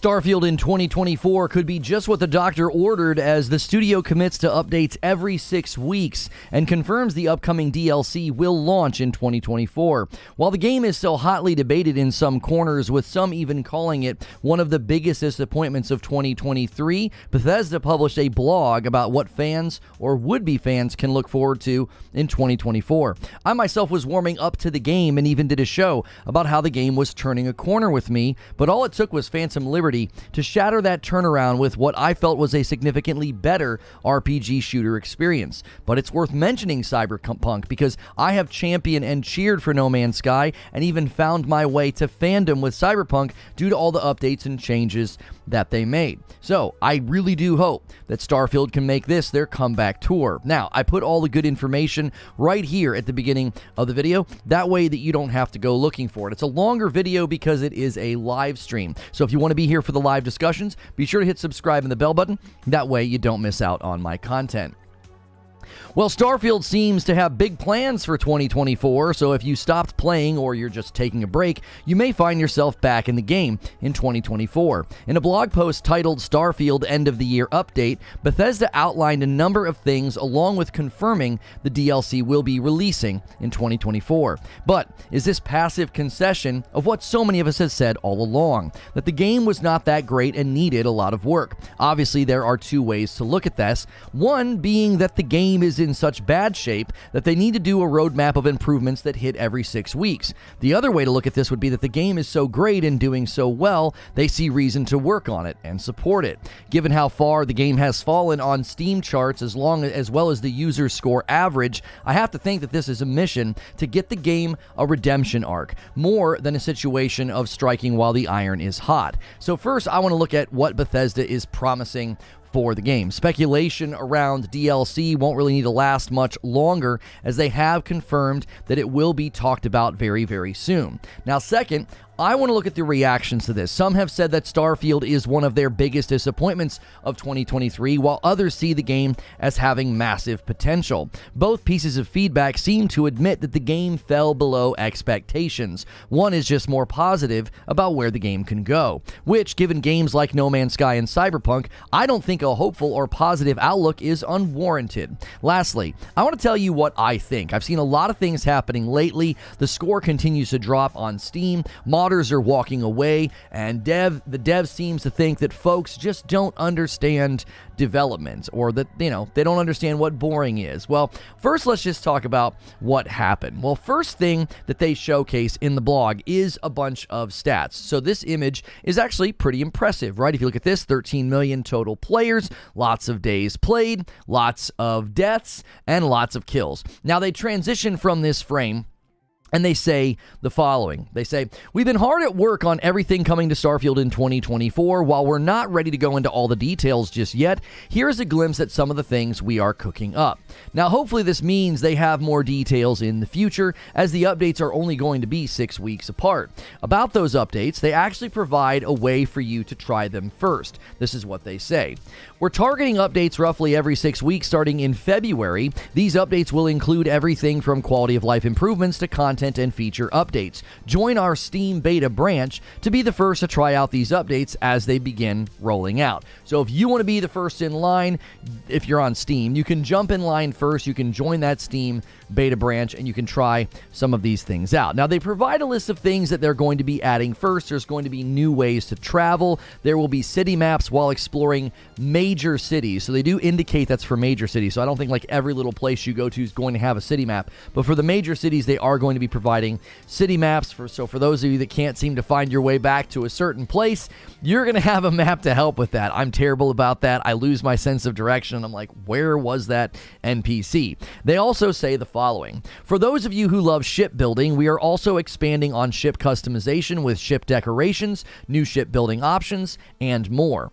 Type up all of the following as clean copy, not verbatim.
Starfield in 2024 could be just what the doctor ordered, as the studio commits to updates every 6 weeks and confirms the upcoming DLC will launch in 2024. While the game is still hotly debated in some corners, with some even calling it one of the biggest disappointments of 2023, Bethesda published a blog about what fans or would-be fans can look forward to in 2024. I myself was warming up to the game and even did a show about how the game was turning a corner with me, but all it took was Phantom Liberty to shatter that turnaround with what I felt was a significantly better RPG shooter experience. But it's worth mentioning Cyberpunk because I have championed and cheered for No Man's Sky and even found my way to fandom with Cyberpunk due to all the updates and changes that they made. So I really do hope that Starfield can make this their comeback tour. Now, I put all the good information right here at the beginning of the video, that way that you don't have to go looking for it. It's a longer video because it is a live stream. So if you want to be here for the live discussions, be sure to hit subscribe and the bell button. That way you don't miss out on my content. Well, Starfield seems to have big plans for 2024, so if you stopped playing or you're just taking a break, you may find yourself back in the game in 2024. In a blog post titled Starfield End of the Year Update, Bethesda outlined a number of things along with confirming the DLC will be releasing in 2024. But is this passive concession of what so many of us have said all along, that the game was not that great and needed a lot of work? Obviously, there are two ways to look at this. One being that the game is in such bad shape that they need to do a roadmap of improvements that hit every 6 weeks. The other way to look at this would be that the game is so great and doing so well, they see reason to work on it and support it. Given how far the game has fallen on Steam charts as well as the user score average, I have to think that this is a mission to get the game a redemption arc, more than a situation of striking while the iron is hot. So first, I want to look at what Bethesda is promising for the game. Speculation around DLC won't really need to last much longer, as they have confirmed that it will be talked about very, very soon. Now, second, I want to look at the reactions to this. Some have said that Starfield is one of their biggest disappointments of 2023, while others see the game as having massive potential. Both pieces of feedback seem to admit that the game fell below expectations. One is just more positive about where the game can go, which, given games like No Man's Sky and Cyberpunk, I don't think a hopeful or positive outlook is unwarranted. Lastly, I want to tell you what I think. I've seen a lot of things happening lately. The score continues to drop on Steam. Modders are walking away, and the dev seems to think that folks just don't understand development, or that, they don't understand what boring is. Well, first let's just talk about what happened. Well, first thing that they showcase in the blog is a bunch of stats. So this image is actually pretty impressive, right? If you look at this, 13 million total players, lots of days played, lots of deaths, and lots of kills. Now they transition from this frame and they say the following. They say, "We've been hard at work on everything coming to Starfield in 2024. While we're not ready to go into all the details just yet, here's a glimpse at some of the things we are cooking up." Now, hopefully this means they have more details in the future, as the updates are only going to be 6 weeks apart. About those updates, they actually provide a way for you to try them first. This is what they say. "We're targeting updates roughly every 6 weeks starting in February. These updates will include everything from quality of life improvements to content and feature updates. Join our Steam beta branch to be the first to try out these updates as they begin rolling out." So if you want to be the first in line, if you're on Steam, you can jump in line first. You can join that Steam beta branch and you can try some of these things out. Now, they provide a list of things that they're going to be adding first. There's going to be new ways to travel. There will be city maps while exploring major cities. So they do indicate that's for major cities. So I don't think like every little place you go to is going to have a city map. But for the major cities, they are going to be providing city maps. So for those of you that can't seem to find your way back to a certain place, you're going to have a map to help with that. I'm terrible about that. I lose my sense of direction. I'm like, where was that NPC? They also say the following. "For those of you who love shipbuilding, we are also expanding on ship customization with ship decorations, new shipbuilding options, and more."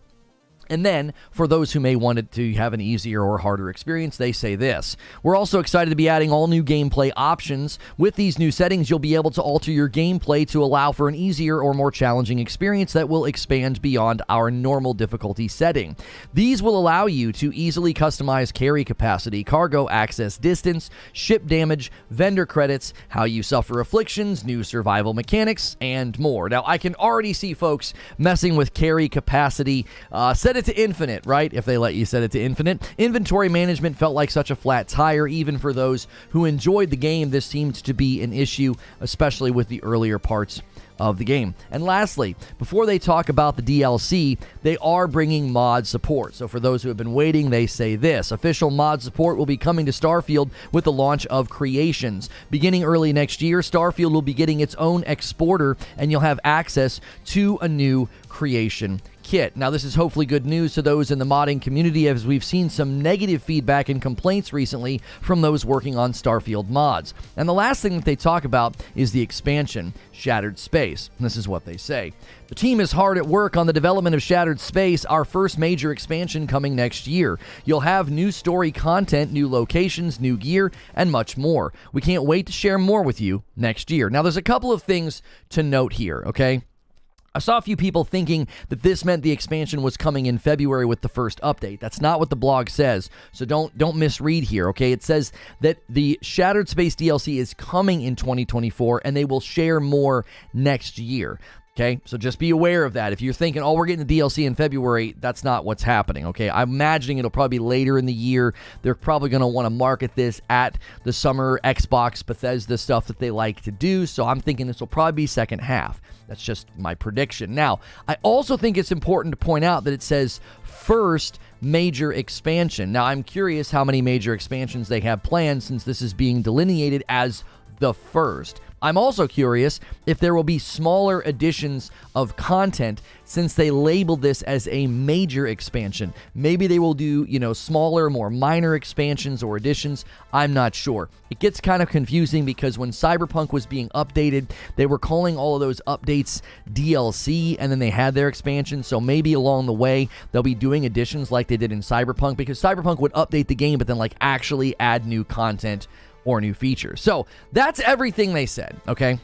And then, for those who may want it to have an easier or harder experience, they say this. We're also excited to be adding all new gameplay options. With these new settings, you'll be able to alter your gameplay to allow for an easier or more challenging experience that will expand beyond our normal difficulty setting. These will allow you to easily customize carry capacity, cargo access distance, ship damage, vendor credits, how you suffer afflictions, new survival mechanics, and more. Now, I can already see folks messing with carry capacity. Set it to infinite, right? If they let you set it to infinite. Inventory management felt like such a flat tire. Even for those who enjoyed the game, this seemed to be an issue, especially with the earlier parts of the game. And lastly, before they talk about the DLC, they are bringing mod support. So for those who have been waiting, they say this. Official mod support will be coming to Starfield with the launch of Creations. Beginning early next year, Starfield will be getting its own exporter, and you'll have access to a new creation kit. Now, this is hopefully good news to those in the modding community, as we've seen some negative feedback and complaints recently from those working on Starfield mods. And the last thing that they talk about is the expansion, Shattered Space. And this is what they say. The team is hard at work on the development of Shattered Space, our first major expansion coming next year. You'll have new story content, new locations, new gear, and much more. We can't wait to share more with you next year. Now, there's a couple of things to note here, okay? I saw a few people thinking that this meant the expansion was coming in February with the first update. That's not what the blog says, so don't misread here, okay? It says that the Shattered Space DLC is coming in 2024, and they will share more next year. Okay, so just be aware of that. If you're thinking, oh, we're getting the DLC in February, that's not what's happening, okay? I'm imagining it'll probably be later in the year. They're probably going to want to market this at the summer Xbox Bethesda stuff that they like to do, so I'm thinking this will probably be second half. That's just my prediction. Now, I also think it's important to point out that it says first major expansion. Now, I'm curious how many major expansions they have planned, since this is being delineated as the first. I'm also curious if there will be smaller additions of content, since they labeled this as a major expansion. Maybe they will do, smaller, more minor expansions or additions. I'm not sure. It gets kind of confusing because when Cyberpunk was being updated, they were calling all of those updates DLC, and then they had their expansion. So maybe along the way, they'll be doing additions like they did in Cyberpunk, because Cyberpunk would update the game, but then actually add new content or new features. So that's everything they said, okay?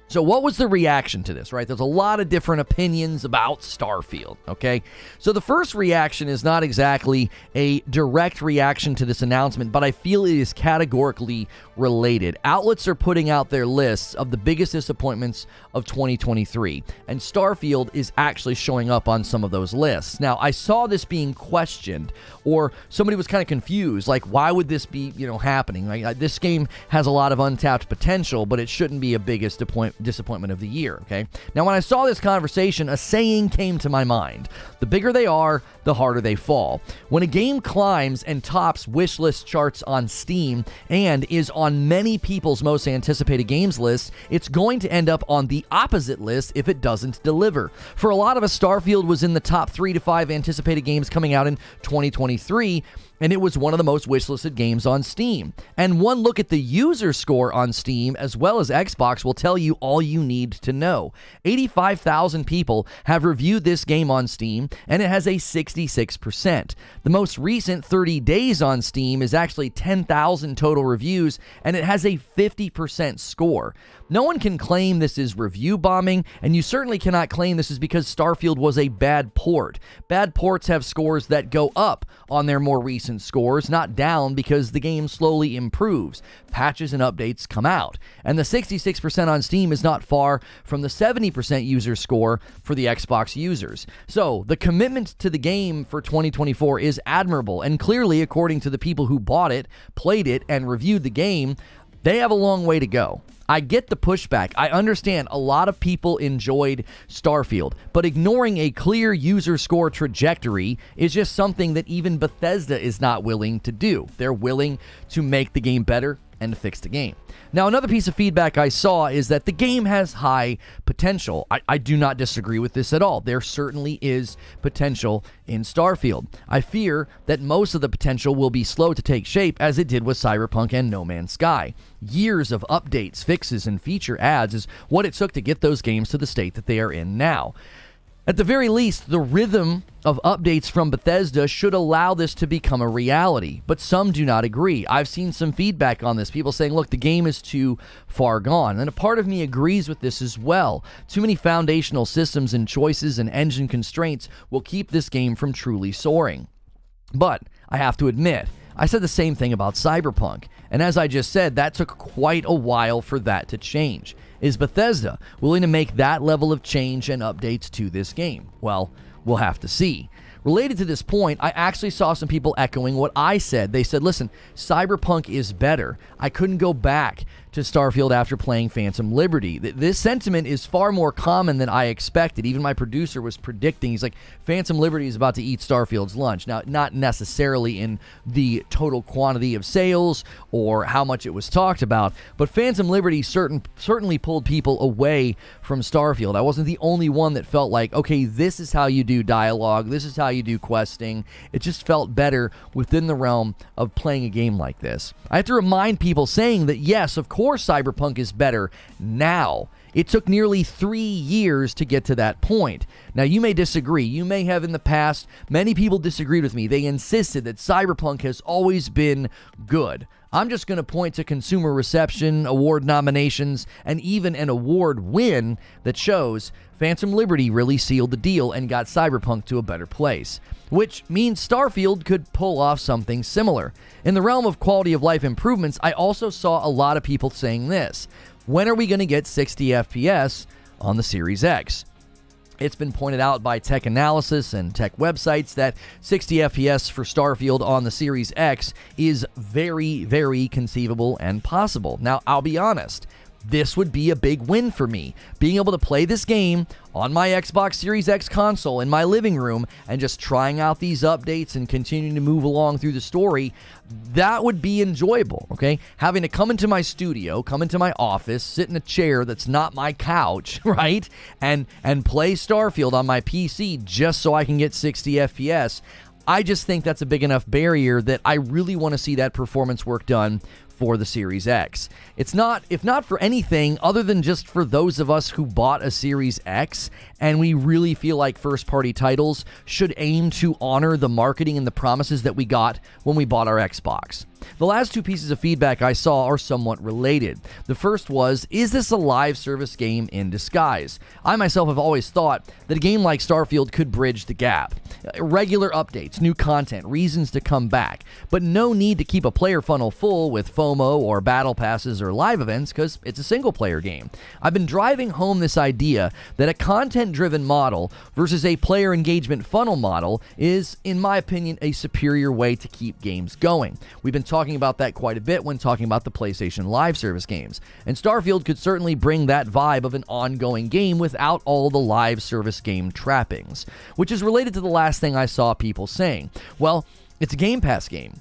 So what was the reaction to this, right? There's a lot of different opinions about Starfield, okay? So the first reaction is not exactly a direct reaction to this announcement, but I feel it is categorically related. Outlets are putting out their lists of the biggest disappointments of 2023, and Starfield is actually showing up on some of those lists. Now, I saw this being questioned, or somebody was kind of confused, why would this be, happening? This game has a lot of untapped potential, but it shouldn't be a biggest disappointment of the year, okay? Now, when I saw this conversation, a saying came to my mind. The bigger they are, the harder they fall. When a game climbs and tops wishlist charts on Steam and is on many people's most anticipated games lists, it's going to end up on the opposite list if it doesn't deliver. For a lot of us, Starfield was in the top 3 to 5 anticipated games coming out in 2023, and it was one of the most wishlisted games on Steam. And one look at the user score on Steam as well as Xbox will tell you all you need to know. 85,000 people have reviewed this game on Steam, and it has a 66%. The most recent 30 days on Steam is actually 10,000 total reviews, and it has a 50% score. No one can claim this is review bombing, and you certainly cannot claim this is because Starfield was a bad port. Bad ports have scores that go up on their more recent scores, not down, because the game slowly improves. Patches and updates come out. And the 66% on Steam is not far from the 70% user score for the Xbox users. So, the commitment to the game for 2024 is admirable, and clearly, according to the people who bought it, played it, and reviewed the game, they have a long way to go. I get the pushback. I understand a lot of people enjoyed Starfield, but ignoring a clear user score trajectory is just something that even Bethesda is not willing to do. They're willing to make the game better and to fix the game. Now, another piece of feedback I saw is that the game has high potential. I do not disagree with this at all. There certainly is potential in Starfield. I fear that most of the potential will be slow to take shape, as it did with Cyberpunk and No Man's Sky. Years of updates, fixes, and feature adds is what it took to get those games to the state that they are in now. At the very least, the rhythm of updates from Bethesda should allow this to become a reality, but some do not agree. I've seen some feedback on this, people saying, look, the game is too far gone, and a part of me agrees with this as well. Too many foundational systems and choices and engine constraints will keep this game from truly soaring. But I have to admit, I said the same thing about Cyberpunk, and as I just said, that took quite a while for that to change. Is Bethesda willing to make that level of change and updates to this game? Well, we'll have to see. Related to this point, I actually saw some people echoing what I said. They said, listen, Cyberpunk is better. I couldn't go back to Starfield after playing Phantom Liberty. This sentiment is far more common than I expected. Even my producer was predicting, he's like, Phantom Liberty is about to eat Starfield's lunch. Now, not necessarily in the total quantity of sales or how much it was talked about, but Phantom Liberty certainly pulled people away from Starfield. I wasn't the only one that felt like, okay, this is how you do dialogue, this is how you do questing. It just felt better within the realm of playing a game like this. I have to remind people saying that, yes, of course Cyberpunk is better now. It took nearly 3 years to get to that point. Now, you may disagree. You may have in the past. Many people disagreed with me. They insisted that Cyberpunk has always been good. I'm just going to point to consumer reception, award nominations, and even an award win that shows Phantom Liberty really sealed the deal and got Cyberpunk to a better place, which means Starfield could pull off something similar. In the realm of quality of life improvements, I also saw a lot of people saying this: when are we going to get 60 FPS on the Series X? It's been pointed out by tech analysis and tech websites that 60 FPS for Starfield on the Series X is very, very conceivable and possible. Now, I'll be honest, this would be a big win for me. Being able to play this game on my Xbox Series X console in my living room and just trying out these updates and continuing to move along through the story, that would be enjoyable, okay? Having to come into my studio, come into my office, sit in a chair that's not my couch, right? And play Starfield on my PC just so I can get 60 FPS. I just think that's a big enough barrier that I really want to see that performance work done for the Series X. It's not, if not for anything other than just for those of us who bought a Series X and we really feel like first-party titles should aim to honor the marketing and the promises that we got when we bought our Xbox. The last two pieces of feedback I saw are somewhat related. The first was, is this a live service game in disguise? I myself have always thought that a game like Starfield could bridge the gap. Regular updates, new content, reasons to come back, but no need to keep a player funnel full with FOMO or battle passes or live events because it's a single-player game. I've been driving home this idea that a content-driven model versus a player engagement funnel model is, in my opinion, a superior way to keep games going. We've been talking about that quite a bit when talking about the PlayStation Live service games, and Starfield could certainly bring that vibe of an ongoing game without all the live service game trappings, which is related to the last thing I saw people saying. Well, it's a Game Pass game.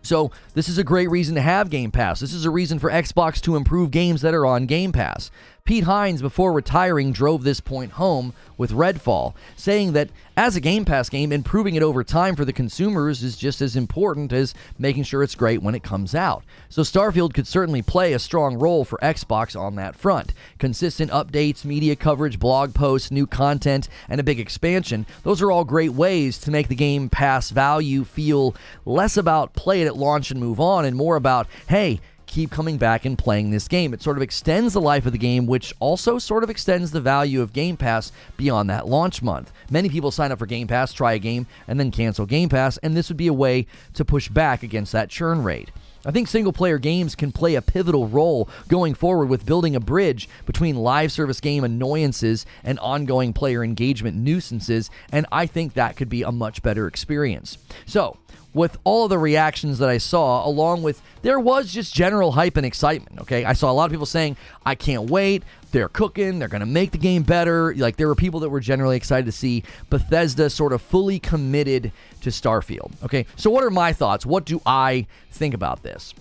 So this is a great reason to have Game Pass. This is a reason for Xbox to improve games that are on Game Pass. Pete Hines, before retiring, drove this point home with Redfall, saying that as a Game Pass game, improving it over time for the consumers is just as important as making sure it's great when it comes out. So Starfield could certainly play a strong role for Xbox on that front. Consistent updates, media coverage, blog posts, new content, and a big expansion, those are all great ways to make the Game Pass value feel less about play it at launch and move on, and more about, hey, keep coming back and playing this game. It sort of extends the life of the game, which also sort of extends the value of Game Pass beyond that launch month. Many people sign up for Game Pass, try a game, and then cancel Game Pass, and this would be a way to push back against that churn rate. I think single-player games can play a pivotal role going forward with building a bridge between live service game annoyances and ongoing player engagement nuisances, and I think that could be a much better experience. So, with all of the reactions that I saw, along with, there was just general hype and excitement, okay? I saw a lot of people saying, I can't wait, they're cooking, they're going to make the game better. Like, there were people that were generally excited to see Bethesda sort of fully committed to Starfield, okay? So what are my thoughts? What do I think about this?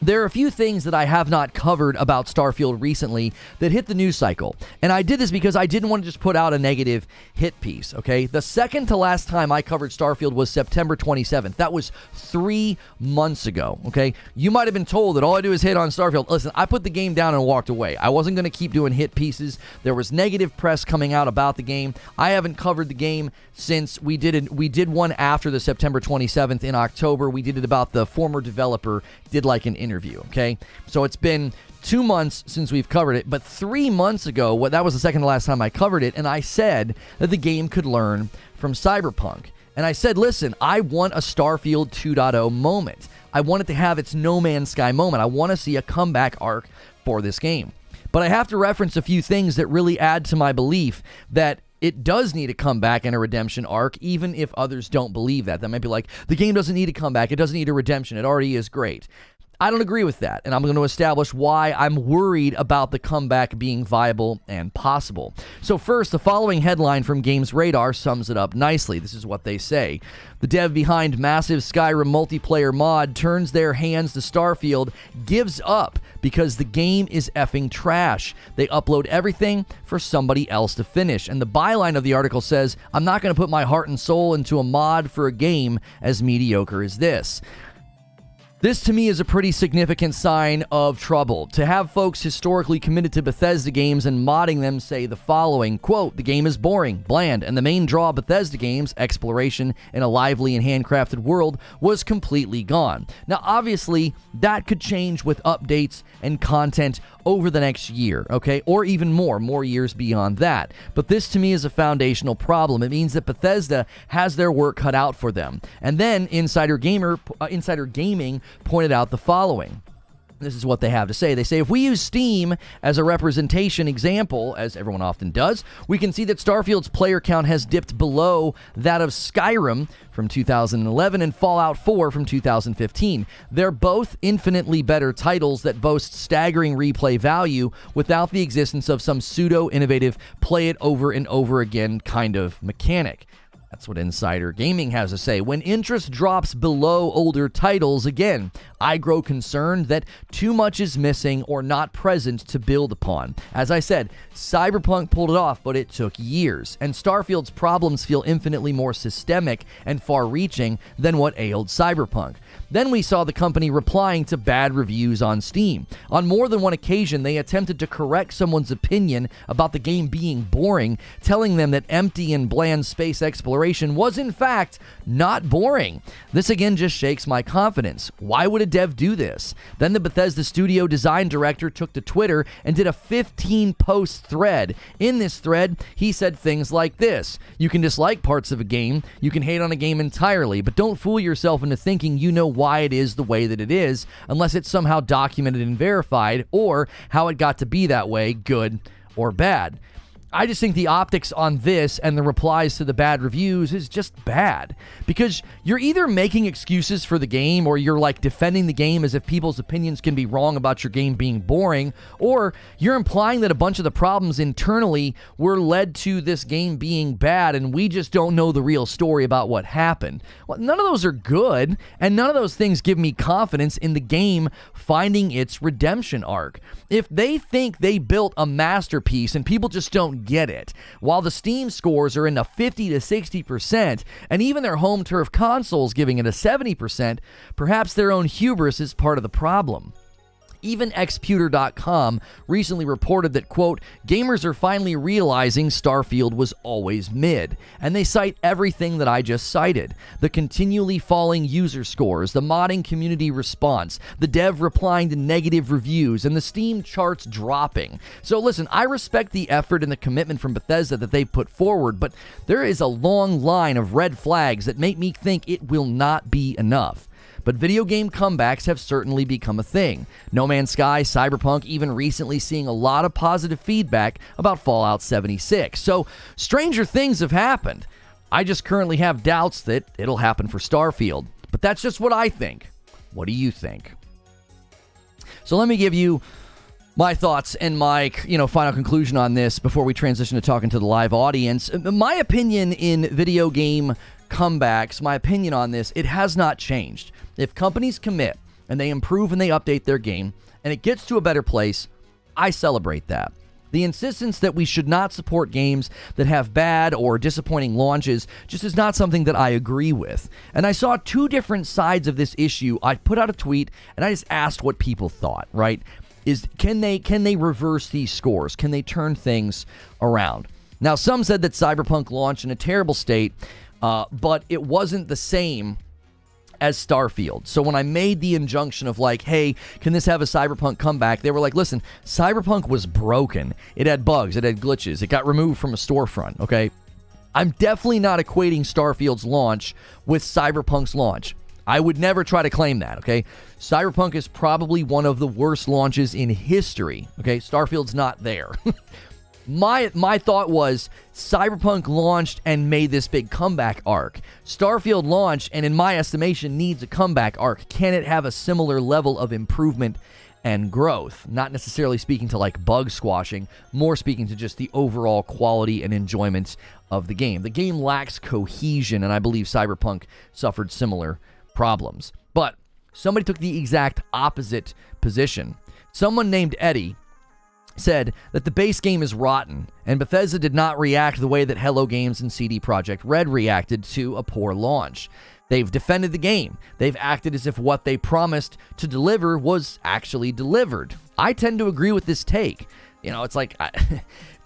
There are a few things that I have not covered about Starfield recently that hit the news cycle. And I did this because I didn't want to just put out a negative hit piece, okay? The second to last time I covered Starfield was September 27th. That was 3 months ago, okay? You might have been told that all I do is hit on Starfield. Listen, I put the game down and walked away. I wasn't going to keep doing hit pieces. There was negative press coming out about the game. I haven't covered the game since we did one after the September 27th in October. We did it about the former developer did like an interview, okay? So it's been 2 months since we've covered it, but 3 months ago, that was the second to last time I covered it, and I said that the game could learn from Cyberpunk. And I said, listen, I want a Starfield 2.0 moment. I want it to have its No Man's Sky moment. I want to see a comeback arc for this game. But I have to reference a few things that really add to my belief that it does need a comeback and a redemption arc, even if others don't believe that. That might be like, the game doesn't need a comeback, it doesn't need a redemption, it already is great. I don't agree with that, and I'm going to establish why I'm worried about the comeback being viable and possible. So first, the following headline from Games Radar sums it up nicely. This is what they say. The dev behind massive Skyrim multiplayer mod turns their hands to Starfield, gives up because the game is effing trash. They upload everything for somebody else to finish. And the byline of the article says, I'm not going to put my heart and soul into a mod for a game as mediocre as this. This, to me, is a pretty significant sign of trouble. To have folks historically committed to Bethesda games and modding them say the following, quote, the game is boring, bland, and the main draw of Bethesda games, exploration in a lively and handcrafted world, was completely gone. Now, obviously, that could change with updates and content over the next year, okay? Or even more years beyond that. But this, to me, is a foundational problem. It means that Bethesda has their work cut out for them. And then Insider Gaming pointed out the following. This is what they have to say. They say, if we use Steam as a representation example, as everyone often does, we can see that Starfield's player count has dipped below that of Skyrim from 2011 and Fallout 4 from 2015. They're both infinitely better titles that boast staggering replay value without the existence of some pseudo-innovative play it over and over again kind of mechanic. That's what Insider Gaming has to say. When interest drops below older titles, again, I grow concerned that too much is missing or not present to build upon. As I said, Cyberpunk pulled it off, but it took years. And Starfield's problems feel infinitely more systemic and far-reaching than what ailed Cyberpunk. Then we saw the company replying to bad reviews on Steam. On more than one occasion, they attempted to correct someone's opinion about the game being boring, telling them that empty and bland space exploration was in fact not boring. This again just shakes my confidence. Why would a dev do this? Then the Bethesda studio design director took to Twitter and did a 15-post thread. In this thread, he said things like this: you can dislike parts of a game, you can hate on a game entirely, but don't fool yourself into thinking you know why it is the way that it is, unless it's somehow documented and verified, or how it got to be that way, good or bad. I just think the optics on this and the replies to the bad reviews is just bad, because you're either making excuses for the game, or you're like defending the game as if people's opinions can be wrong about your game being boring, or you're implying that a bunch of the problems internally were led to this game being bad and we just don't know the real story about what happened. Well, none of those are good, and none of those things give me confidence in the game finding its redemption arc. If they think they built a masterpiece and people just don't get it, while the Steam scores are in the 50 to 60%, and even their home turf consoles giving it a 70%, perhaps their own hubris is part of the problem. Even Xputer.com recently reported that, quote, gamers are finally realizing Starfield was always mid. And they cite everything that I just cited. The continually falling user scores, the modding community response, the dev replying to negative reviews, and the Steam charts dropping. So listen, I respect the effort and the commitment from Bethesda that they put forward, but there is a long line of red flags that make me think it will not be enough. But video game comebacks have certainly become a thing. No Man's Sky, Cyberpunk, even recently seeing a lot of positive feedback about Fallout 76. So, stranger things have happened. I just currently have doubts that it'll happen for Starfield. But that's just what I think. What do you think? So let me give you my thoughts and my, final conclusion on this before we transition to talking to the live audience. My opinion in video game comebacks, my opinion on this, it has not changed. If companies commit and they improve and they update their game, and it gets to a better place, I celebrate that. The insistence that we should not support games that have bad or disappointing launches just is not something that I agree with. And I saw two different sides of this issue. I put out a tweet and I just asked what people thought, right? Can they reverse these scores? Can they turn things around? Now, some said that Cyberpunk launched in a terrible state, but it wasn't the same as Starfield. So when I made the injunction of like, hey, can this have a Cyberpunk comeback? They were like, listen, Cyberpunk was broken. It had bugs. It had glitches. It got removed from a storefront, okay? I'm definitely not equating Starfield's launch with Cyberpunk's launch. I would never try to claim that, okay? Cyberpunk is probably one of the worst launches in history, okay? Starfield's not there. My thought was Cyberpunk launched and made this big comeback arc. Starfield launched and, in my estimation, needs a comeback arc. Can it have a similar level of improvement and growth? Not necessarily speaking to like bug squashing, more speaking to just the overall quality and enjoyment of the game. The game lacks cohesion, and I believe Cyberpunk suffered similar problems. But somebody took the exact opposite position. Someone named Eddie said that the base game is rotten, and Bethesda did not react the way that Hello Games and CD Projekt Red reacted to a poor launch. They've defended the game. They've acted as if what they promised to deliver was actually delivered. I tend to agree with this take. You know, it's like,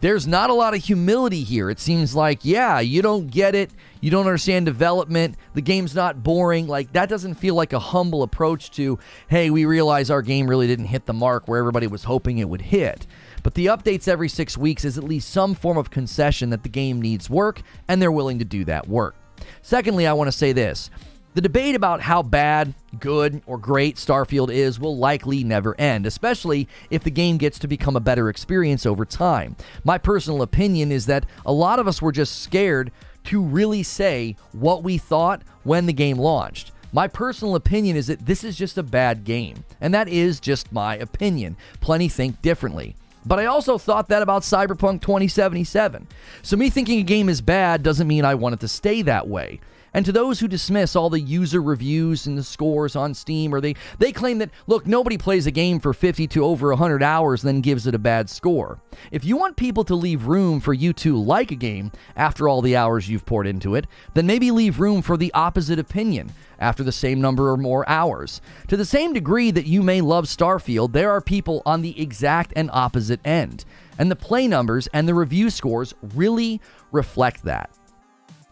there's not a lot of humility here. It seems like, yeah, you don't get it. You don't understand development. The game's not boring. Like, that doesn't feel like a humble approach to, hey, we realize our game really didn't hit the mark where everybody was hoping it would hit. But the updates every 6 weeks is at least some form of concession that the game needs work, and they're willing to do that work. Secondly, I want to say this. The debate about how bad, good, or great Starfield is will likely never end, especially if the game gets to become a better experience over time. My personal opinion is that a lot of us were just scared to really say what we thought when the game launched. My personal opinion is that this is just a bad game, and that is just my opinion. Plenty think differently. But I also thought that about Cyberpunk 2077. So me thinking a game is bad doesn't mean I want it to stay that way. And to those who dismiss all the user reviews and the scores on Steam, or they claim that, look, nobody plays a game for 50 to over 100 hours and then gives it a bad score. If you want people to leave room for you to like a game after all the hours you've poured into it, then maybe leave room for the opposite opinion after the same number or more hours. To the same degree that you may love Starfield, there are people on the exact and opposite end. And the play numbers and the review scores really reflect that.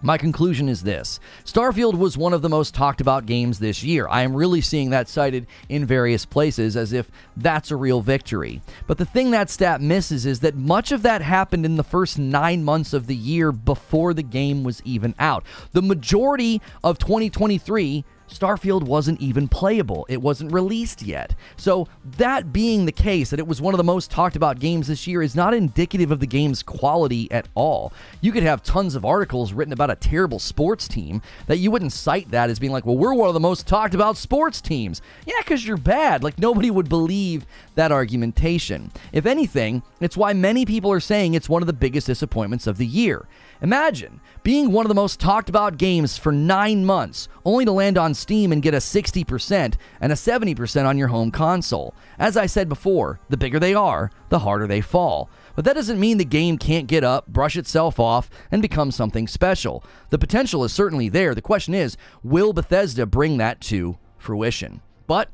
My conclusion is this. Starfield was one of the most talked about games this year. I am really seeing that cited in various places as if that's a real victory. But the thing that stat misses is that much of that happened in the first 9 months of the year before the game was even out. The majority of 2023, Starfield wasn't even playable. It wasn't released yet. So that being the case, that it was one of the most talked about games this year, is not indicative of the game's quality at all. You could have tons of articles written about a terrible sports team that you wouldn't cite that as being like, well, we're one of the most talked about sports teams. Yeah, because you're bad. Like, nobody would believe that argumentation. If anything, it's why many people are saying it's one of the biggest disappointments of the year. Imagine being one of the most talked about games for 9 months, only to land on Steam and get a 60% and a 70% on your home console. As I said before, the bigger they are, the harder they fall. But that doesn't mean the game can't get up, brush itself off, and become something special. The potential is certainly there. The question is, will Bethesda bring that to fruition? But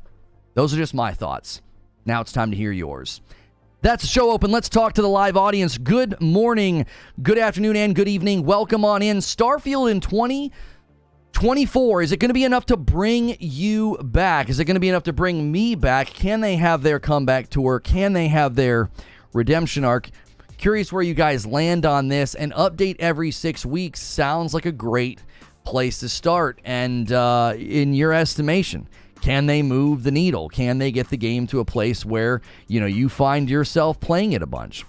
those are just my thoughts. Now it's time to hear yours. That's the show open. Let's talk to the live audience. Good morning, good afternoon, and good evening. Welcome on in. Starfield in 2024. Is it going to be enough to bring you back? Is it going to be enough to bring me back? Can they have their comeback tour? Can they have their redemption arc? Curious where you guys land on this. An update every 6 weeks sounds like a great place to start. And in your estimation, can they move the needle? Can they get the game to a place where, you find yourself playing it a bunch?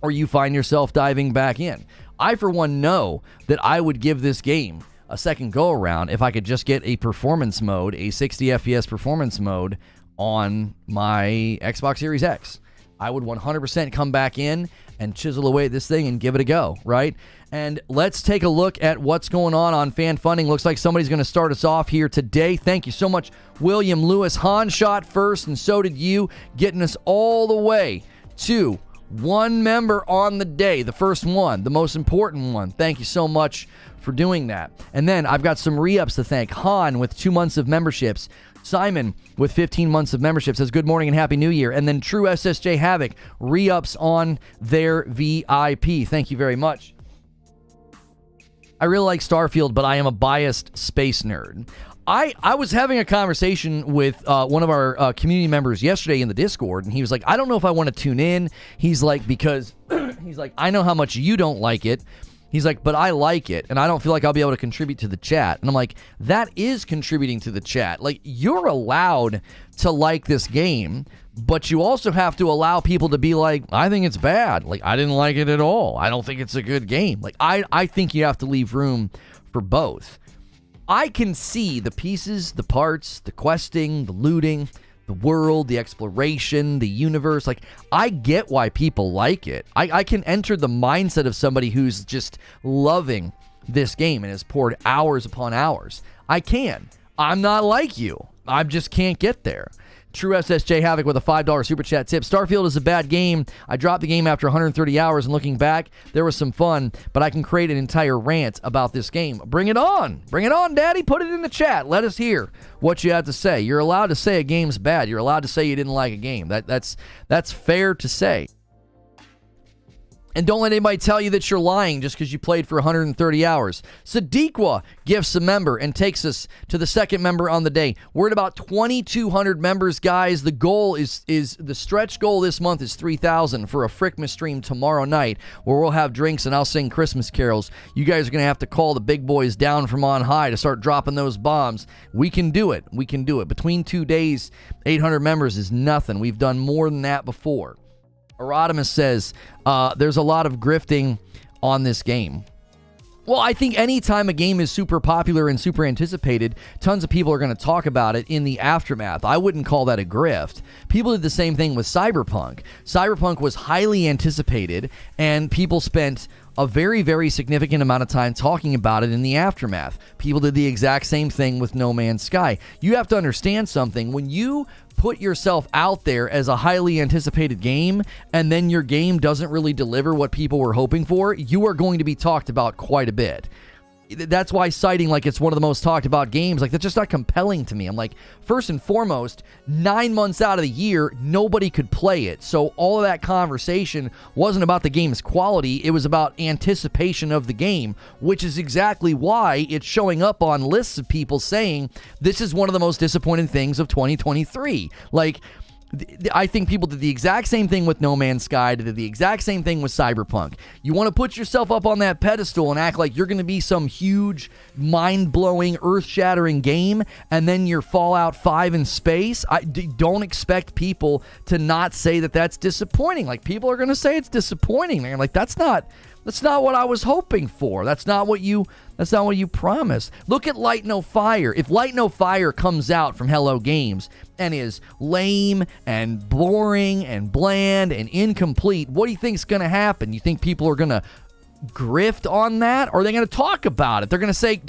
Or you find yourself diving back in? I, for one, know that I would give this game a second go-around if I could just get a performance mode, a 60 FPS performance mode on my Xbox Series X. I would 100% come back in and chisel away at this thing and give it a go, right? And let's take a look at what's going on fan funding. Looks like somebody's going to start us off here today. Thank you so much, William Lewis. Han shot first, and so did you, getting us all the way to 1 member on the day. The first one, the most important one. Thank you so much for doing that. And then I've got some re-ups to thank. Han with 2 months of memberships. Simon with 15 months of membership says good morning and happy new year. And then True SSJ Havoc re-ups on their VIP. Thank you very much. I really like Starfield, but I am a biased space nerd. I was having a conversation with one of our community members yesterday in the Discord, and he was like, I don't know if I want to tune in. He's like, because he's like, I know how much you don't like it. He's like, but I like it, and I don't feel like I'll be able to contribute to the chat. And I'm like, that is contributing to the chat. Like, you're allowed to like this game, but you also have to allow people to be like, I think it's bad. Like, I didn't like it at all. I don't think it's a good game. Like, I think you have to leave room for both. I can see the pieces, the parts, the questing, the looting, the world, the exploration, the universe. Like, I get why people like it. I can enter the mindset of somebody who's just loving this game and has poured hours upon hours. I can. I'm not like you. I just can't get there. True SSJ Havoc with a $5 super chat tip. Starfield is a bad game. I dropped the game after 130 hours, and looking back, there was some fun, but I can create an entire rant about this game. Bring it on. Bring it on, Daddy. Put it in the chat. Let us hear what you have to say. You're allowed to say a game's bad. You're allowed to say you didn't like a game. That's fair to say. And don't let anybody tell you that you're lying just because you played for 130 hours. Sadiqwa gifts a member and takes us to the second member on the day. We're at about 2,200 members, guys. The goal is the stretch goal this month is 3,000 for a Frickmas stream tomorrow night, where we'll have drinks and I'll sing Christmas carols. You guys are going to have to call the big boys down from on high to start dropping those bombs. We can do it. We can do it. Between 2 days, 800 members is nothing. We've done more than that before. Erodimus says, there's a lot of grifting on this game. Well, I think anytime a game is super popular and super anticipated, tons of people are going to talk about it in the aftermath. I wouldn't call that a grift. People did the same thing with Cyberpunk. Cyberpunk was highly anticipated, and people spent a very, very significant amount of time talking about it in the aftermath. People did the exact same thing with No Man's Sky. You have to understand something. When you put yourself out there as a highly anticipated game, and then your game doesn't really deliver what people were hoping for, you are going to be talked about quite a bit. That's why citing like it's one of the most talked about games, like that's just not compelling to me. I'm like, first and foremost, 9 months out of the year, nobody could play it. So all of that conversation wasn't about the game's quality. It was about anticipation of the game, which is exactly why it's showing up on lists of people saying this is one of the most disappointing things of 2023. Like, I think people did the exact same thing with No Man's Sky, did the exact same thing with Cyberpunk. You want to put yourself up on that pedestal and act like you're going to be some huge, mind-blowing, earth-shattering game, and then you're Fallout 5 in space. Don't expect people to not say that that's disappointing. Like, people are going to say it's disappointing. They're like, that's not what I was hoping for. That's not what you promised. Look at Light No Fire. If Light No Fire comes out from Hello Games and is lame and boring and bland and incomplete, what do you think's going to happen? You think people are going to grift on that? Or are they going to talk about it? They're going to say,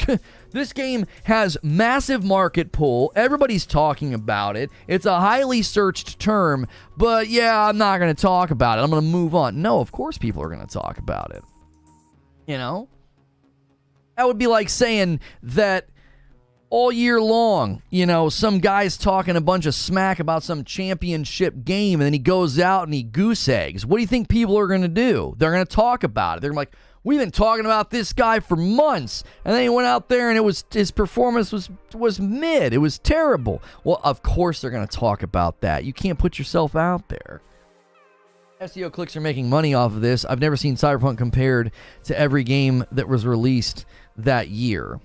this game has massive market pull. Everybody's talking about it. It's a highly searched term, but yeah, I'm not going to talk about it. I'm going to move on. No, of course people are going to talk about it. You know? That would be like saying that all year long, you know, some guy's talking a bunch of smack about some championship game, and then he goes out and he goose eggs. What do you think people are going to do? They're going to talk about it. They're going to be like, we've been talking about this guy for months, and then he went out there and his performance was mid. It was terrible. Well, of course they're going to talk about that. You can't put yourself out there. SEO clicks are making money off of this. I've never seen Cyberpunk compared to every game that was released that year.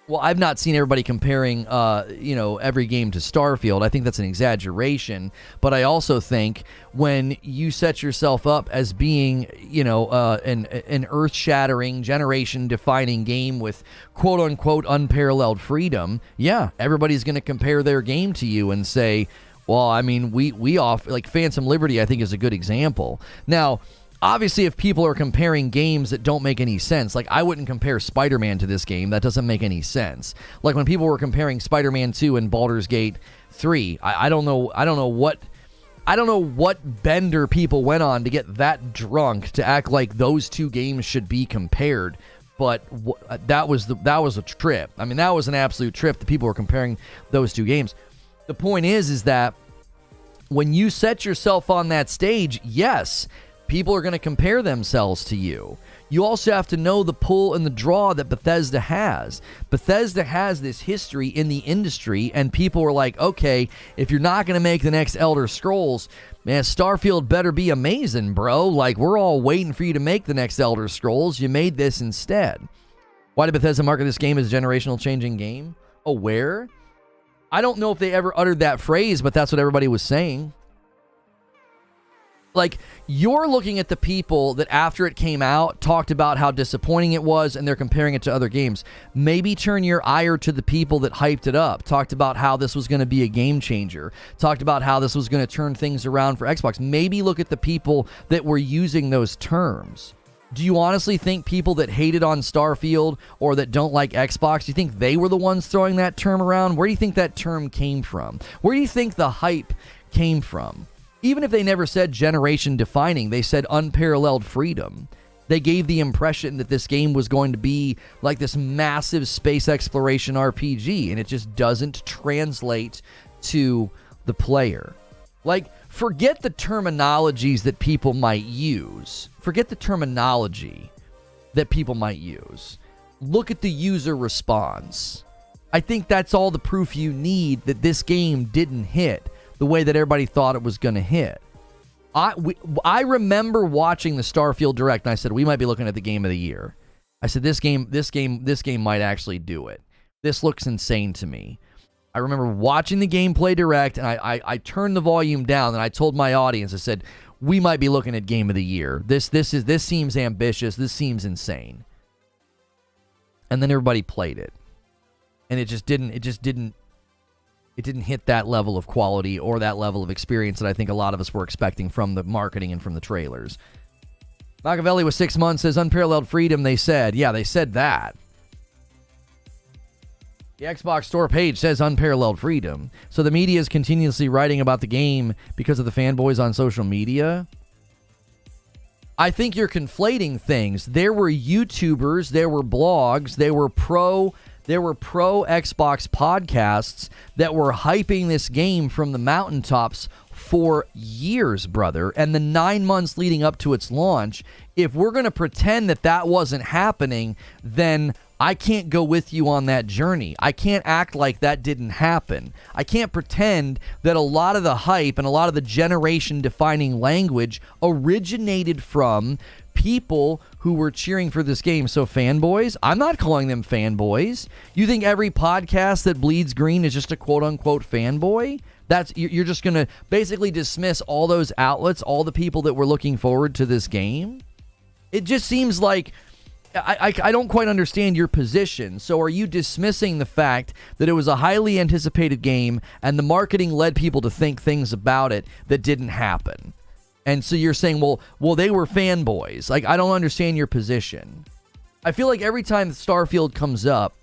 Well, I've not seen everybody comparing, every game to Starfield. I think that's an exaggeration. But I also think when you set yourself up as being, an earth-shattering, generation-defining game with quote-unquote unparalleled freedom, yeah, everybody's going to compare their game to you and say, Well, I mean, we offer, like, Phantom Liberty, I think, is a good example. Now, obviously, if people are comparing games that don't make any sense, like, I wouldn't compare Spider-Man to this game. That doesn't make any sense. Like, when people were comparing Spider-Man 2 and Baldur's Gate 3, I don't know what bender people went on to get that drunk to act like those two games should be compared. But that was a trip. I mean, that was an absolute trip that people were comparing those two games. The point is that when you set yourself on that stage, yes, people are going to compare themselves to you. You also have to know the pull and the draw that Bethesda has. Bethesda has this history in the industry, and people were like, okay, if you're not going to make the next Elder Scrolls, man, Starfield better be amazing, bro. Like, we're all waiting for you to make the next Elder Scrolls. You made this instead. Why did Bethesda market this game as a generational changing game? Aware? I don't know if they ever uttered that phrase, but that's what everybody was saying. Like, you're looking at the people that after it came out talked about how disappointing it was, and they're comparing it to other games. Maybe turn your ire to the people that hyped it up, talked about how this was going to be a game changer, talked about how this was going to turn things around for Xbox. Maybe look at the people that were using those terms. Do you honestly think people that hated on Starfield or that don't like Xbox, do you think they were the ones throwing that term around? Where do you think that term came from? Where do you think the hype came from? Even if they never said generation defining, they said unparalleled freedom. They gave the impression that this game was going to be like this massive space exploration RPG, and it just doesn't translate to the player. Like, forget the terminologies that people might use. Forget the terminology that people might use. Look at the user response. I think that's all the proof you need that this game didn't hit the way that everybody thought it was going to hit. I remember watching the Starfield Direct, and I said, we might be looking at the game of the year. I said, this game might actually do it. This looks insane to me. I remember watching the gameplay Direct, and I turned the volume down, and I told my audience, I said, we might be looking at game of the year. This seems ambitious. This seems insane. And then everybody played it, and it didn't hit that level of quality or that level of experience that I think a lot of us were expecting from the marketing and from the trailers. Machiavelli with 6 months says, unparalleled freedom, they said. Yeah, they said that. The Xbox Store page says unparalleled freedom. So the media is continuously writing about the game because of the fanboys on social media. I think you're conflating things. There were YouTubers, there were blogs, there were pro Xbox podcasts that were hyping this game from the mountaintops for years, brother. And the 9 months leading up to its launch, if we're going to pretend that that wasn't happening, then I can't go with you on that journey. I can't act like that didn't happen. I can't pretend that a lot of the hype and a lot of the generation-defining language originated from people who were cheering for this game. So fanboys, I'm not calling them fanboys. You think every podcast that bleeds green is just a quote-unquote fanboy? You're just going to basically dismiss all those outlets, all the people that were looking forward to this game? It just seems like I don't quite understand your position. So are you dismissing the fact that it was a highly anticipated game and the marketing led people to think things about it that didn't happen? And so you're saying, well, they were fanboys. Like, I don't understand your position. I feel like every time Starfield comes up,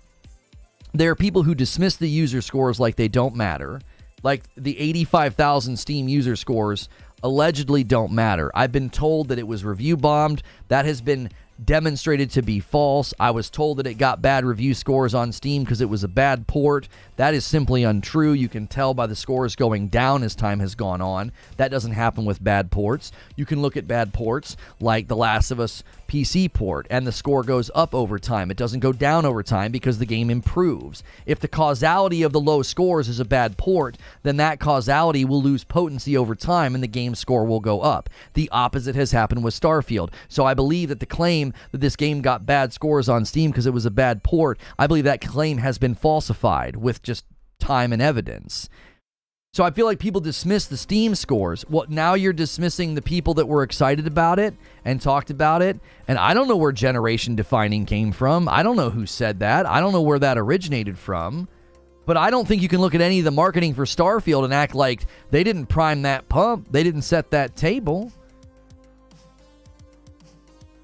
there are people who dismiss the user scores like they don't matter. Like the 85,000 Steam user scores allegedly don't matter. I've been told that it was review bombed. That has been demonstrated to be false. I was told that it got bad review scores on Steam because it was a bad port. That is simply untrue. You can tell by the scores going down as time has gone on. That doesn't happen with bad ports. You can look at bad ports like The Last of Us PC port, and the score goes up over time. It doesn't go down over time because the game improves. If the causality of the low scores is a bad port, then that causality will lose potency over time and the game score will go up. The opposite has happened with Starfield. So I believe that the claim that this game got bad scores on Steam because it was a bad port, I believe that claim has been falsified with just time and evidence. So I feel like people dismiss the Steam scores. Well, now you're dismissing the people that were excited about it and talked about it. And I don't know where generation defining came from. I don't know who said that. I don't know where that originated from. But I don't think you can look at any of the marketing for Starfield and act like they didn't prime that pump. They didn't set that table.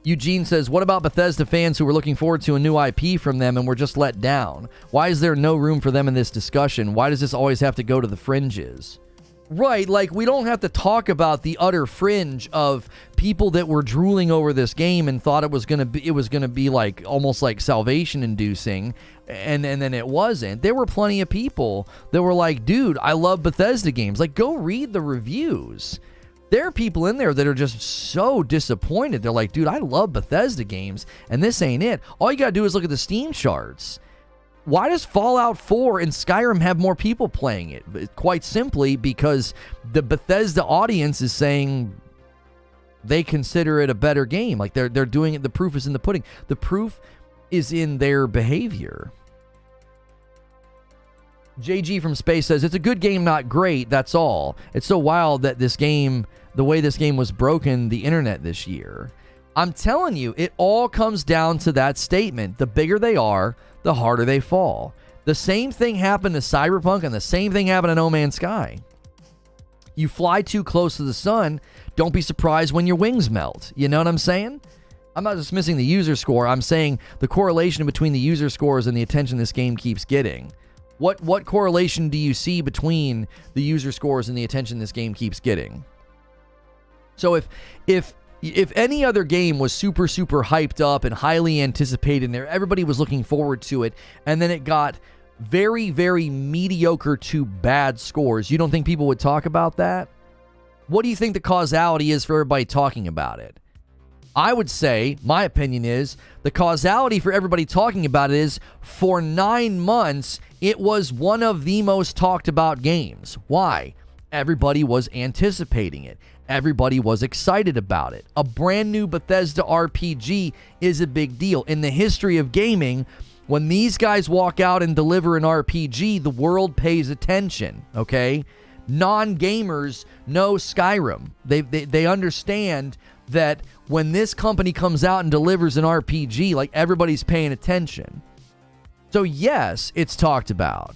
Eugene says, what about Bethesda fans who were looking forward to a new IP from them and were just let down? Why is there no room for them in this discussion? Why does this always have to go to the fringes? Right, like we don't have to talk about the utter fringe of people that were drooling over this game and thought it was gonna be like almost like salvation inducing, and then it wasn't. There were plenty of people that were like, dude, I love Bethesda games. Like, go read the reviews. There are people in there that are just so disappointed. They're like, dude, I love Bethesda games, and this ain't it. All you gotta do is look at the Steam charts. Why does Fallout 4 and Skyrim have more people playing it? Quite simply because the Bethesda audience is saying they consider it a better game. Like they're doing it. The proof is in the pudding. The proof is in their behavior. JG from Space says, it's a good game, not great. That's all. It's so wild that this game, the way this game was broken the internet this year. I'm telling you, it all comes down to that statement. The bigger they are, the harder they fall. The same thing happened to Cyberpunk and the same thing happened to No Man's Sky. You fly too close to the sun, don't be surprised when your wings melt. You know what I'm saying? I'm not dismissing the user score. I'm saying the correlation between the user scores and the attention this game keeps getting. What correlation do you see between the user scores and the attention this game keeps getting? So if any other game was super hyped up and highly anticipated and everybody was looking forward to it, and then it got very mediocre to bad scores, you don't think people would talk about that? What do you think the causality is for everybody talking about it? I would say, my opinion is, the causality for everybody talking about it is, for 9 months, it was one of the most talked about games. Why? Everybody was anticipating it. Everybody was excited about it. A brand new Bethesda RPG is a big deal. In the history of gaming, when these guys walk out and deliver an RPG, the world pays attention, okay? Non-gamers know Skyrim. They understand that when this company comes out and delivers an RPG, like, everybody's paying attention. So yes, it's talked about.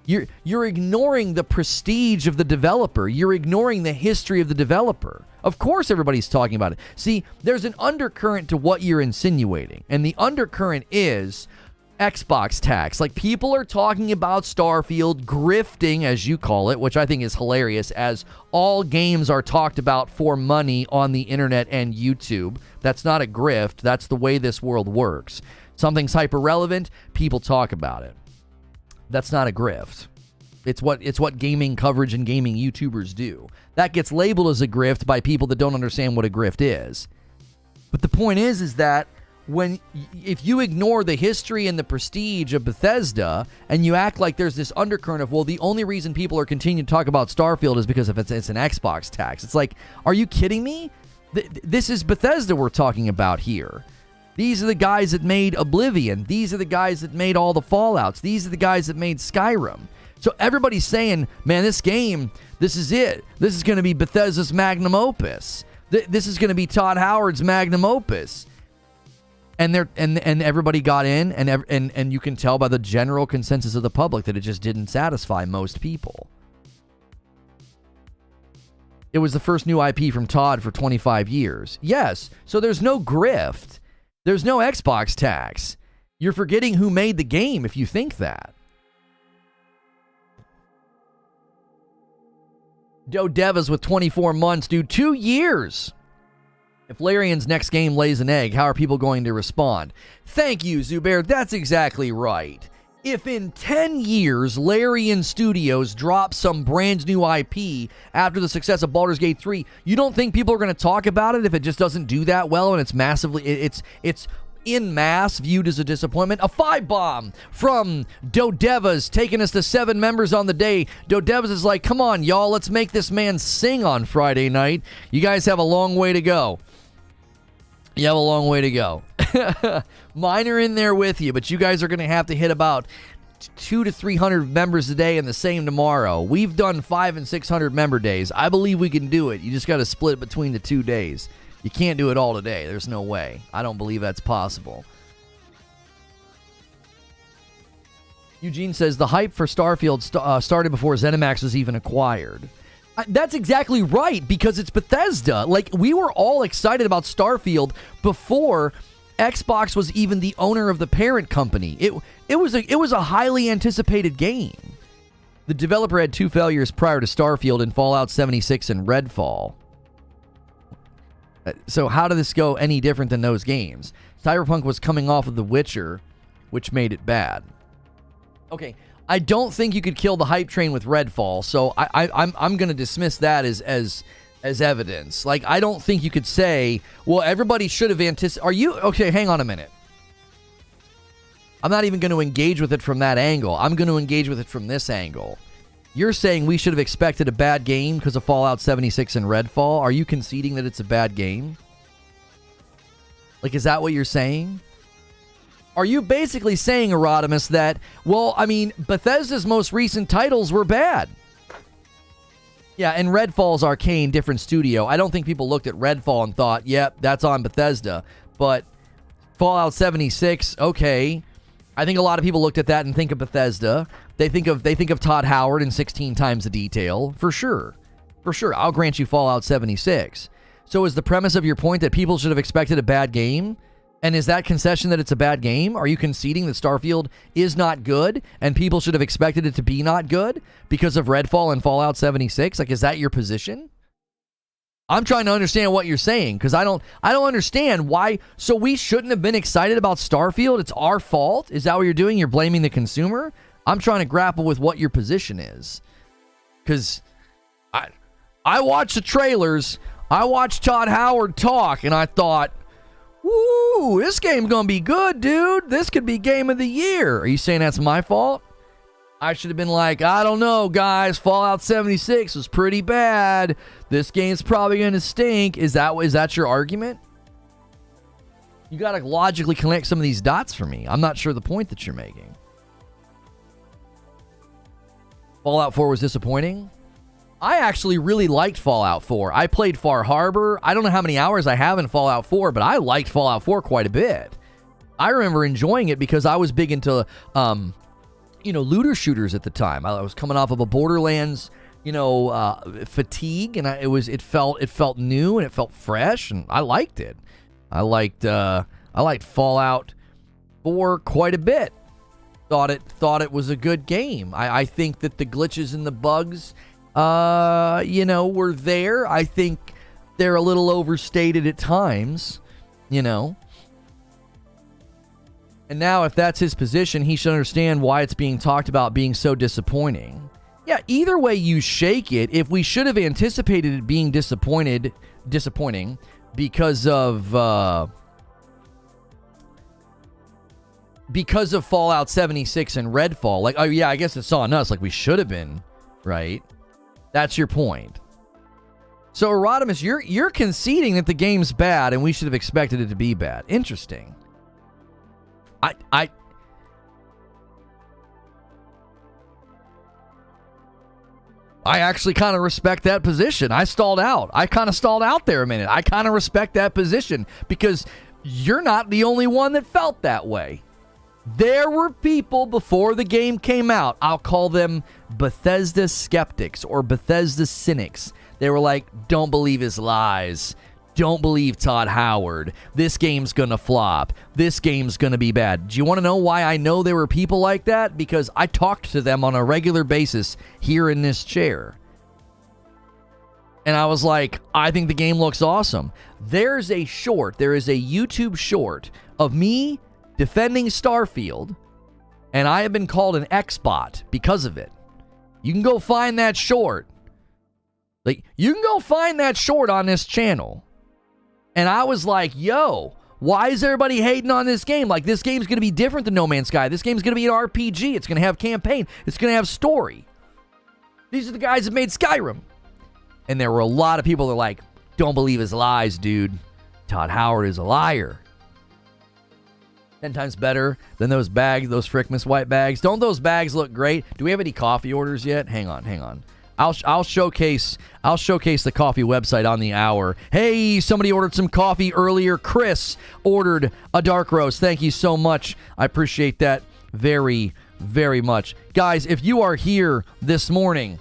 You're ignoring the prestige of the developer. You're ignoring the history of the developer. Of course everybody's talking about it. See, there's an undercurrent to what you're insinuating, and the undercurrent is Xbox tax. Like, people are talking about Starfield grifting, as you call it, which I think is hilarious, as all games are talked about for money on the internet and YouTube. That's not a grift. That's the way this world works. Something's hyper relevant, people talk about it. That's not a grift. It's what gaming coverage and gaming YouTubers do. That gets labeled as a grift by people that don't understand what a grift is. But the point is that if you ignore the history and the prestige of Bethesda and you act like there's this undercurrent of, well, the only reason people are continuing to talk about Starfield is because it's an Xbox tax. It's like, are you kidding me? This is Bethesda we're talking about here. These are the guys that made Oblivion. These are the guys that made all the Fallouts. These are the guys that made Skyrim. So everybody's saying, man, this game, this is it. This is going to be Bethesda's magnum opus. This is going to be Todd Howard's magnum opus. And everybody got in, and you can tell by the general consensus of the public that it just didn't satisfy most people. It was the first new IP from Todd for 25 years. Yes, so there's no grift. There's no Xbox tax. You're forgetting who made the game if you think that. Devas with 24 months, dude. 2 years. If Larian's next game lays an egg, how are people going to respond? Thank you, Zubair. That's exactly right. If in 10 years, Larian Studios drops some brand new IP after the success of Baldur's Gate 3, you don't think people are going to talk about it if it just doesn't do that well and it's massively, it's in mass viewed as a disappointment? A 5-bomb from Dodevas, taking us to 7 members on the day. Dodevas is like, come on, y'all, let's make this man sing on Friday night. You guys have a long way to go. You have a long way to go. Mine are in there with you, but you guys are going to have to hit about 200 to 300 members a day and the same tomorrow. We've done 500 and 600 member days. I believe we can do it. You just got to split it between the 2 days. You can't do it all today. There's no way. I don't believe that's possible. Eugene says the hype for Starfield started before ZeniMax was even acquired. That's exactly right, because it's Bethesda. Like, we were all excited about Starfield before Xbox was even the owner of the parent company. It was a highly anticipated game. The developer had 2 failures prior to Starfield in Fallout 76 and Redfall. So how did this go any different than those games? Cyberpunk was coming off of The Witcher, which made it bad. Okay, I don't think you could kill the hype train with Redfall, so I'm going to dismiss that as evidence. Like, I don't think you could say, well, everybody should have anticipated. Are you okay? Hang on a minute. I'm not even going to engage with it from that angle. I'm going to engage with it from this angle. You're saying we should have expected a bad game because of Fallout 76 and Redfall. Are you conceding that it's a bad game? Like, is that what you're saying? Are you basically saying, Erodimus, that, well, I mean, Bethesda's most recent titles were bad? Yeah, and Redfall's Arcane, different studio. I don't think people looked at Redfall and thought, yep, that's on Bethesda. But Fallout 76, okay. I think a lot of people looked at that and think of Bethesda. They think of Todd Howard in 16 times the detail, for sure. For sure, I'll grant you Fallout 76. So is the premise of your point that people should have expected a bad game? And is that concession that it's a bad game? Are you conceding that Starfield is not good and people should have expected it to be not good because of Redfall and Fallout 76? Like, is that your position? I'm trying to understand what you're saying, because I don't understand why. So we shouldn't have been excited about Starfield? It's our fault? Is that what you're doing? You're blaming the consumer? I'm trying to grapple with what your position is. Because I watched the trailers. I watched Todd Howard talk, and I thought, woo, this game's going to be good, dude. This could be game of the year. Are you saying that's my fault? I should have been like, I don't know, guys. Fallout 76 was pretty bad. This game's probably going to stink. Is that your argument? You got to logically connect some of these dots for me. I'm not sure the point that you're making. Fallout 4 was disappointing. I actually really liked Fallout 4. I played Far Harbor. I don't know how many hours I have in Fallout 4, but I liked Fallout 4 quite a bit. I remember enjoying it because I was big into, looter shooters at the time. I was coming off of a Borderlands, fatigue, and it felt new and it felt fresh, and I liked it. I liked Fallout 4 quite a bit. Thought it was a good game. I think that the glitches and the bugs, were there. I think they're a little overstated at times, And now if that's his position, he should understand why it's being talked about being so disappointing. Yeah, either way you shake it, if we should have anticipated it being disappointing because of Fallout 76 and Redfall, like, oh yeah, I guess it's on us, like we should have been, right? That's your point. So, Erodimus, you're conceding that the game's bad and we should have expected it to be bad. Interesting. I actually kind of respect that position. I stalled out. I kind of stalled out there a minute. I kind of respect that position because you're not the only one that felt that way. There were people before the game came out, I'll call them Bethesda skeptics or Bethesda cynics. They were like, don't believe his lies. Don't believe Todd Howard. This game's gonna flop. This game's gonna be bad. Do you want to know why I know there were people like that? Because I talked to them on a regular basis here in this chair. And I was like, I think the game looks awesome. There is a YouTube short of me defending Starfield, and I have been called an X-bot because of it. You can go find that short. You can go find that short on this channel. And I was like, yo, why is everybody hating on this game? Like, this game's going to be different than No Man's Sky. This game's going to be an RPG. It's going to have campaign. It's going to have story. These are the guys that made Skyrim. And there were a lot of people that were like, don't believe his lies, dude. Todd Howard is a liar. 10 times better than those bags, those Frickmas white bags. Don't those bags look great? Do we have any coffee orders yet? Hang on. I'll showcase the coffee website on the hour. Hey, somebody ordered some coffee earlier. Chris ordered a dark roast. Thank you so much. I appreciate that. very, very much. Guys, if you are here this morning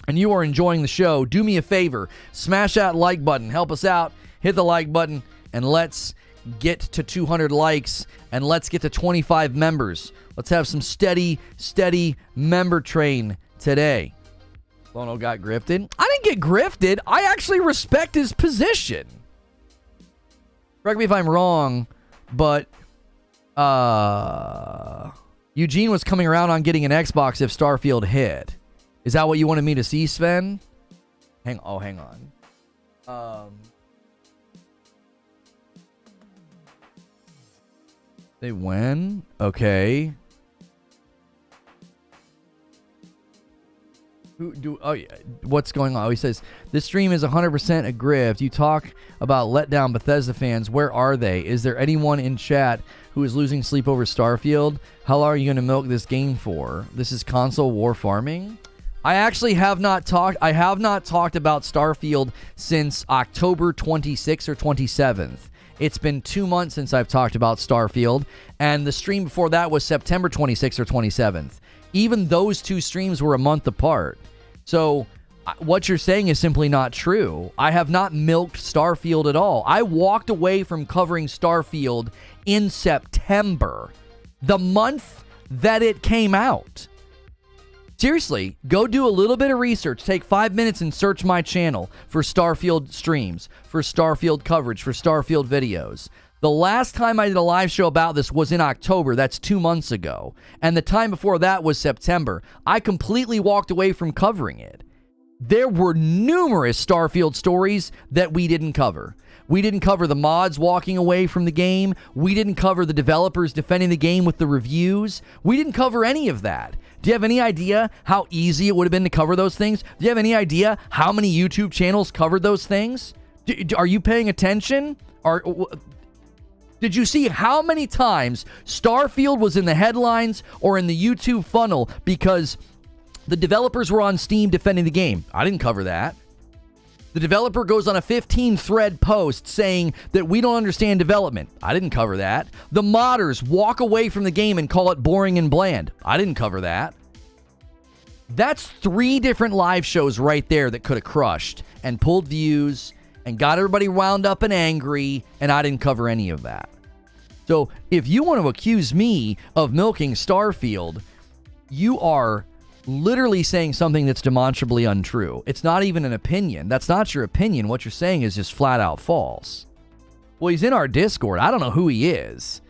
and you are enjoying the show, do me a favor. Smash that like button. Help us out. Hit the like button, and let's get to 200 likes, and let's get to 25 members. Let's have some steady member train today. Lono got grifted. I didn't get grifted. I actually respect his position. Correct me if I'm wrong, but Eugene was coming around on getting an Xbox if Starfield hit. Is that what you wanted me to see, Sven? Hang on. They win? Okay. What's going on? Oh, he says, this stream is 100% a grift. You talk about letdown Bethesda fans. Where are they? Is there anyone in chat who is losing sleep over Starfield? How long are you going to milk this game for? This is console war farming? I actually have not talked about Starfield since October 26th or 27th. It's been 2 months since I've talked about Starfield, and the stream before that was September 26th or 27th. Even those two streams were a month apart. So what you're saying is simply not true. I have not milked Starfield at all. I walked away from covering Starfield in September, the month that it came out. Seriously, go do a little bit of research. Take 5 minutes and search my channel for Starfield streams, for Starfield coverage, for Starfield videos. The last time I did a live show about this was in October. That's 2 months ago. And the time before that was September. I completely walked away from covering it. There were numerous Starfield stories that we didn't cover. We didn't cover the mods walking away from the game. We didn't cover the developers defending the game with the reviews. We didn't cover any of that. Do you have any idea how easy it would have been to cover those things? Do you have any idea how many YouTube channels covered those things? Are you paying attention? Did you see how many times Starfield was in the headlines or in the YouTube funnel because the developers were on Steam defending the game? I didn't cover that. The developer goes on a 15-thread post saying that we don't understand development. I didn't cover that. The modders walk away from the game and call it boring and bland. I didn't cover that. That's 3 different live shows right there that could have crushed and pulled views and got everybody wound up and angry, and I didn't cover any of that. So if you want to accuse me of milking Starfield, you are literally saying something that's demonstrably untrue. It's not even an opinion. That's not your opinion. What you're saying is just flat out false. Well, he's in our Discord. I don't know who he is.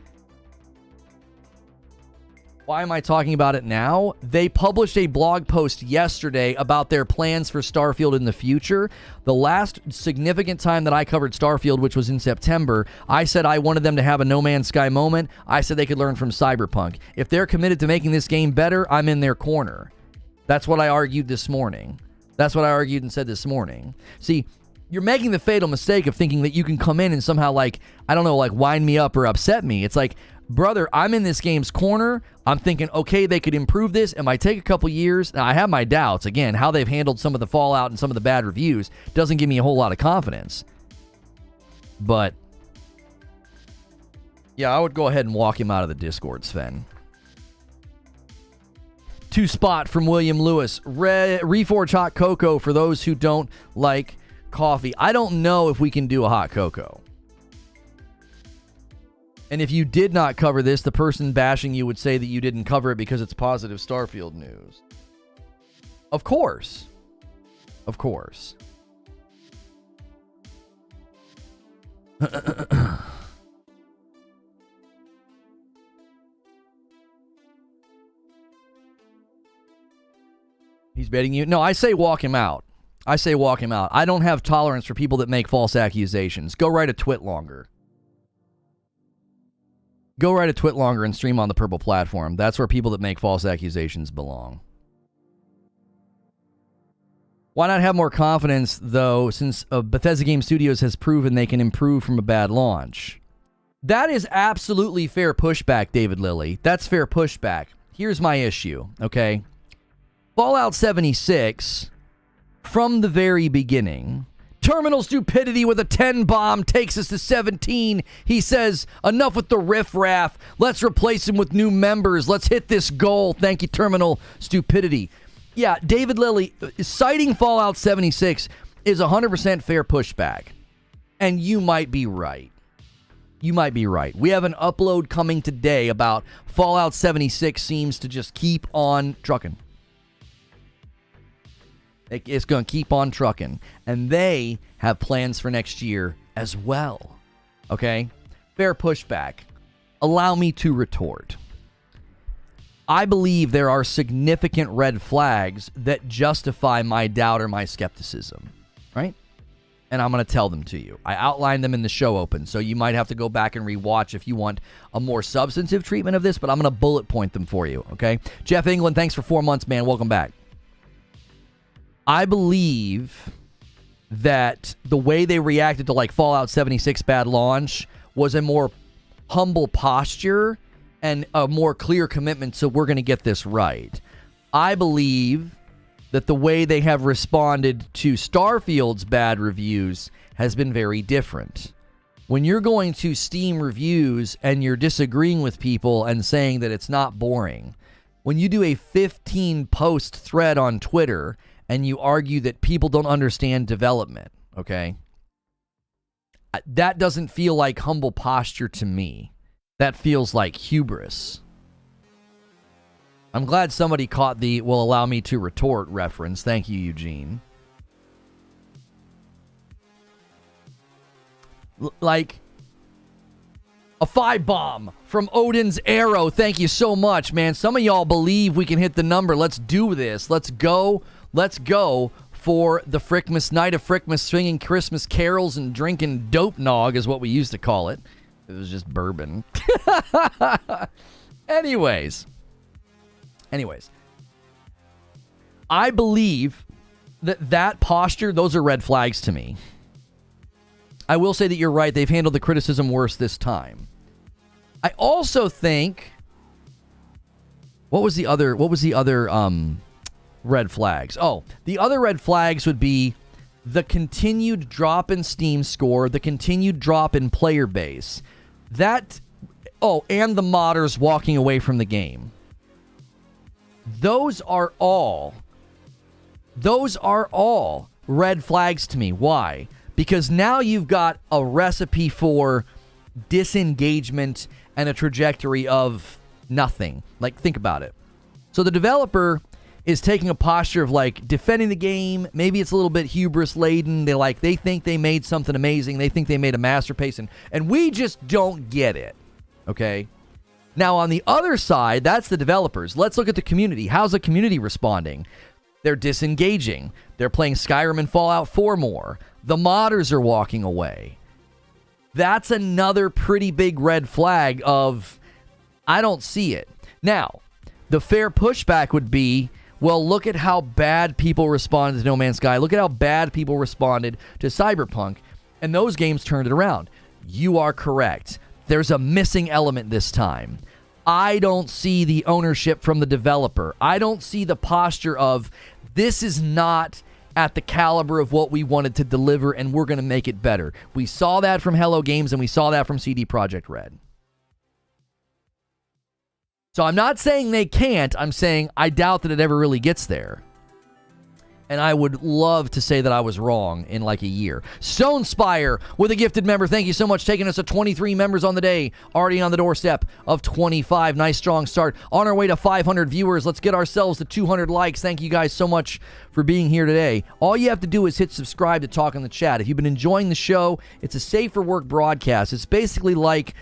Why am I talking about it now? They published a blog post yesterday about their plans for Starfield in the future. The last significant time that I covered Starfield, which was in September, I said I wanted them to have a No Man's Sky moment. I said they could learn from Cyberpunk. If they're committed to making this game better, I'm in their corner. That's what I argued this morning. That's what I argued and said this morning. See, you're making the fatal mistake of thinking that you can come in and somehow, wind me up or upset me. It's like, brother, I'm in this game's corner. I'm thinking, okay, they could improve this. It might take a couple years. Now, I have my doubts. Again, how they've handled some of the fallout and some of the bad reviews doesn't give me a whole lot of confidence. But, yeah, I would go ahead and walk him out of the Discord, Sven. 2 spot from William Lewis. Reforge hot cocoa for those who don't like coffee. I don't know if we can do a hot cocoa. And if you did not cover this, the person bashing you would say that you didn't cover it because it's positive Starfield news. Of course. Of course. He's betting you. No, I say walk him out. I say walk him out. I don't have tolerance for people that make false accusations. Go write a twit longer. Go write a twit longer and stream on the purple platform. That's where people that make false accusations belong. Why not have more confidence, though, since Bethesda Game Studios has proven they can improve from a bad launch? That is absolutely fair pushback, David Lilly. That's fair pushback. Here's my issue, okay? Fallout 76, from the very beginning, Terminal Stupidity with a 10 bomb takes us to 17. He says, enough with the riffraff. Let's replace him with new members. Let's hit this goal. Thank you, Terminal Stupidity. Yeah, David Lilly, citing Fallout 76 is 100% fair pushback. And you might be right. You might be right. We have an upload coming today about Fallout 76 seems to just keep on trucking. It's going to keep on trucking. And they have plans for next year as well. Okay? Fair pushback. Allow me to retort. I believe there are significant red flags that justify my doubt or my skepticism. Right? And I'm going to tell them to you. I outlined them in the show open, so you might have to go back and rewatch if you want a more substantive treatment of this, but I'm going to bullet point them for you, okay? Jeff England, thanks for 4 months, man. Welcome back. I believe that the way they reacted to like Fallout 76 bad launch was a more humble posture and a more clear commitment, so we're going to get this right. I believe that the way they have responded to Starfield's bad reviews has been very different. When you're going to Steam reviews and you're disagreeing with people and saying that it's not boring, when you do a 15-post thread on Twitter and you argue that people don't understand development, okay? That doesn't feel like humble posture to me. That feels like hubris. I'm glad somebody caught the will allow me to retort reference. Thank you, Eugene. Like a 5 bomb from Odin's Arrow. Thank you so much, man. Some of y'all believe we can hit the number. Let's do this. Let's go. Let's go for the Frickmas night of Frickmas, singing Christmas carols and drinking dope nog is what we used to call it. It was just bourbon. Anyways, I believe that posture, those are red flags to me. I will say that you're right. They've handled the criticism worse this time. I also think, what was the other red flags? Oh, the other red flags would be the continued drop in Steam score, the continued drop in player base. And the modders walking away from the game. Those are all red flags to me. Why? Because now you've got a recipe for disengagement and a trajectory of nothing. Like, think about it. So the developer is taking a posture of like defending the game. Maybe it's a little bit hubris laden. They think they made something amazing. They think they made a masterpiece, and we just don't get it. Okay? Now, on the other side, that's the developers. Let's look at the community. How's the community responding? They're disengaging. They're playing Skyrim and Fallout 4 more. The modders are walking away. That's another pretty big red flag of, I don't see it. Now, the fair pushback would be, well, look at how bad people responded to No Man's Sky. Look at how bad people responded to Cyberpunk. And those games turned it around. You are correct. There's a missing element this time. I don't see the ownership from the developer. I don't see the posture of, this is not at the caliber of what we wanted to deliver, and we're going to make it better. We saw that from Hello Games, and we saw that from CD Projekt Red. So I'm not saying they can't. I'm saying I doubt that it ever really gets there. And I would love to say that I was wrong in like a year. Stonespire with a gifted member. Thank you so much. Taking us to 23 members on the day. Already on the doorstep of 25. Nice strong start. On our way to 500 viewers. Let's get ourselves to 200 likes. Thank you guys so much for being here today. All you have to do is hit subscribe to talk in the chat. If you've been enjoying the show, it's a safe for work broadcast. It's basically like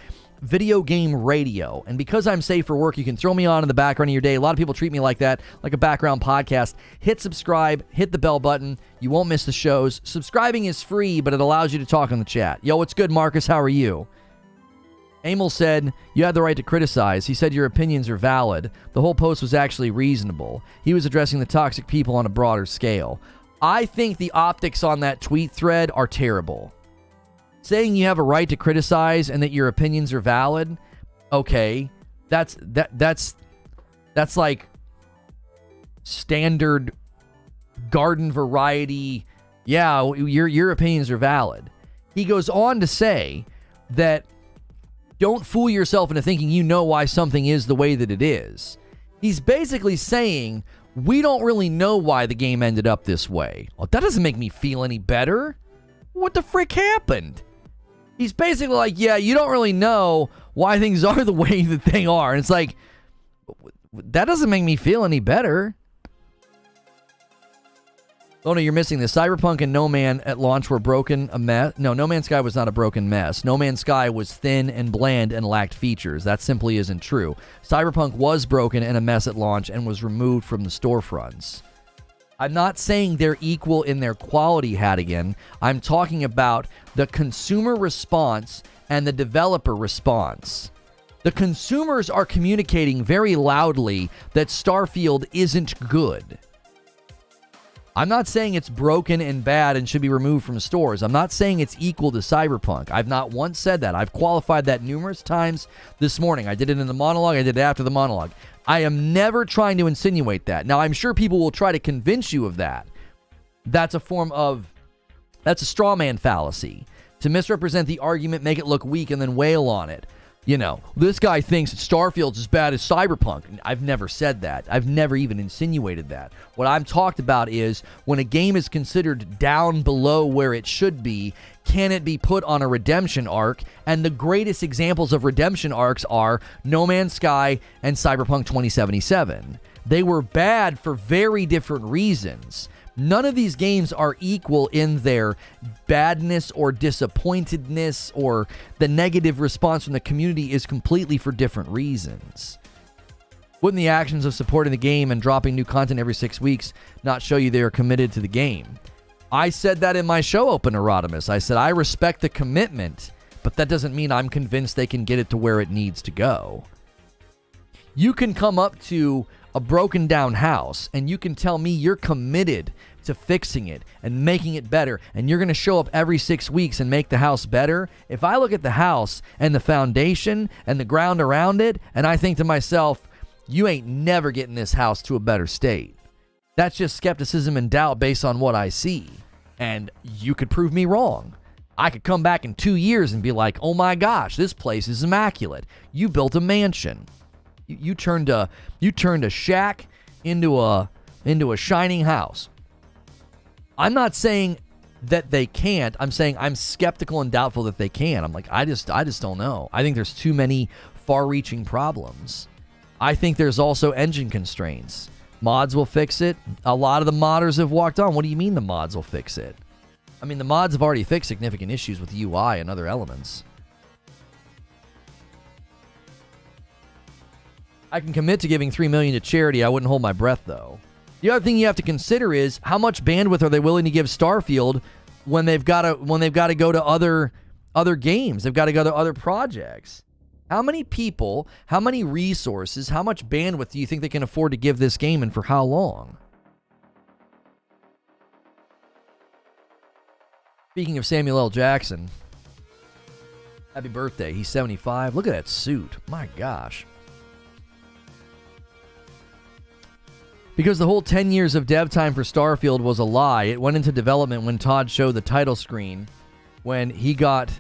video game radio, and because I'm safe for work, you can throw me on in the background of your day. A lot of people treat me like that, like a background podcast. Hit subscribe, hit the bell button. You won't miss the shows. Subscribing is free, but it allows you to talk in the chat. Yo, what's good, Marcus? How are you? Emil said, you had the right to criticize. He said your opinions are valid. The whole post was actually reasonable. He was addressing the toxic people on a broader scale. I think the optics on that tweet thread are terrible. Saying you have a right to criticize and that your opinions are valid, okay, that's like standard garden variety Yeah, your opinions are valid. He goes on to say that don't fool yourself into thinking you know why something is the way that it is. He's basically saying we don't really know why the game ended up this way. Well, that doesn't make me feel any better. What the frick happened? He's basically like, yeah, you don't really know why things are the way that they are. And it's like, that doesn't make me feel any better. Oh, no, you're missing this. Cyberpunk and No Man at launch were broken, a mess. No, No Man's Sky was not a broken mess. No Man's Sky was thin and bland and lacked features. That simply isn't true. Cyberpunk was broken and a mess at launch and was removed from the storefronts. I'm not saying they're equal in their quality, Hadigan. I'm talking about the consumer response and the developer response. The consumers are communicating very loudly that Starfield isn't good. I'm not saying it's broken and bad and should be removed from stores. I'm not saying it's equal to Cyberpunk. I've not once said that. I've qualified that numerous times this morning. I did it in the monologue. I did it after the monologue. I am never trying to insinuate that. Now, I'm sure people will try to convince you of that. That's a straw man fallacy. To misrepresent the argument, make it look weak, and then wail on it. You know, this guy thinks that Starfield's as bad as Cyberpunk. I've never said that. I've never even insinuated that. What I'm talked about is when a game is considered down below where it should be, can it be put on a redemption arc? And the greatest examples of redemption arcs are No Man's Sky and Cyberpunk 2077. They were bad for very different reasons. None of these games are equal in their badness or disappointedness, or the negative response from the community is completely for different reasons. Wouldn't the actions of supporting the game and dropping new content every 6 weeks not show you they are committed to the game? I said that in my show opener, Rodimus. I said I respect the commitment, but that doesn't mean I'm convinced they can get it to where it needs to go. You can come up to a broken down house and you can tell me you're committed to fixing it and making it better, and you're going to show up every 6 weeks and make the house better. If I look at the house and the foundation and the ground around it and I think to myself, you ain't never getting this house to a better state. That's just skepticism and doubt based on what I see. And you could prove me wrong. I could come back in 2 years and be like, oh my gosh, this place is immaculate. You built a mansion. You turned a shack into a shining house. I'm not saying that they can't. I'm saying I'm skeptical and doubtful that they can. I'm like, I just don't know. I think there's too many far-reaching problems. I think there's also engine constraints. Mods will fix it. A lot of the modders have walked on. What do you mean the mods will fix it? I mean, the mods have already fixed significant issues with UI and other elements. I can commit to giving $3 million to charity. I wouldn't hold my breath, though. The other thing you have to consider is how much bandwidth are they willing to give Starfield when they've got to go to other games. They've got to go to other projects. How many people, how many resources, how much bandwidth do you think they can afford to give this game, and for how long? Speaking of Samuel L. Jackson, happy birthday. He's 75. Look at that suit. My gosh. Because the whole 10 years of dev time for Starfield was a lie. It went into development when Todd showed the title screen when he got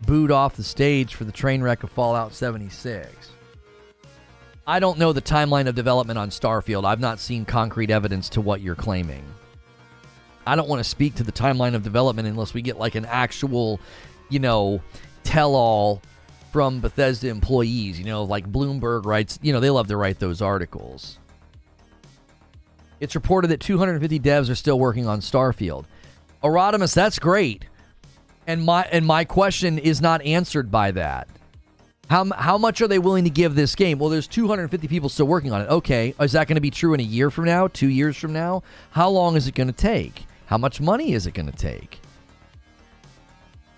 booed off the stage for the train wreck of Fallout 76. I don't know the timeline of development on Starfield. I've not seen concrete evidence to what you're claiming. I don't want to speak to the timeline of development unless we get like an actual, tell-all from Bethesda employees. Like Bloomberg writes, they love to write those articles. It's reported that 250 devs are still working on Starfield. Erodimus, that's great. And my question is not answered by that. How much are they willing to give this game? Well, there's 250 people still working on it. Okay, is that going to be true in a year from now, 2 years from now? How long is it going to take? How much money is it going to take?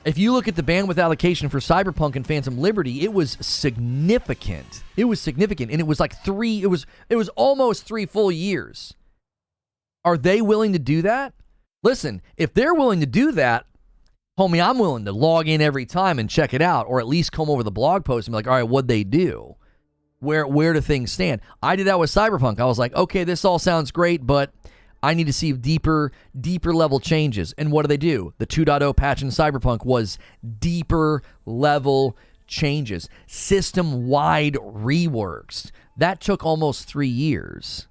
If you look at the bandwidth allocation for Cyberpunk and Phantom Liberty, it was significant. It was significant, and it was like it was almost 3 full years. Are they willing to do that? Listen, if they're willing to do that, homie, I'm willing to log in every time and check it out, or at least come over the blog post and be like, all right, what'd they do? Where do things stand? I did that with Cyberpunk. I was like, okay, this all sounds great, but I need to see deeper level changes. And what do they do? The 2.0 patch in Cyberpunk was deeper level changes, system-wide reworks. That took almost 3 years.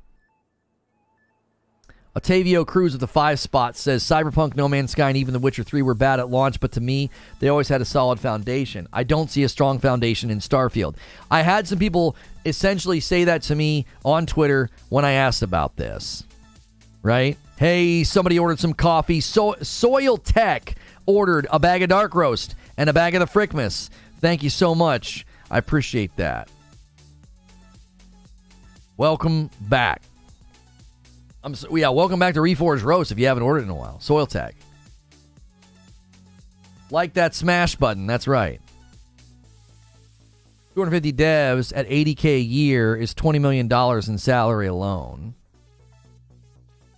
Otavio Cruz with the 5 spot says, Cyberpunk, No Man's Sky, and even The Witcher 3 were bad at launch, but to me, they always had a solid foundation. I don't see a strong foundation in Starfield. I had some people essentially say that to me on Twitter when I asked about this. Right? Hey, somebody ordered some coffee. Soil Tech ordered a bag of Dark Roast and a bag of the Frickmas. Thank you so much. I appreciate that. Welcome back. Welcome back to Reforge Roast if you haven't ordered in a while. Soil Tech. Like that smash button. That's right. 250 devs at $80K a year is $20 million in salary alone.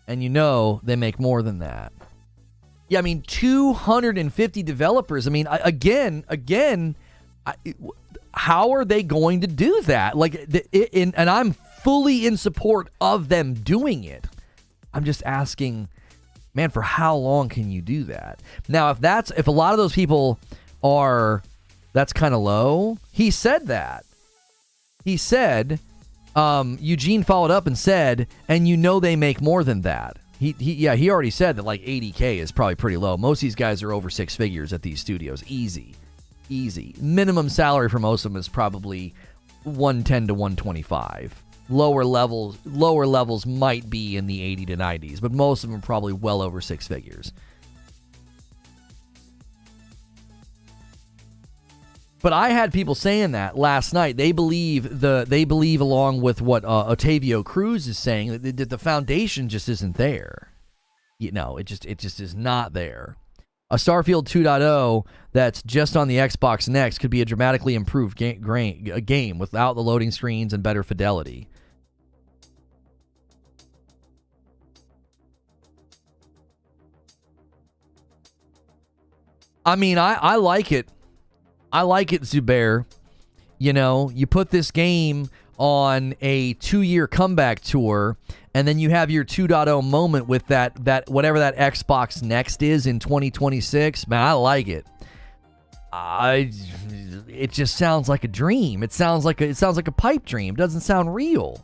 And you know they make more than that. Yeah, I mean, 250 developers. I mean, again, how are they going to do that? And I'm fully in support of them doing it. I'm just asking, man, for how long can you do that? Now, if a lot of those people that's kind of low, he said that. He said, Eugene followed up and said, and you know they make more than that. He already said that like 80K is probably pretty low. Most of these guys are over 6 figures at these studios. Easy. Minimum salary for most of them is probably 110 to 125. Lower levels might be in the 80 to 90s, but most of them are probably well over 6 figures. But I had people saying that last night. They believe along with what Otavio Cruz is saying that the foundation just isn't there. You know, it just is not there. A Starfield 2.0 that's just on the Xbox Next could be a dramatically improved game without the loading screens and better fidelity. I mean, I like it. I like it, Zubair. You know, you put this game on a 2-year comeback tour, and then you have your 2.0 moment with that whatever that Xbox Next is in 2026. Man, I like it. It just sounds like a dream. It sounds like a pipe dream. It doesn't sound real.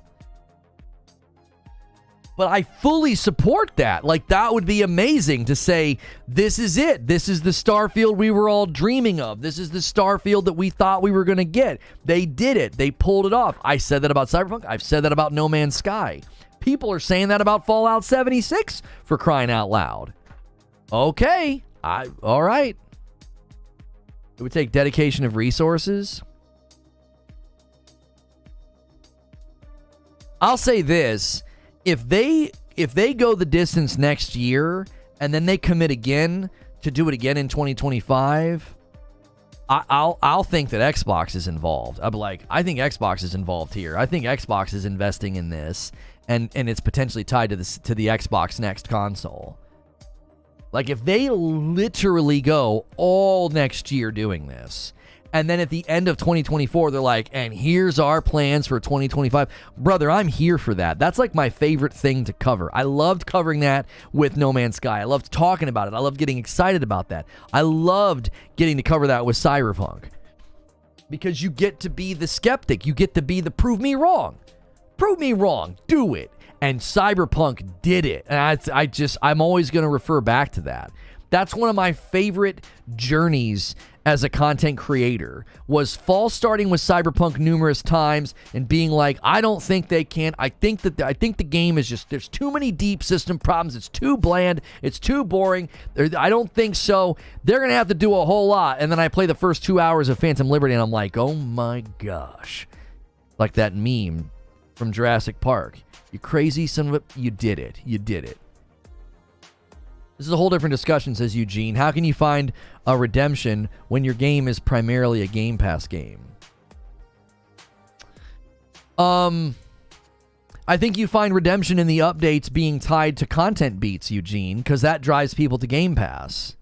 But I fully support that. Like, that would be amazing to say, this is it. This is the Starfield we were all dreaming of. This is the Starfield that we thought we were going to get. They did it. They pulled it off. I said that about Cyberpunk. I've said that about No Man's Sky. People are saying that about Fallout 76, for crying out loud. Okay. All right. It would take dedication of resources. I'll say this. If they go the distance next year and then they commit again to do it again in 2025, I'll think that Xbox is involved. I'll be like, I think Xbox is involved here. I think Xbox is investing in this, and it's potentially tied to the Xbox Next console. Like, if they literally go all next year doing this, and then at the end of 2024, they're like, and here's our plans for 2025. Brother, I'm here for that. That's like my favorite thing to cover. I loved covering that with No Man's Sky. I loved talking about it. I loved getting excited about that. I loved getting to cover that with Cyberpunk. Because you get to be the skeptic. You get to be the prove me wrong. Prove me wrong. Do it. And Cyberpunk did it. And I'm always going to refer back to that. That's one of my favorite journeys as a content creator, was false starting with Cyberpunk numerous times and being like, I don't think they can. I think the game is just, there's too many deep system problems. It's too bland. It's too boring. I don't think so. They're going to have to do a whole lot. And then I play the first 2 hours of Phantom Liberty and I'm like, oh my gosh. Like that meme from Jurassic Park. You crazy son of a... You did it. You did it. This is a whole different discussion, says Eugene. How can you find a redemption when your game is primarily a Game Pass game? I think you find redemption in the updates being tied to content beats, Eugene, because that drives people to Game Pass.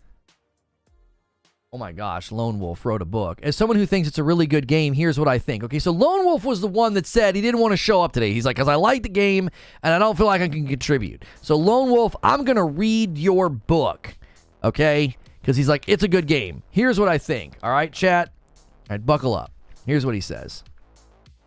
Oh my gosh, Lone Wolf wrote a book. As someone who thinks it's a really good game, here's what I think. Okay, so Lone Wolf was the one that said he didn't want to show up today. He's like, because I like the game and I don't feel like I can contribute. So Lone Wolf, I'm going to read your book, okay? Because he's like, it's a good game. Here's what I think. All right, chat? All right, buckle up. Here's what he says.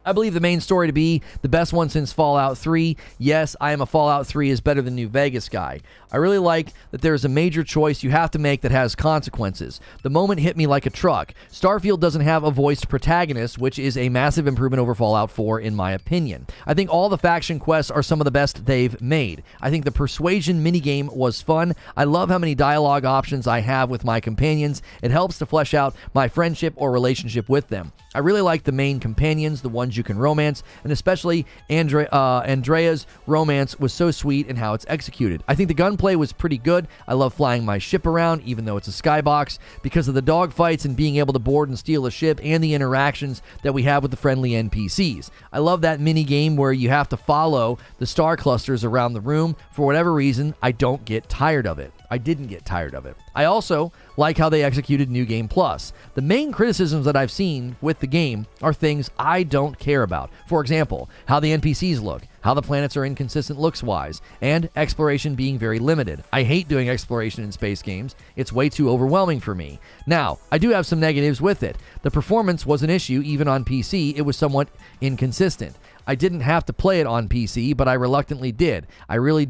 I believe the main story to be the best one since Fallout 3. Yes, I am a Fallout 3 is better than New Vegas guy. I really like that there is a major choice you have to make that has consequences. The moment hit me like a truck. Starfield doesn't have a voiced protagonist, which is a massive improvement over Fallout 4 in my opinion. I think all the faction quests are some of the best they've made. I think the persuasion minigame was fun. I love how many dialogue options I have with my companions. It helps to flesh out my friendship or relationship with them. I really like the main companions, the ones you can romance, and especially Andrea's romance was so sweet in how it's executed. I think the gunplay was pretty good. I love flying my ship around, even though it's a skybox, because of the dogfights and being able to board and steal a ship and the interactions that we have with the friendly NPCs. I love that mini game where you have to follow the star clusters around the room. For whatever reason, I don't get tired of it. I didn't get tired of it. I also like how they executed New Game Plus. The main criticisms that I've seen with the game are things I don't care about. For example, how the NPCs look, how the planets are inconsistent looks-wise, and exploration being very limited. I hate doing exploration in space games. It's way too overwhelming for me. Now, I do have some negatives with it. The performance was an issue even on PC. It was somewhat inconsistent. I didn't have to play it on PC, but I reluctantly did. I really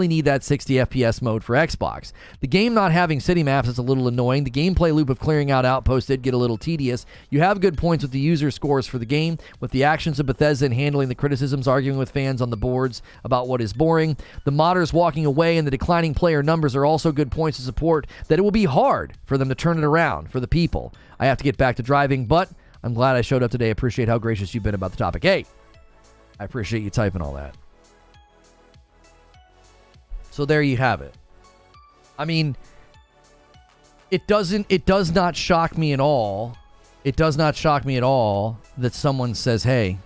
need that 60 FPS mode for Xbox. The game not having city maps is a little annoying. The gameplay loop of clearing out outposts did get a little tedious. You have good points with the user scores for the game, with the actions of Bethesda and handling the criticisms, arguing with fans on the boards about what is boring. The modders walking away and the declining player numbers are also good points to support that it will be hard for them to turn it around for the people. I have to get back to driving, but I'm glad I showed up today. I appreciate how gracious you've been about the topic. Hey, I appreciate you typing all that. So there you have it. I mean, it does not shock me at all. It does not shock me at all that someone says, hey,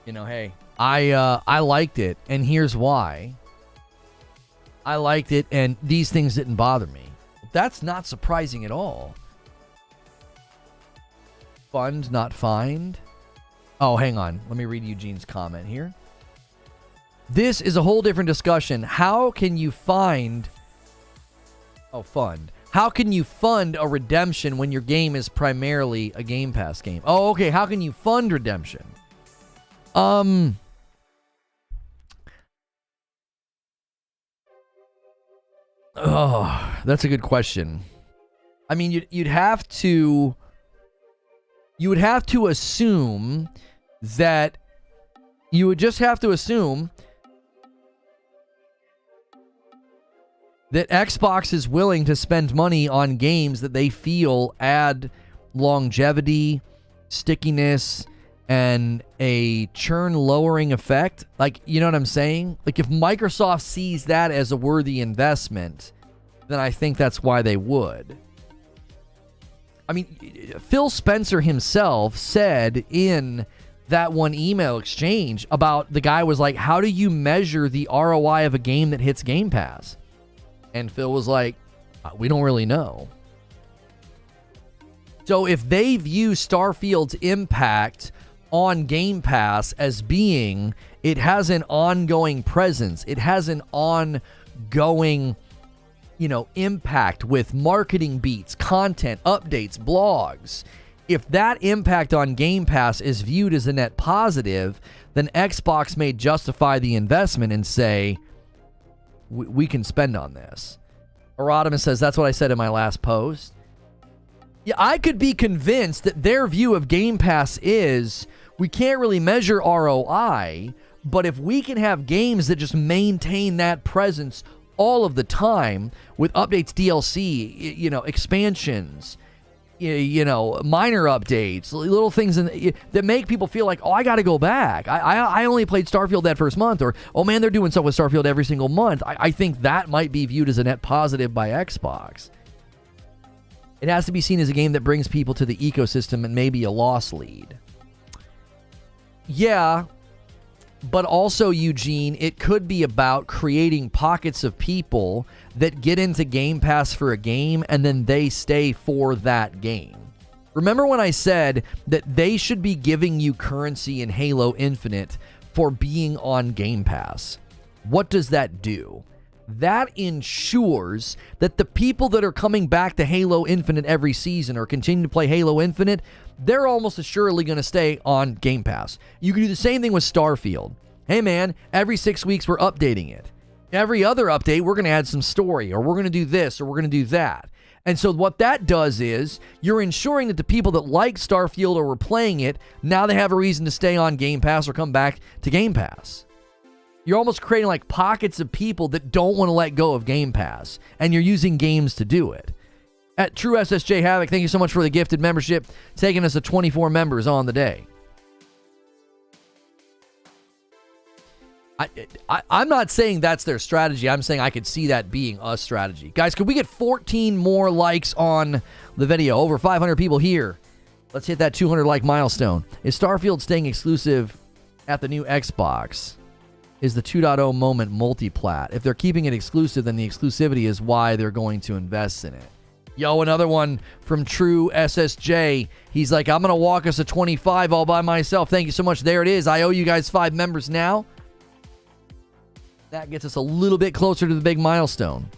hey, I liked it, and here's why. I liked it, and these things didn't bother me. That's not surprising at all. Fund, not find. Oh, hang on. Let me read Eugene's comment here. This is a whole different discussion. How can you fund a redemption when your game is primarily a Game Pass game? Oh, okay. How can you fund redemption? Oh, that's a good question. I mean, you would have to assume that you would just have to assume that Xbox is willing to spend money on games that they feel add longevity, stickiness, and a churn lowering effect. Like, you know what I'm saying? Like, if Microsoft sees that as a worthy investment, then I think that's why they would. I mean, Phil Spencer himself said in that one email exchange about the guy was like, how do you measure the ROI of a game that hits Game Pass? And Phil was like, we don't really know. So if they view Starfield's impact on Game Pass as being, it has an ongoing presence, it has an ongoing, impact with marketing beats, content, updates, blogs. If that impact on Game Pass is viewed as a net positive, then Xbox may justify the investment and say, we can spend on this. Erodimus says, that's what I said in my last post. Yeah, I could be convinced that their view of Game Pass is, we can't really measure ROI, but if we can have games that just maintain that presence all of the time with updates, DLC, expansions, minor updates, little things that make people feel like, oh, I got to go back. I only played Starfield that first month, or, oh man, they're doing stuff with Starfield every single month. I think that might be viewed as a net positive by Xbox. It has to be seen as a game that brings people to the ecosystem and maybe a loss lead. Yeah, But also, Eugene, it could be about creating pockets of people that get into Game Pass for a game and then they stay for that game. Remember when I said that they should be giving you currency in Halo Infinite for being on Game Pass? What does that do? That ensures that the people that are coming back to Halo Infinite every season or continue to play Halo Infinite, they're almost assuredly going to stay on Game Pass. You can do the same thing with Starfield. Hey man, every 6 weeks we're updating it. Every other update, we're going to add some story, or we're going to do this, or we're going to do that. And so what that does is you're ensuring that the people that like Starfield or were playing it, now they have a reason to stay on Game Pass or come back to Game Pass. You're almost creating like pockets of people that don't want to let go of Game Pass, and you're using games to do it. At True SSJ Havoc, thank you so much for the gifted membership, taking us to 24 members on the day. I'm not saying that's their strategy. I'm saying I could see that being a strategy. Guys, could we get 14 more likes on the video? Over 500 people here. Let's hit that 200 like milestone. Is Starfield staying exclusive at the new Xbox? Is the 2.0 moment multi-plat? If they're keeping it exclusive, then the exclusivity is why they're going to invest in it. Yo, another one from True SSJ. He's like, I'm going to walk us to 25 all by myself. Thank you so much. There it is. I owe you guys 5 members now. That gets us a little bit closer to the big milestone.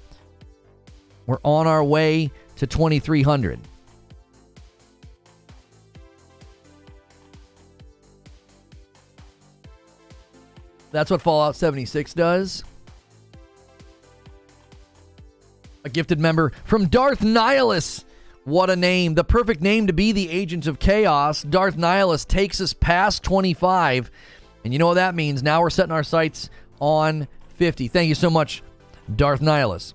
We're on our way to 2,300. That's what Fallout 76 does. A gifted member from Darth Nihilus. What a name. The perfect name to be the Agent of Chaos. Darth Nihilus takes us past 25. And you know what that means. Now we're setting our sights on 50. Thank you so much, Darth Nihilus.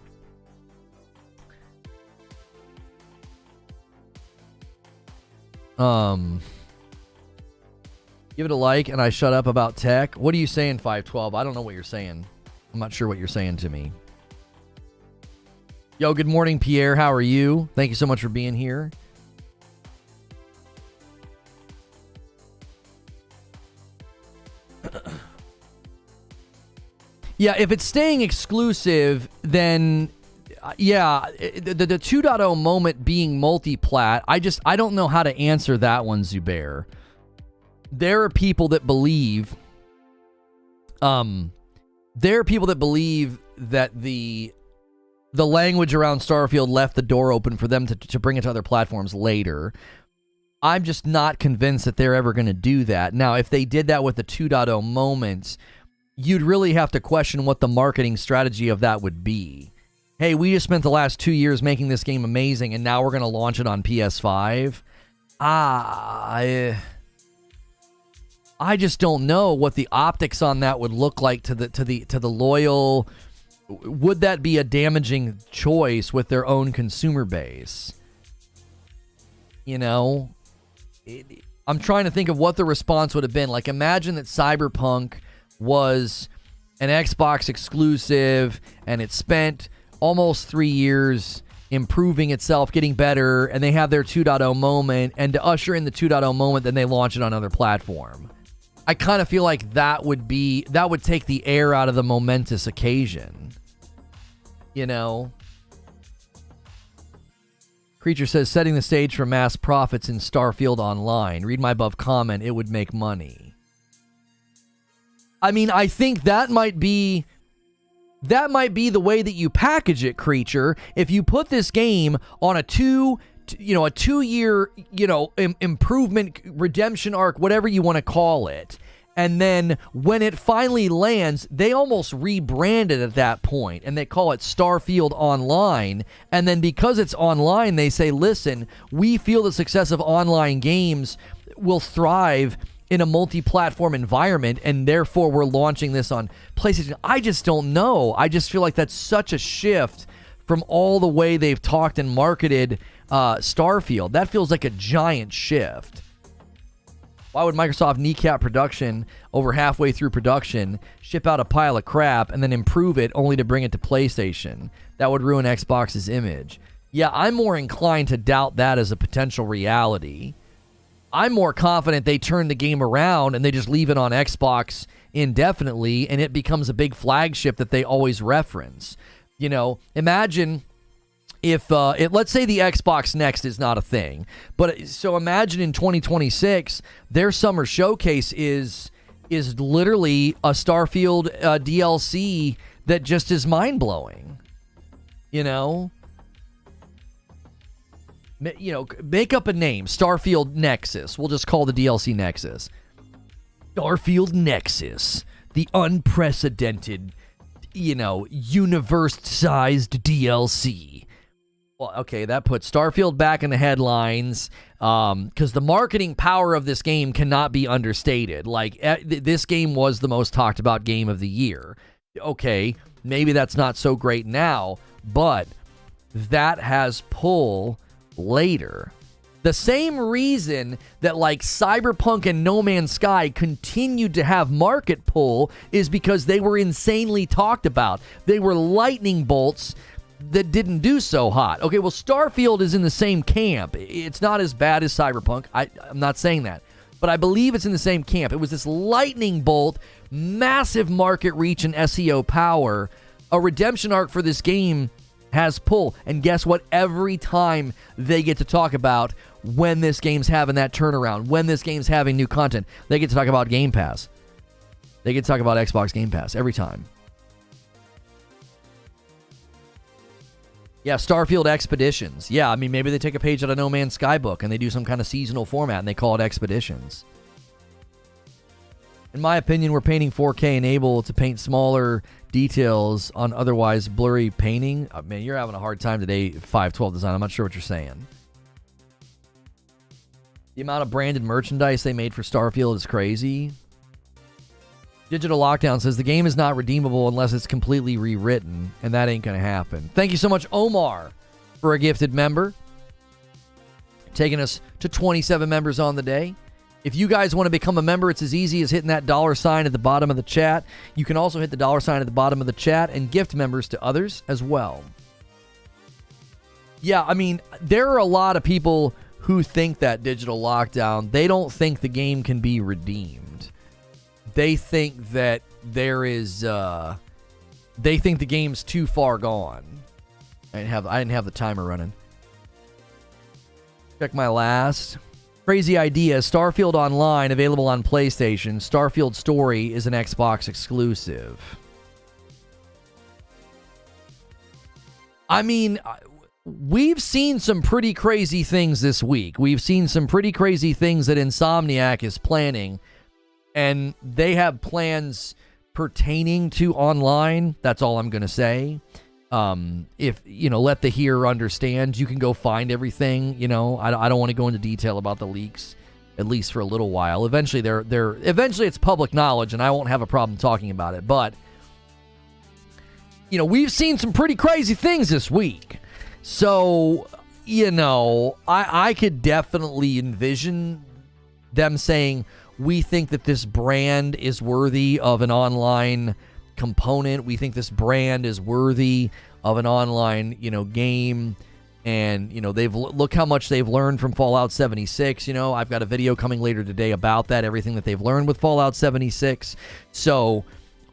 Give it a like and I shut up about tech. What are you saying, 512? I don't know what you're saying. I'm not sure what you're saying to me. Yo, good morning, Pierre. How are you? Thank you so much for being here. Yeah, if it's staying exclusive, then yeah, the 2.0 moment being multi-plat, I don't know how to answer that one, Zubair. There are people that believe that the language around Starfield left the door open for them to bring it to other platforms later. I'm just not convinced that they're ever going to do that. Now, if they did that with the 2.0 moments, you'd really have to question what the marketing strategy of that would be. Hey, we just spent the last 2 years making this game amazing, and now we're going to launch it on PS5. I just don't know what the optics on that would look like to the loyal. Would that be a damaging choice with their own consumer base? You know, I'm trying to think of what the response would have been. Like, imagine that Cyberpunk was an Xbox exclusive and it spent almost 3 years improving itself, getting better, and they have their 2.0 moment, and to usher in the 2.0 moment, then they launch it on another platform. I kind of feel like that would take the air out of the momentous occasion. You know? Creature says, setting the stage for mass profits in Starfield Online. Read my above comment, it would make money. I mean, I think that might be the way that you package it, Creature. If you put this game on a 2-year, improvement, redemption arc, whatever you want to call it, and then when it finally lands, they almost rebrand it at that point, and they call it Starfield Online, and then because it's online, they say, listen, we feel the success of online games will thrive in a multi-platform environment, and therefore we're launching this on PlayStation. I just don't know. I just feel like that's such a shift from all the way they've talked and marketed Starfield. That feels like a giant shift. Why would Microsoft kneecap production over halfway through production, ship out a pile of crap, and then improve it only to bring it to PlayStation? That would ruin Xbox's image. Yeah, I'm more inclined to doubt that as a potential reality. I'm more confident they turn the game around and they just leave it on Xbox indefinitely, and it becomes a big flagship that they always reference. You know, imagine if let's say the Xbox Next is not a thing, but so imagine in 2026 their summer showcase is literally a Starfield DLC that just is mind-blowing. You know, make up a name, Starfield Nexus. We'll just call the DLC Nexus. Starfield Nexus, the unprecedented, universe-sized DLC. Well, okay, that puts Starfield back in the headlines because the marketing power of this game cannot be understated. Like, this game was the most talked about game of the year. Okay, maybe that's not so great now, but that has pull later. The same reason that like Cyberpunk and No Man's Sky continued to have market pull is because they were insanely talked about. They were lightning bolts that didn't do so hot. Okay, well, Starfield is in the same camp. It's not as bad as Cyberpunk. I'm not saying that, but I believe it's in the same camp. It was this lightning bolt, massive market reach and SEO power. A redemption arc for this game has pull, and guess what? Every time they get to talk about when this game's having that turnaround, when this game's having new content, they get to talk about Game Pass. They get to talk about Xbox Game Pass every time. Yeah, Starfield Expeditions. Yeah, I mean, maybe they take a page out of No Man's Sky book and they do some kind of seasonal format and they call it Expeditions. In my opinion, we're painting 4K and able to paint smaller details on otherwise blurry painting. Man, you're having a hard time today, 512 Design. I'm not sure what you're saying. The amount of branded merchandise they made for Starfield is crazy. Digital Lockdown says the game is not redeemable unless it's completely rewritten, and that ain't going to happen. Thank you so much, Omar, for a gifted member. Taking us to 27 members on the day. If you guys want to become a member, it's as easy as hitting that $sign at the bottom of the chat. You can also hit the $sign at the bottom of the chat and gift members to others as well. Yeah, I mean, there are a lot of people who think that Digital Lockdown, they don't think the game can be redeemed. They think that there is, they think the game's too far gone. I didn't have the timer running. Check my last. Crazy idea. Starfield Online available on PlayStation. Starfield Story is an Xbox exclusive. I mean, we've seen some pretty crazy things this week. We've seen some pretty crazy things that Insomniac is planning, and they have plans pertaining to online. That's all I'm going to say. If, let the hearer understand, you can go find everything. I don't want to go into detail about the leaks, at least for a little while. Eventually, eventually it's public knowledge, and I won't have a problem talking about it. But, we've seen some pretty crazy things this week. So, I could definitely envision them saying, we think that this brand is worthy of an online component. We think this brand is worthy of an online, game. And, look how much they've learned from Fallout 76. I've got a video coming later today about that, everything that they've learned with Fallout 76. So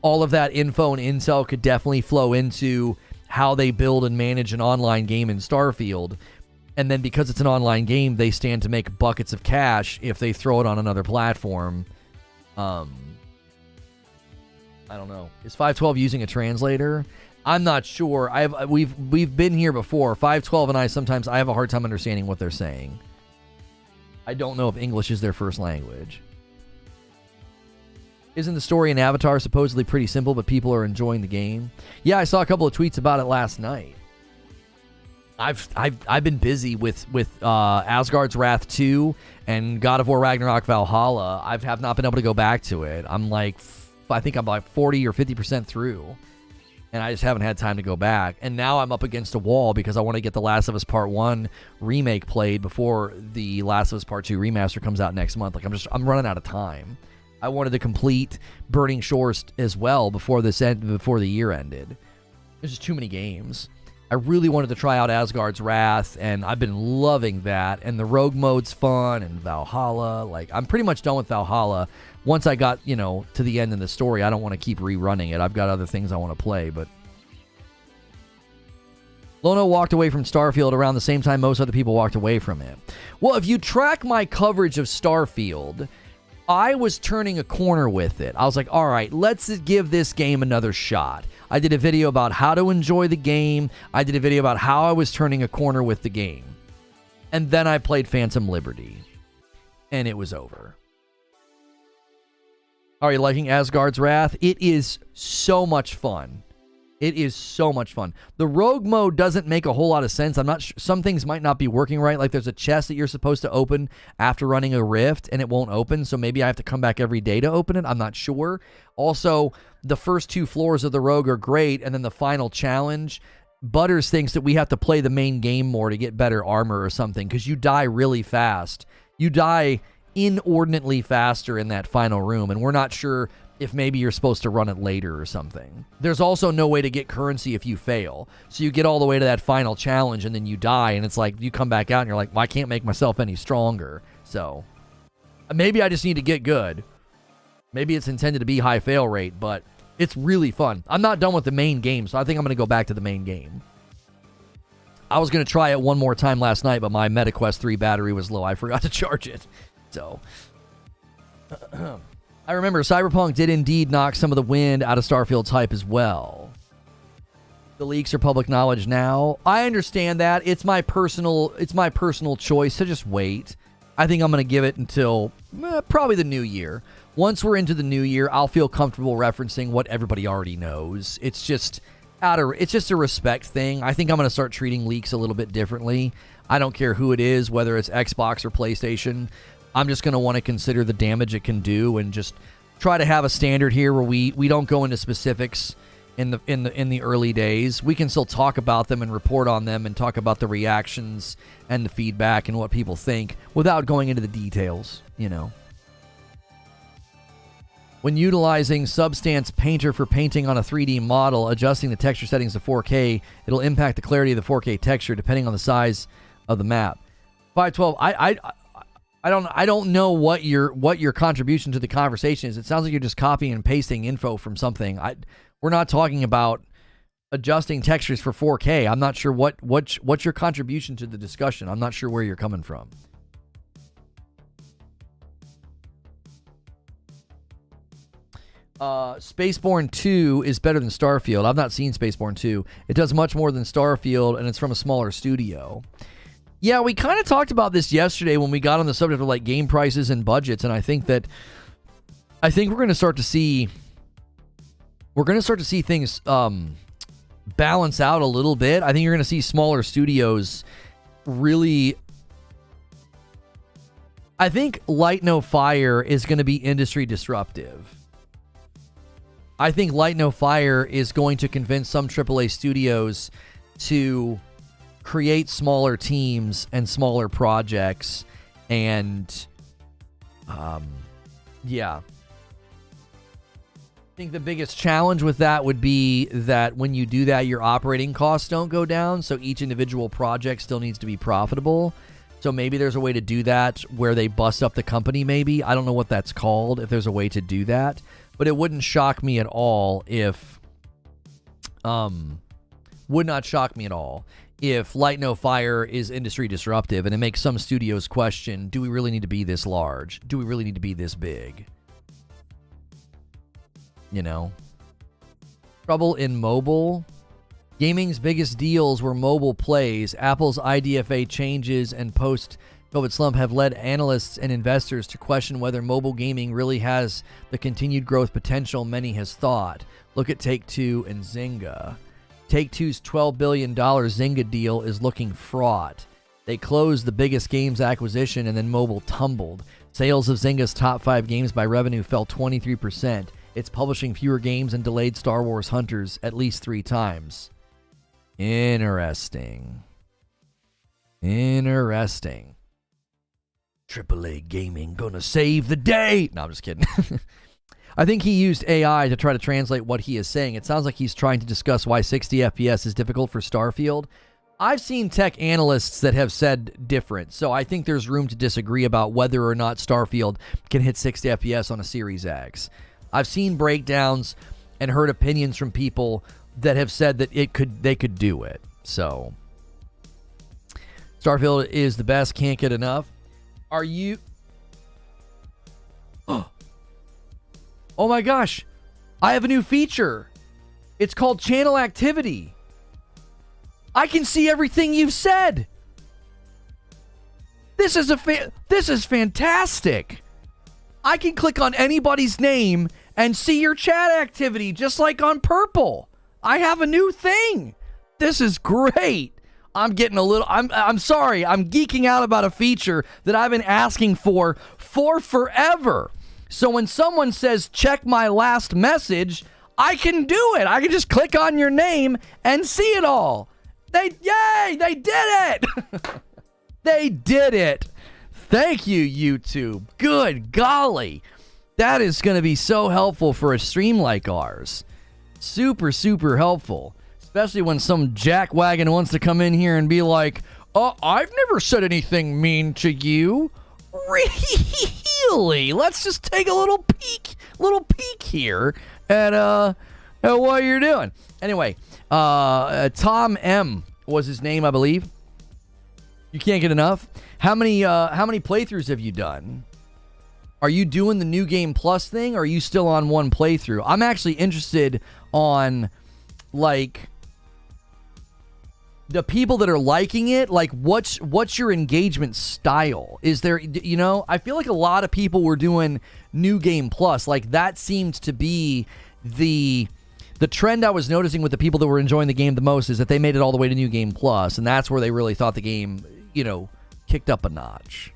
all of that info and intel could definitely flow into how they build and manage an online game in Starfield. And then because it's an online game, they stand to make buckets of cash if they throw it on another platform. I don't know. Is 512 using a translator? I'm not sure. We've been here before. 512 and I have a hard time understanding what they're saying. I don't know if English is their first language. Isn't the story in Avatar supposedly pretty simple, but people are enjoying the game? Yeah, I saw a couple of tweets about it last night. I've been busy with Asgard's Wrath 2 and God of War Ragnarok Valhalla. I have not been able to go back to it. I think I'm like 40 or 50% through, and I just haven't had time to go back. And now I'm up against a wall because I want to get The Last of Us Part 1 remake played before The Last of Us Part 2 remaster comes out next month. Like I'm running out of time. I wanted to complete Burning Shores as well before the year ended. There's just too many games. I really wanted to try out Asgard's Wrath, and I've been loving that. And the rogue mode's fun, and Valhalla. Like, I'm pretty much done with Valhalla. Once I got, to the end of the story, I don't want to keep rerunning it. I've got other things I want to play, but... Lono walked away from Starfield around the same time most other people walked away from it. Well, if you track my coverage of Starfield, I was turning a corner with it. I was like, all right, let's give this game another shot. I did a video about how to enjoy the game. I did a video about how I was turning a corner with the game. And then I played Phantom Liberty. And it was over. Are you liking Asgard's Wrath? It is so much fun. It is so much fun. The rogue mode doesn't make a whole lot of sense. I'm not sure. Some things might not be working right. Like there's a chest that you're supposed to open after running a rift and it won't open. So maybe I have to come back every day to open it. I'm not sure. Also, the first 2 floors of the rogue are great. And then the final challenge, Butters thinks that we have to play the main game more to get better armor or something. Because you die really fast. You die inordinately faster in that final room. And we're not sure if maybe you're supposed to run it later or something. There's also no way to get currency if you fail. So you get all the way to that final challenge and then you die, and it's like you come back out and you're like, well, I can't make myself any stronger. So maybe I just need to get good. Maybe it's intended to be high fail rate, but it's really fun. I'm not done with the main game, so I think I'm going to go back to the main game. I was going to try it one more time last night, but my MetaQuest 3 battery was low. I forgot to charge it. So... I remember Cyberpunk did indeed knock some of the wind out of Starfield's hype as well. The leaks are public knowledge now. I understand that. It's my personal choice to just wait. I think I'm going to give it until probably the new year. Once we're into the new year, I'll feel comfortable referencing what everybody already knows. It's just a respect thing. I think I'm going to start treating leaks a little bit differently. I don't care who it is, whether it's Xbox or PlayStation. I'm just going to want to consider the damage it can do and just try to have a standard here where we don't go into specifics in the early days. We can still talk about them and report on them and talk about the reactions and the feedback and what people think without going into the details, When utilizing Substance Painter for painting on a 3D model, adjusting the texture settings to 4K, it'll impact the clarity of the 4K texture depending on the size of the map. 512, I don't know what your contribution to the conversation is. It sounds like you're just copying and pasting info from something. We're not talking about adjusting textures for 4K. I'm not sure what's your contribution to the discussion. I'm not sure where you're coming from. Spaceborne 2 is better than Starfield. I've not seen Spaceborne 2. It does much more than Starfield, and it's from a smaller studio. Yeah, we kind of talked about this yesterday when we got on the subject of like game prices and budgets, and I think we're going to start to see things balance out a little bit. I think you're going to see smaller studios really. I think Light No Fire is going to be industry disruptive. I think Light No Fire is going to convince some AAA studios to create smaller teams and smaller projects, and yeah. I think the biggest challenge with that would be that when you do that, your operating costs don't go down, so each individual project still needs to be profitable. So maybe there's a way to do that where they bust up the company, maybe. I don't know what that's called, if there's a way to do that. But it wouldn't shock me at all if... would not shock me at all if Light No Fire is industry disruptive and it makes some studios question, do we really need to be this large? Do we really need to be this big? Trouble in mobile. Gaming's biggest deals were mobile plays. Apple's IDFA changes and post-COVID slump have led analysts and investors to question whether mobile gaming really has the continued growth potential many has thought. Look at Take-Two and Zynga. Take-Two's $12 billion Zynga deal is looking fraught. They closed the biggest games acquisition and then mobile tumbled. Sales of Zynga's top 5 games by revenue fell 23%. It's publishing fewer games and delayed Star Wars Hunters at least 3 times. Interesting. AAA gaming gonna save the day. No, I'm just kidding. I think he used AI to try to translate what he is saying. It sounds like he's trying to discuss why 60 FPS is difficult for Starfield. I've seen tech analysts that have said different, so I think there's room to disagree about whether or not Starfield can hit 60 FPS on a Series X. I've seen breakdowns and heard opinions from people that have said that they could do it. So Starfield is the best, can't get enough. Are you... Oh my gosh, I have a new feature. It's called Channel Activity. I can see everything you've said. This is fantastic. I can click on anybody's name and see your chat activity just like on Purple. I have a new thing. This is great. I'm sorry. I'm geeking out about a feature that I've been asking for forever. So when someone says, check my last message, I can do it. I can just click on your name and see it all. They did it. They did it. Thank you, YouTube. Good golly. That is going to be so helpful for a stream like ours. Super, super helpful. Especially when some jackwagon wants to come in here and be like, I've never said anything mean to you. Really? Let's just take a little peek here at what you're doing. Anyway, Tom M was his name, I believe. You can't get enough. How many playthroughs have you done? Are you doing the New Game Plus thing, or are you still on one playthrough? I'm actually interested on, like, the people that are liking it. Like, what's your engagement style? Is there, I feel like a lot of people were doing New Game Plus. Like, that seemed to be the trend I was noticing with the people that were enjoying the game the most, is that they made it all the way to New Game Plus, and that's where they really thought the game, kicked up a notch.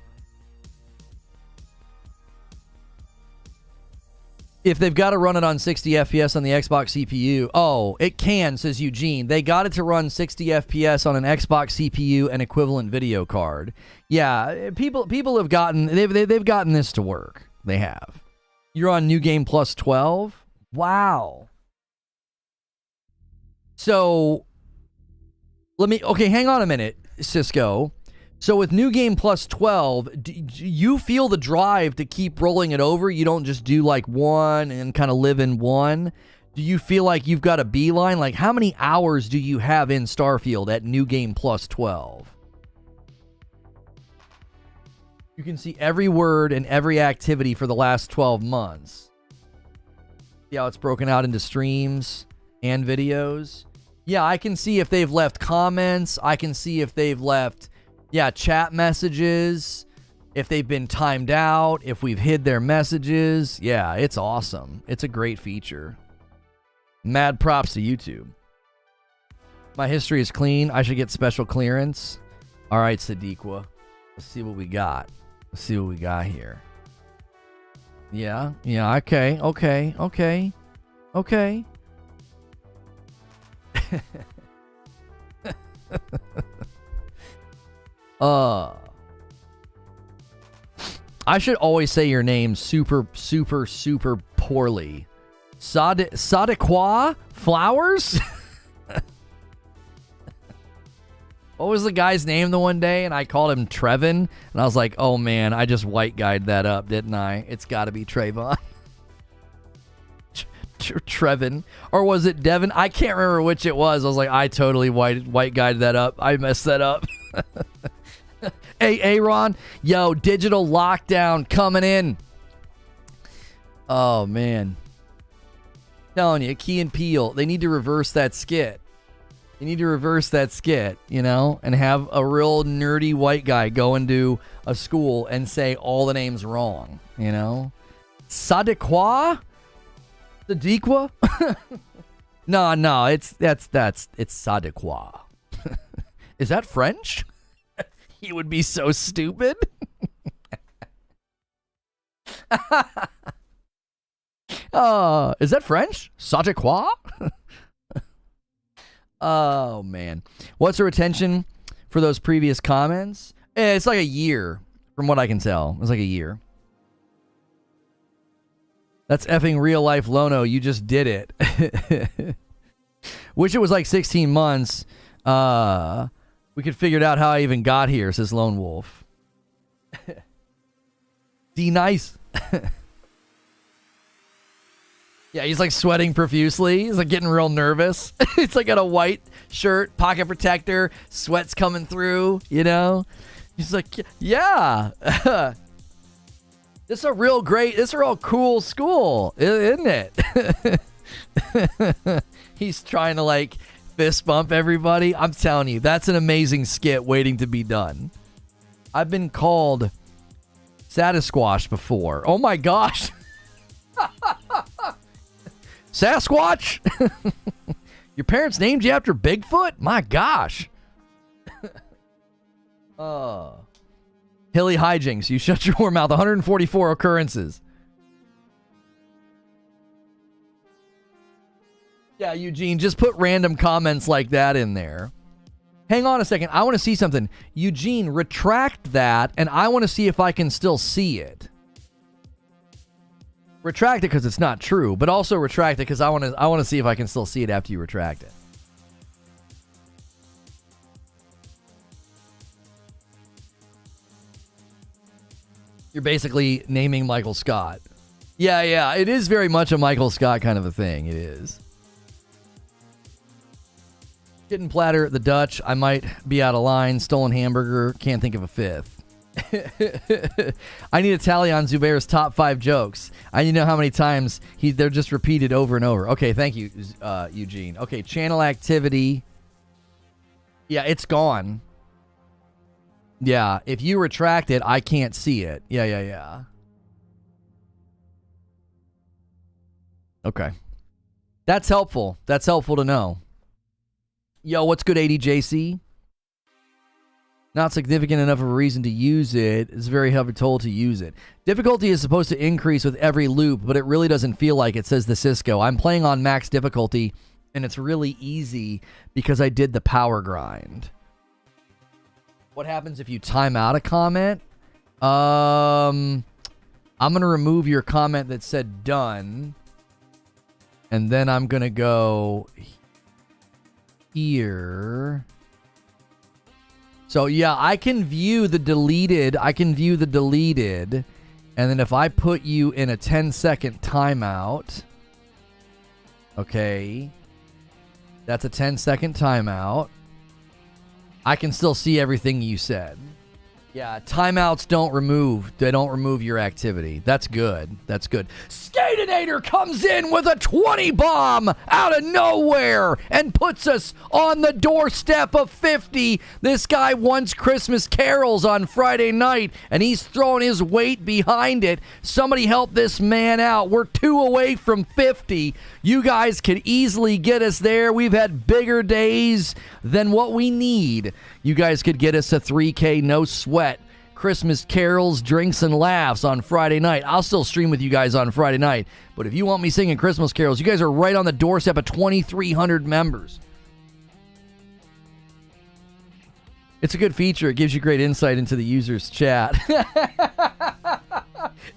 If they've got to run it on 60 FPS on the Xbox CPU, it can, says Eugene. They got it to run 60 FPS on an Xbox CPU and equivalent video card. Yeah, people have gotten they've gotten this to work. They have. You're on New Game Plus 12? Wow. So hang on a minute, Cisco. So with New Game Plus 12, do you feel the drive to keep rolling it over? You don't just do like one and kind of live in one? Do you feel like you've got a beeline? Like, how many hours do you have in Starfield at New Game Plus 12? You can see every word and every activity for the last 12 months. See how it's broken out into streams and videos? Yeah, I can see if they've left comments. I can see if they've left... chat messages, if they've been timed out, if we've hid their messages. Yeah, it's awesome. It's a great feature. Mad props to YouTube. My history is clean. I should get special clearance. All right, Sadiqua. Let's see what we got. Let's see what we got here. Yeah, okay. I should always say your name super, super, super poorly. Sadiqua Flowers? What was the guy's name the one day? And I called him Trevin. And I was like, oh man, I just white guyed that up, didn't I? It's got to be Trayvon. Trevin. Or was it Devin? I can't remember which it was. I was like, I totally white guided that up. I messed that up. Hey, Aaron. Yo, digital lockdown coming in. Oh, man. Telling you, Key and Peele, they need to reverse that skit. You need to reverse that skit, and have a real nerdy white guy go into a school and say all the names wrong, Sadiqua? Sadiqua? No, it's Sadiqua. Is that French? He would be so stupid. Is that French? Sadiqua? Oh, man. What's the retention for those previous comments? It's like a year, from what I can tell. It's like a year. That's effing real life Lono. You just did it. Wish it was like 16 months. We could figure out how I even got here, says Lone Wolf. D nice. Yeah, he's like sweating profusely. He's like getting real nervous. It's like got a white shirt, pocket protector, sweat's coming through, you know? He's like, yeah. This is a real cool school, isn't it? He's trying to like fist bump everybody. I'm telling you, that's an amazing skit waiting to be done. I've been called Satisquash before. Oh my gosh. Sasquatch? Your parents named you after Bigfoot? My gosh. Hilly hijinks. You shut your mouth. 144 occurrences. Yeah, Eugene, just put random comments like that in there. Hang on a second. I want to see something. Eugene, retract that, and I want to see if I can still see it. Retract it because it's not true, but also retract it because I want to see if I can still see it after you retract it. You're basically naming Michael Scott. Yeah, it is very much a Michael Scott kind of a thing. It is. Kitten platter, the Dutch, I might be out of line. Stolen hamburger, can't think of a fifth. I need a tally on Zubair's top 5 jokes. I need to know how many times they're just repeated over and over. Okay, thank you, Eugene. Okay, channel activity. Yeah, it's gone. Yeah, if you retract it, I can't see it. Yeah. Okay. That's helpful. That's helpful to know. Yo, what's good, ADJC? Not significant enough of a reason to use it. It's very heavy toll to use it. Difficulty is supposed to increase with every loop, but it really doesn't feel like it, says the Cisco. I'm playing on max difficulty, and it's really easy because I did the power grind. What happens if you time out a comment? I'm going to remove your comment that said done, and then I'm going to go here. So yeah, I can view the deleted. And then if I put you in a 10-second timeout, okay, that's a 10-second timeout. I can still see everything you said. Yeah, timeouts don't remove. They don't remove your activity. That's good. That's good. Skatinator comes in with a 20 bomb out of nowhere and puts us on the doorstep of 50. This guy wants Christmas carols on Friday night, and he's throwing his weight behind it. Somebody help this man out. We're 2 away from 50. You guys could easily get us there. We've had bigger days than what we need. You guys could get us a 3K no sweat Christmas carols, drinks, and laughs on Friday night. I'll still stream with you guys on Friday night, but if you want me singing Christmas carols, you guys are right on the doorstep of 2,300 members. It's a good feature. It gives you great insight into the user's chat.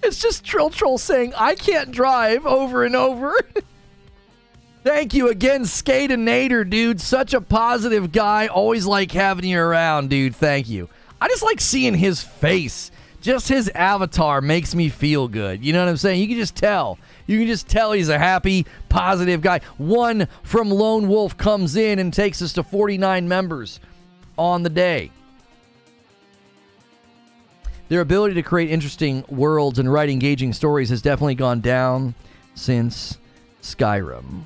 It's just Trill Troll saying, I can't drive, over and over. Thank you again, Skatinator, dude. Such a positive guy. Always like having you around, dude. Thank you. I just like seeing his face. Just his avatar makes me feel good. You know what I'm saying? You can just tell. You can just tell he's a happy, positive guy. One from Lone Wolf comes in and takes us to 49 members on the day. Their ability to create interesting worlds and write engaging stories has definitely gone down since Skyrim.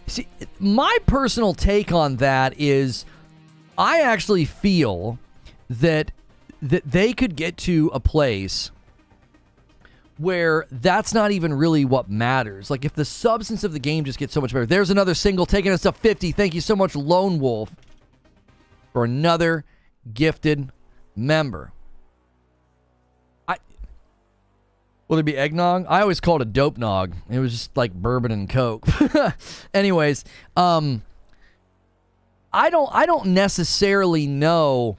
See, my personal take on that is I actually feel that they could get to a place where that's not even really what matters. Like, if the substance of the game just gets so much better. There's another single taking us to 50. Thank you so much, Lone Wolf, for another gifted member. Will there be eggnog? I always called it dope nog. It was just like bourbon and Coke. Anyways, I don't necessarily know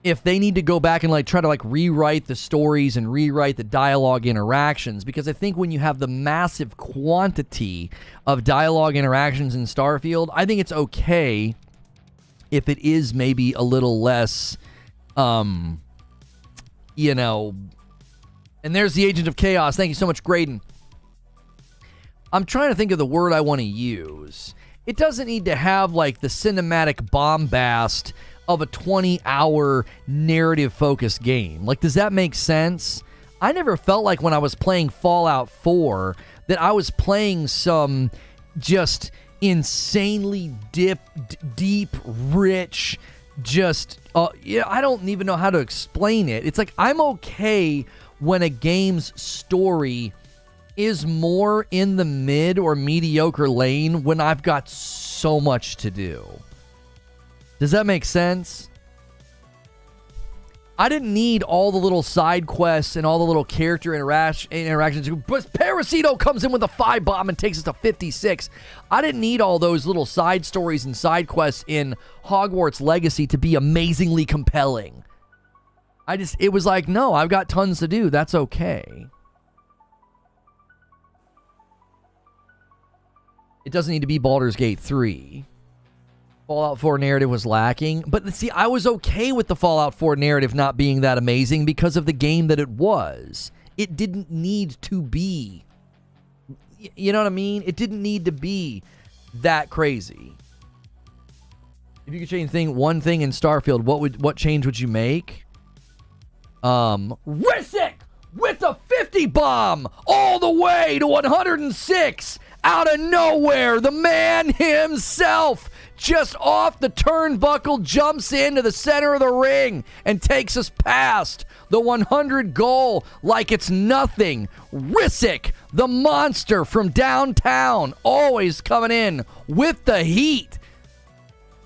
if they need to go back and like try to like rewrite the stories and rewrite the dialogue interactions, because I think when you have the massive quantity of dialogue interactions in Starfield, I think it's okay if it is maybe a little less, you know. And there's the Agent of Chaos. Thank you so much, Graydon. I'm trying to think of the word I want to use. It doesn't need to have like the cinematic bombast of a 20-hour narrative-focused game. Like, does that make sense? I never felt like when I was playing Fallout 4 that I was playing some just insanely deep, rich, just, yeah, I don't even know how to explain it. It's like I'm okay when a game's story is more in the mid or mediocre lane when I've got so much to do. Does that make sense? I didn't need all the little side quests and all the little character interactions. But Parasito comes in with a 5 bomb and takes us to 56. I didn't need all those little side stories and side quests in Hogwarts Legacy to be amazingly compelling. It was like, no, I've got tons to do. That's okay. It doesn't need to be Baldur's Gate 3. Fallout 4 narrative was lacking. But see, I was okay with the Fallout 4 narrative not being that amazing because of the game that it was. It didn't need to be. You know what I mean? It didn't need to be that crazy. If you could change one thing in Starfield, what change would you make? Risic with a 50 bomb all the way to 106 out of nowhere. The man himself just off the turnbuckle jumps into the center of the ring and takes us past the 100 goal like it's nothing. Risic, the monster from downtown, always coming in with the heat.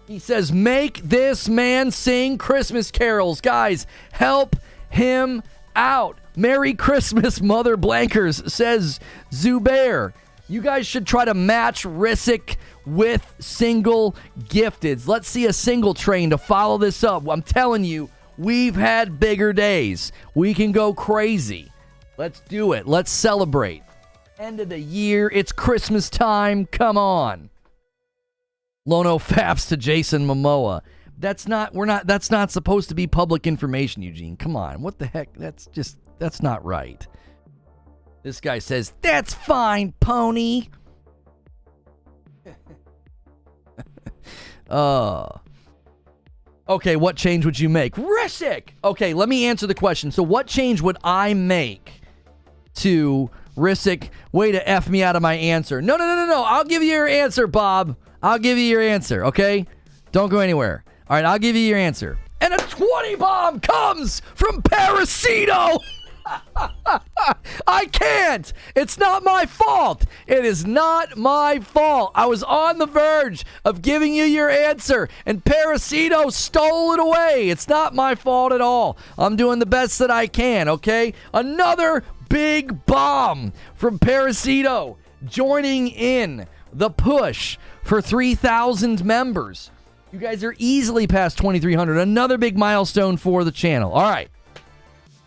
He says, make this man sing Christmas carols. Guys, help him out. Merry Christmas, Mother Blankers, says Zubair. You guys should try to match Risic with single gifteds. Let's see a single train to follow this up. I'm telling you, we've had bigger days. We can go crazy. Let's do it. Let's celebrate. End of the year. It's Christmas time. Come on. Lono Faps to Jason Momoa. That's not supposed to be public information, Eugene. Come on. What the heck? That's not right. This guy says, that's fine, pony. Okay, what change would you make? Risic! Okay, let me answer the question. So what change would I make to Risic? Way to F me out of my answer. No. I'll give you your answer, Bob. I'll give you your answer, okay? Don't go anywhere. All right, I'll give you your answer. And a 20 bomb comes from Parasito! I can't. It's not my fault. It is not my fault. I was on the verge of giving you your answer, and Parasito stole it away. It's not my fault at all. I'm doing the best that I can, okay? Another big bomb from Parasito, joining in the push for 3,000 members. You guys are easily past 2,300. Another big milestone for the channel. All right.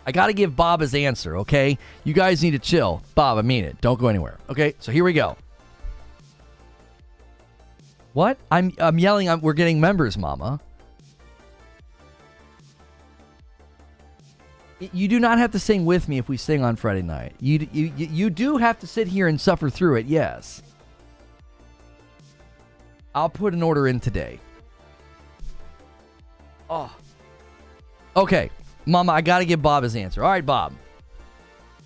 I got to give Bob his answer, okay? You guys need to chill. Bob, I mean it. Don't go anywhere. Okay, so here we go. What? I'm yelling. We're getting members, Mama. You do not have to sing with me if we sing on Friday night. You do have to sit here and suffer through it, yes. I'll put an order in today. Oh. Okay. Mama, I got to give Bob his answer. All right, Bob.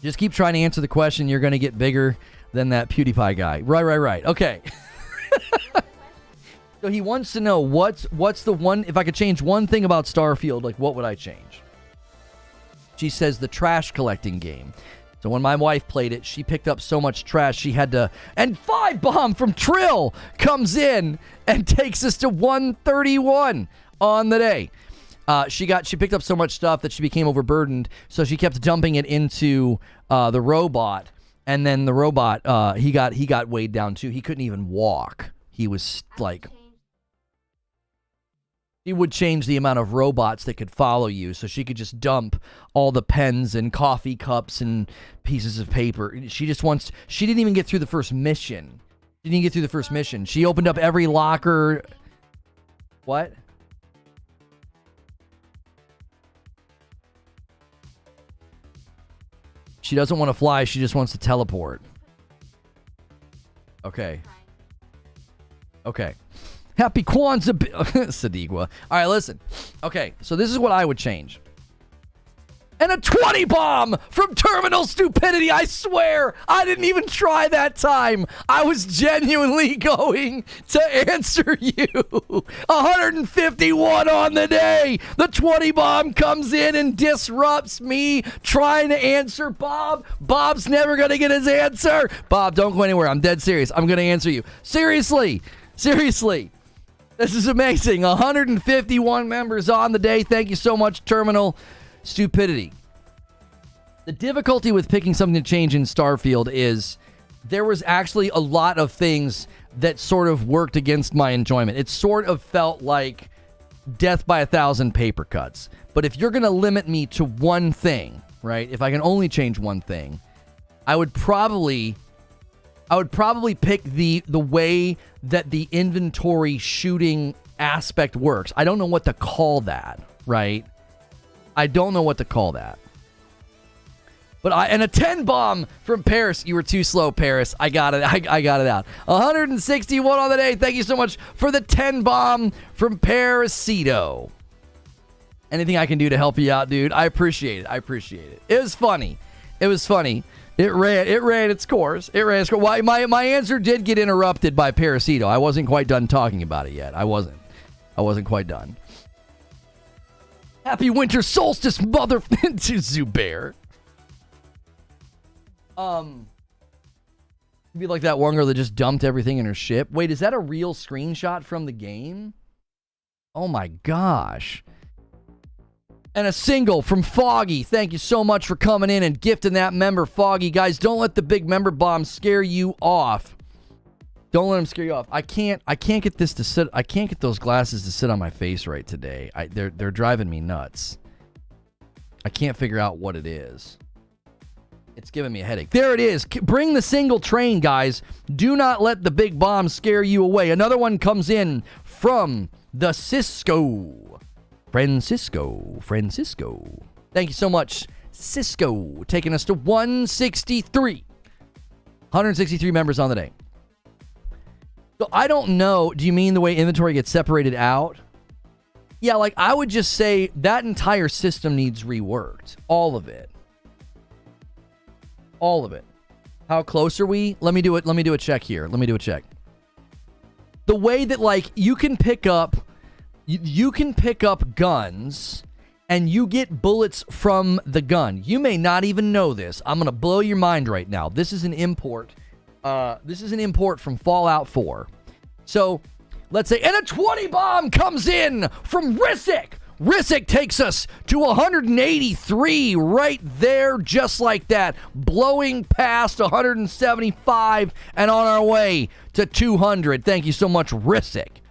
Just keep trying to answer the question. You're going to get bigger than that PewDiePie guy. Right. Okay. So he wants to know what's the one, if I could change one thing about Starfield, like what would I change? She says the trash collecting game. So when my wife played it, she picked up so much trash she had to, and 5 bomb from Trill comes in and takes us to 131 on the day. She picked up so much stuff that she became overburdened, so she kept dumping it into the robot, and then the robot he got weighed down too. He couldn't even walk. He was like, She would change the amount of robots that could follow you, so she could just dump all the pens and coffee cups and pieces of paper. She didn't even get through the first mission. She opened up every locker. What? She doesn't want to fly. She just wants to teleport. Okay. Happy Kwanzaa, Sadiqua. All right, listen. Okay, so this is what I would change. And a 20 bomb from Terminal Stupidity. I swear, I didn't even try that time. I was genuinely going to answer you. 151 on the day. The 20 bomb comes in and disrupts me trying to answer Bob. Bob's never going to get his answer. Bob, don't go anywhere. I'm dead serious. I'm going to answer you. Seriously. This is amazing. 151 members on the day. Thank you so much, Terminal Stupidity. The difficulty with picking something to change in Starfield is there was actually a lot of things that sort of worked against my enjoyment. It sort of felt like death by 1,000 paper cuts. But if you're going to limit me to one thing, right? If I can only change one thing, I would probably pick the way that the inventory shooting aspect works. I don't know what to call that, right? I don't know what to call that. And a 10 bomb from Paris. You were too slow, Paris. I got it. I got it out. 161 on the day. Thank you so much for the 10 bomb from Parasito. Anything I can do to help you out, dude? I appreciate it. It was funny. It ran its course. Why my answer did get interrupted by Parasito. I wasn't quite done talking about it yet. I wasn't quite done. Happy winter solstice, mother to Zubair. Be like that one girl that just dumped everything in her ship. Wait, is that a real screenshot from the game? Oh my gosh. And a single from Foggy. Thank you so much for coming in and gifting that member, Foggy. Guys, don't let the big member bomb scare you off. Don't let them scare you off. I can't get this to sit. I can't get those glasses to sit on my face right today. They're driving me nuts. I can't figure out what it is. It's giving me a headache. There it is. Bring the single train, guys. Do not let the big bomb scare you away. Another one comes in from the Francisco. Thank you so much, Cisco. Taking us to 163. 163 members on the day. So I don't know. Do you mean the way inventory gets separated out? Yeah, like I would just say that entire system needs reworked. All of it. How close are we? Let me do it. Let me do a check here. The way that like you can pick up guns and you get bullets from the gun. You may not even know this. I'm going to blow your mind right now. This is an import. From Fallout 4. So, let's say, and a 20 bomb comes in from Risic. Risic takes us to 183 right there, just like that. Blowing past 175 and on our way to 200. Thank you so much, Risic.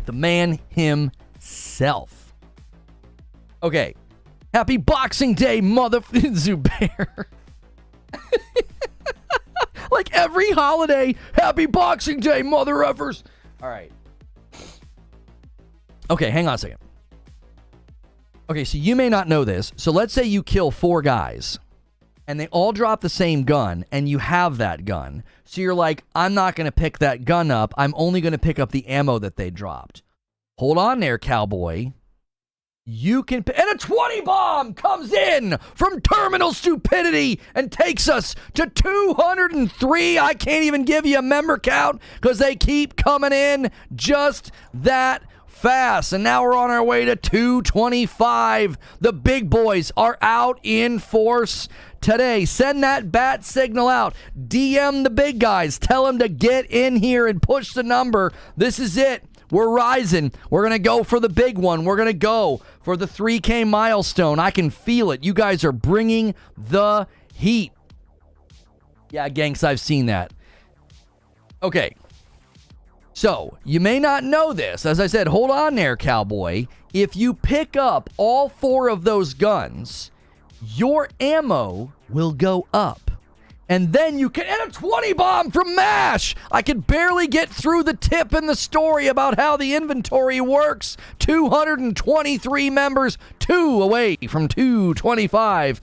The man himself. Okay. Happy Boxing Day, mother Zubair. Like every holiday, happy Boxing Day, mother effers. All right. Okay, hang on a second. Okay, so you may not know this. So let's say you kill 4 guys and they all drop the same gun and you have that gun. So you're like, I'm not going to pick that gun up. I'm only going to pick up the ammo that they dropped. Hold on there, cowboy. You can... And a 20 bomb comes in from Terminal Stupidity and takes us to 203. I can't even give you a member count because they keep coming in just that fast. And now we're on our way to 225. The big boys are out in force today. Send that bat signal out. DM the big guys. Tell them to get in here and push the number. This is it. We're rising. We're going to go for the big one. We're going to go for the 3K milestone. I can feel it. You guys are bringing the heat. Yeah, gangs, I've seen that. Okay. So, you may not know this. As I said, hold on there, cowboy. If you pick up all 4 of those guns, your ammo will go up. And then you can hit a 20 bomb from MASH. I could barely get through the tip in the story about how the inventory works. 223 members, 2 away from 225.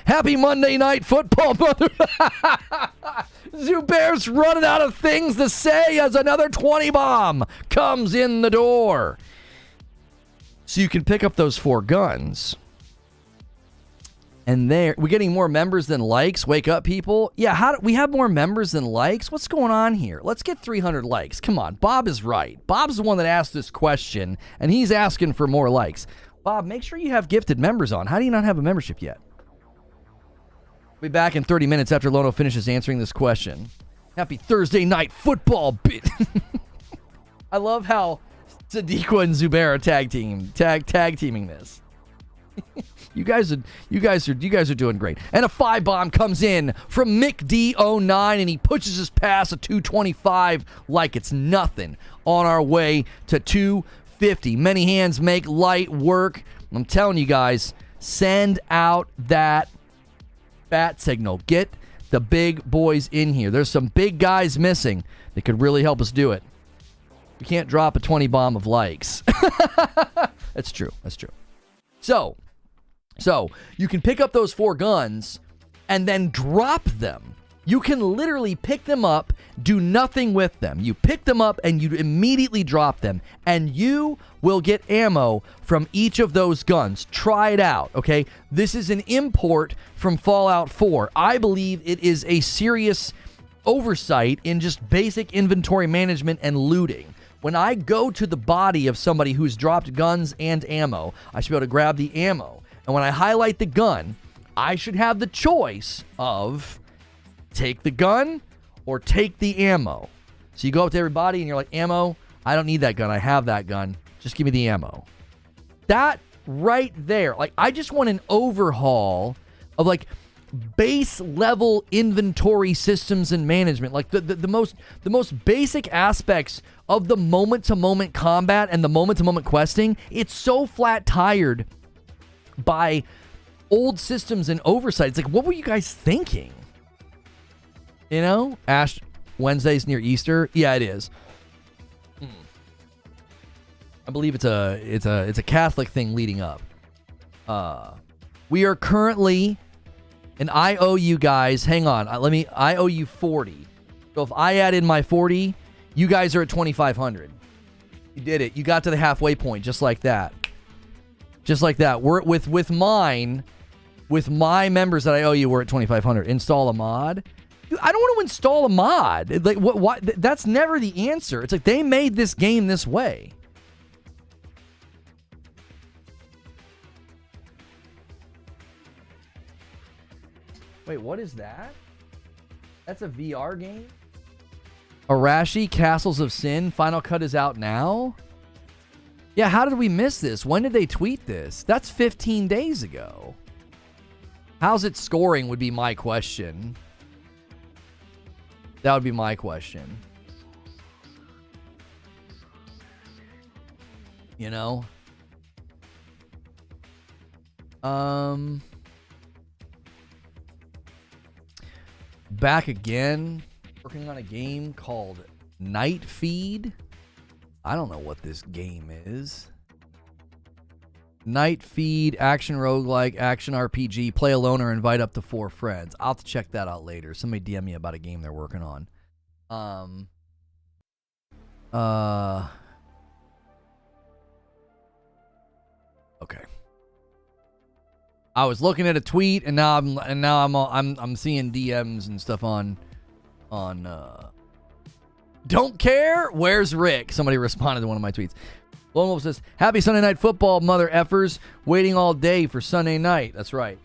Happy Monday Night Football, mother. Zubair's running out of things to say as another 20 bomb comes in the door. So you can pick up those 4 guns. And we're getting more members than likes. Wake up, people. Yeah, we have more members than likes? What's going on here? Let's get 300 likes. Come on, Bob is right. Bob's the one that asked this question, and he's asking for more likes. Bob, make sure you have gifted members on. How do you not have a membership yet? We'll be back in 30 minutes after Lono finishes answering this question. Happy Thursday Night Football bit. I love how Sadiqa and Zubair are tag teaming this. You guys are doing great. And a 5 bomb comes in from Mick D09, and he pushes his pass at 225 like it's nothing. On our way to 250. Many hands make light work. I'm telling you guys, send out that bat signal. Get the big boys in here. There's some big guys missing that could really help us do it. We can't drop a 20 bomb of likes. That's true. So, you can pick up those 4 guns and then drop them. You can literally pick them up, do nothing with them. You pick them up and you immediately drop them, and you will get ammo from each of those guns. Try it out, okay? This is an import from Fallout 4. I believe it is a serious oversight in just basic inventory management and looting. When I go to the body of somebody who's dropped guns and ammo, I should be able to grab the ammo. And when I highlight the gun, I should have the choice of take the gun or take the ammo. So you go up to everybody and you're like, ammo, I don't need that gun. I have that gun. Just give me the ammo. That right there. Like, I just want an overhaul of like base level inventory systems and management. Like the most basic aspects of the moment to moment combat and the moment to moment questing. It's so flat tired by old systems and oversight. It's like, what were you guys thinking? You know, Ash Wednesday's near Easter. Yeah, it is. I believe it's a Catholic thing leading up. We are currently, and I owe you guys. Hang on, I owe you 40. So if I add in my 40, you guys are at 2,500. You did it. You got to the halfway point, just like that. Just like that. We're with my members that I owe you, we're at 2,500. Install a mod. Dude, I don't want to install a mod. Like what? That's never the answer. It's like they made this game this way. Wait, what is that? That's a VR game? Arashi, Castles of Sin, Final Cut is out now? Yeah, how did we miss this? When did they tweet this? That's 15 days ago. How's it scoring would be my question. That would be my question. You know? Back again, working on a game called Night Feed. I don't know what this game is. Night Feed, action roguelike, action RPG, play alone or invite up to 4 friends. I'll have to check that out later. Somebody DM me about a game they're working on. Okay. I was looking at a tweet and now I'm seeing DMs and stuff on don't care. Where's Rick? Somebody responded to one of my tweets. Lone Wolf says, happy Sunday Night Football, mother effers. Waiting all day for Sunday night. That's right.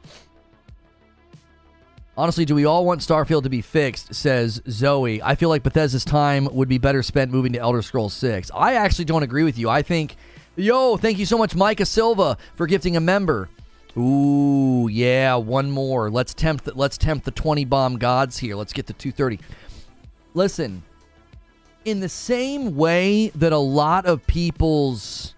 Honestly, do we all want Starfield to be fixed, says Zoe. I feel like Bethesda's time would be better spent moving to Elder Scrolls 6. I actually don't agree with you. I think, thank you so much, Micah Silva, for gifting a member. Ooh, yeah, one more. Let's tempt the 20 bomb gods here. Let's get to 230. Listen, in the same way that a lot of people's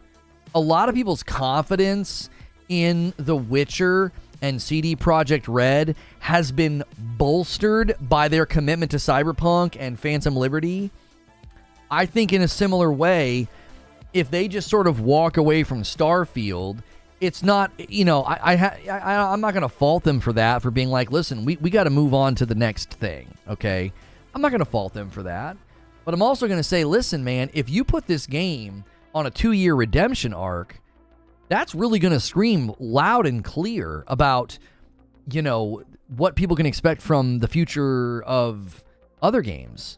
confidence in The Witcher and CD Projekt Red has been bolstered by their commitment to Cyberpunk and Phantom Liberty, I think in a similar way, if they just sort of walk away from Starfield, it's not, I'm not going to fault them for that, for being like, listen, we got to move on to the next thing, okay? I'm not going to fault them for that. But I'm also going to say, listen, man, if you put this game on a 2-year redemption arc, that's really going to scream loud and clear about, what people can expect from the future of other games.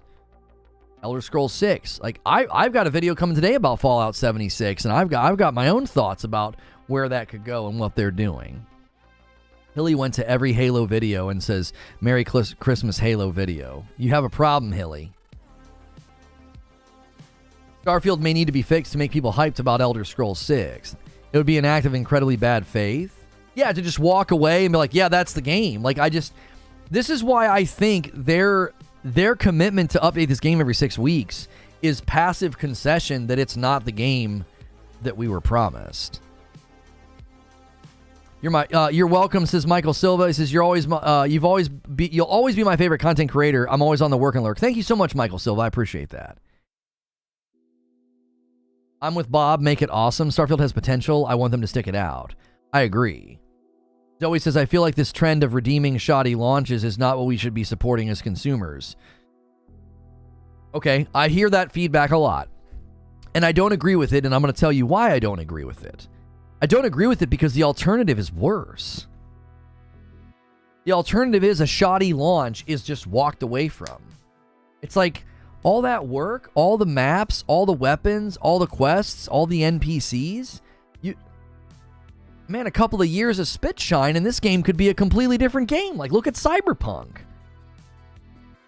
Elder Scrolls 6. Like, I've got a video coming today about Fallout 76, and I've got my own thoughts about where that could go and what they're doing. Hilly went to every Halo video and says, Merry Christmas Halo video. You have a problem, Hilly. Starfield may need to be fixed to make people hyped about Elder Scrolls 6. It would be an act of incredibly bad faith. Yeah, to just walk away and be like, yeah, that's the game. Like, this is why I think their commitment to update this game every 6 weeks is passive concession that it's not the game that we were promised. You're welcome, says Michael Silva. He says you'll always be my favorite content creator. I'm always on the work and lurk. Thank you so much, Michael Silva. I appreciate that. I'm with Bob. Make it awesome. Starfield has potential. I want them to stick it out. I agree. Zoe says, I feel like this trend of redeeming shoddy launches is not what we should be supporting as consumers. Okay, I hear that feedback a lot. And I don't agree with it, and I'm going to tell you why I don't agree with it. I don't agree with it because the alternative is worse. The alternative is a shoddy launch is just walked away from. It's like all that work, all the maps, all the weapons, all the quests, all the NPCs. A couple of years of spit shine and this game could be a completely different game. Like, look at Cyberpunk.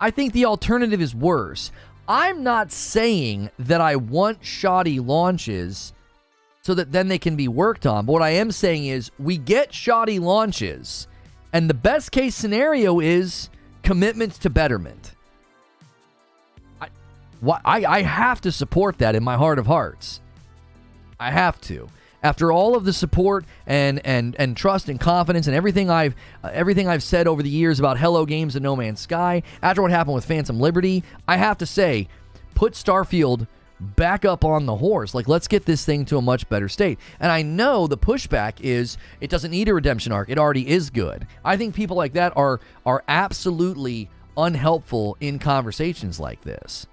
I think the alternative is worse. I'm not saying that I want shoddy launches so that then they can be worked on. But what I am saying is we get shoddy launches, and the best case scenario is commitment to betterment. I have to support that in my heart of hearts. I have to. After all of the support and trust and confidence and everything I've said over the years about Hello Games and No Man's Sky, after what happened with Phantom Liberty, I have to say, put Starfield back up on the horse. Like, let's get this thing to a much better state. And I know the pushback is it doesn't need a redemption arc. It already is good. I think people like that are absolutely unhelpful in conversations like this.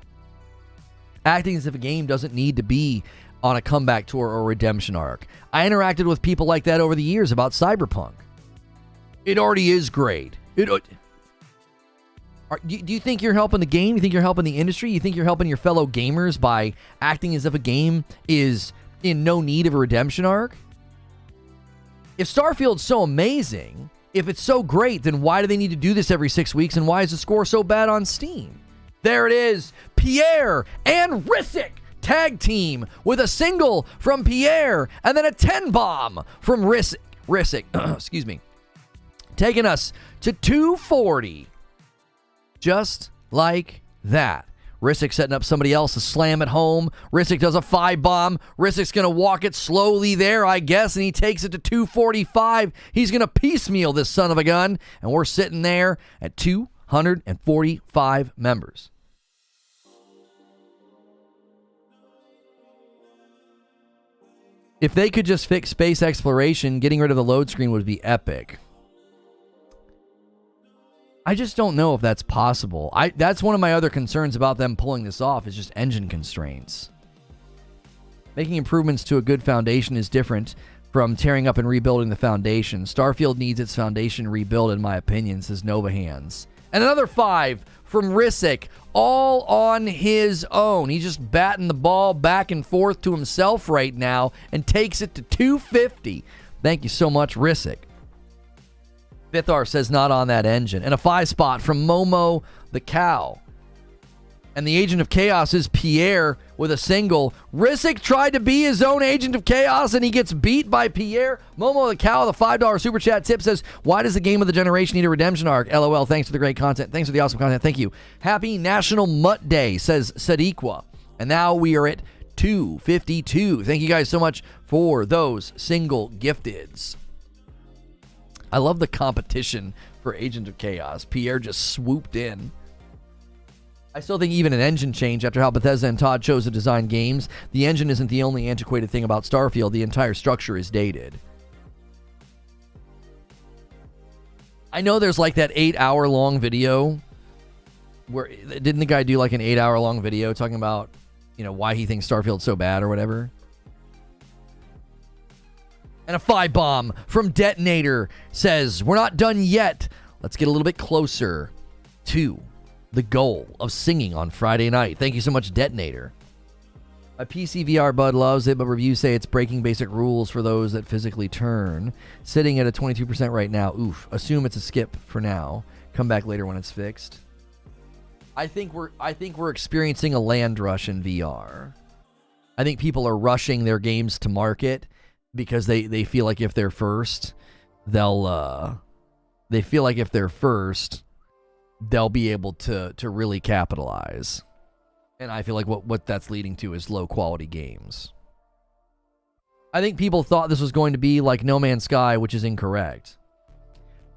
Acting as if a game doesn't need to be on a comeback tour or redemption arc. I interacted with people like that over the years about Cyberpunk. It already is great. Do you think you're helping the game? You think you're helping the industry? You think you're helping your fellow gamers by acting as if a game is in no need of a redemption arc? If Starfield's so amazing, if it's so great, then why do they need to do this every 6 weeks, and why is the score so bad on Steam? There it is. Pierre and Rissick tag team with a single from Pierre and then a 10-bomb from Rissick. Excuse me. Taking us to 240. Just like that. Rissick setting up somebody else to slam it home. Rissick does a 5-bomb. Rissick's going to walk it slowly there, I guess, and he takes it to 245. He's going to piecemeal this son of a gun, and we're sitting there at 245 members. If they could just fix space exploration, getting rid of the load screen would be epic. I just don't know if that's possible. That's one of my other concerns about them pulling this off is just engine constraints. Making improvements to a good foundation is different from tearing up and rebuilding the foundation. Starfield needs its foundation rebuilt, in my opinion, says Nova Hands. And another 5 from Rissick, all on his own. He's just batting the ball back and forth to himself right now and takes it to 250. Thank you so much, Rissick. Fithar says not on that engine. And a 5 spot from Momo the Cow. And the Agent of Chaos is Pierre with a single. Risic tried to be his own Agent of Chaos, and he gets beat by Pierre. Momo the Cow, the $5 Super Chat tip says, why does the game of the generation need a redemption arc? LOL, thanks for the great content. Thanks for the awesome content. Thank you. Happy National Mutt Day, says Sadiqua. And now we are at 252. Thank you guys so much for those single gifteds. I love the competition for Agent of Chaos. Pierre just swooped in. I still think even an engine change after how Bethesda and Todd chose to design games, the engine isn't the only antiquated thing about Starfield. The entire structure is dated. I know there's like that 8-hour long video where, didn't the guy do like an 8-hour long video talking about, you know, why he thinks Starfield's so bad or whatever? And a 5-bomb from Detonator says, we're not done yet. Let's get a little bit closer to the goal of singing on Friday night. Thank you so much, Detonator. My PC VR bud loves it, but reviews say it's breaking basic rules for those that physically turn. Sitting at a 22% right now. Oof. Assume it's a skip for now. Come back later when it's fixed. I think we're experiencing a land rush in VR. I think people are rushing their games to market because they feel like if they're first, they'll be able to really capitalize. And I feel like what that's leading to is low quality games. I think people thought this was going to be like No Man's Sky, which is incorrect.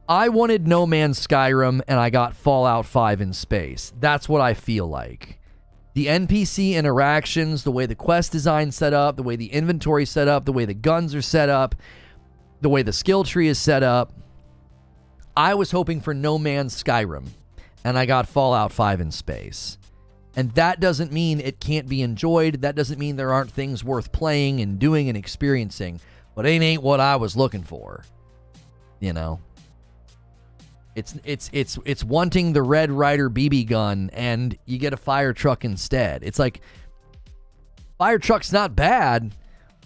I wanted No Man's Skyrim and I got Fallout 5 in space. That's what I feel like. The NPC interactions, the way the quest design's set up, the way the inventory's set up, the way the guns are set up, the way the skill tree is set up. I was hoping for No Man's Skyrim, and I got Fallout 5 in space. And that doesn't mean it can't be enjoyed. That doesn't mean there aren't things worth playing and doing and experiencing. But it ain't what I was looking for. You know? It's wanting the Red Ryder BB gun, and you get a fire truck instead. It's like, fire truck's not bad,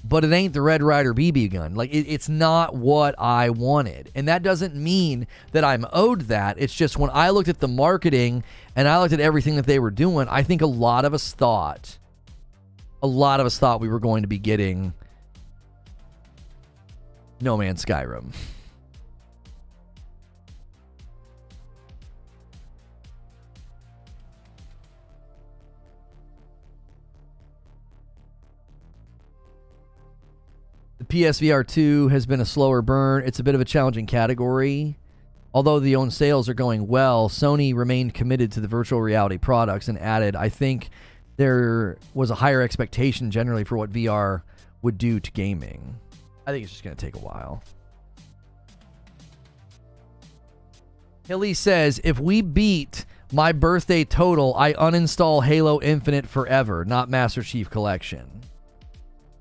but it ain't the Red Ryder BB gun. Like, it's not what I wanted. And that doesn't mean that I'm owed that. It's just when I looked at the marketing and I looked at everything that they were doing, I think a lot of us thought we were going to be getting No Man's Skyrim. The PSVR 2 has been a slower burn. It's a bit of a challenging category. Although the own sales are going well, Sony remained committed to the virtual reality products and added, I think there was a higher expectation generally for what VR would do to gaming. I think it's just going to take a while. Hilly says, if we beat my birthday total, I uninstall Halo Infinite forever, not Master Chief Collection.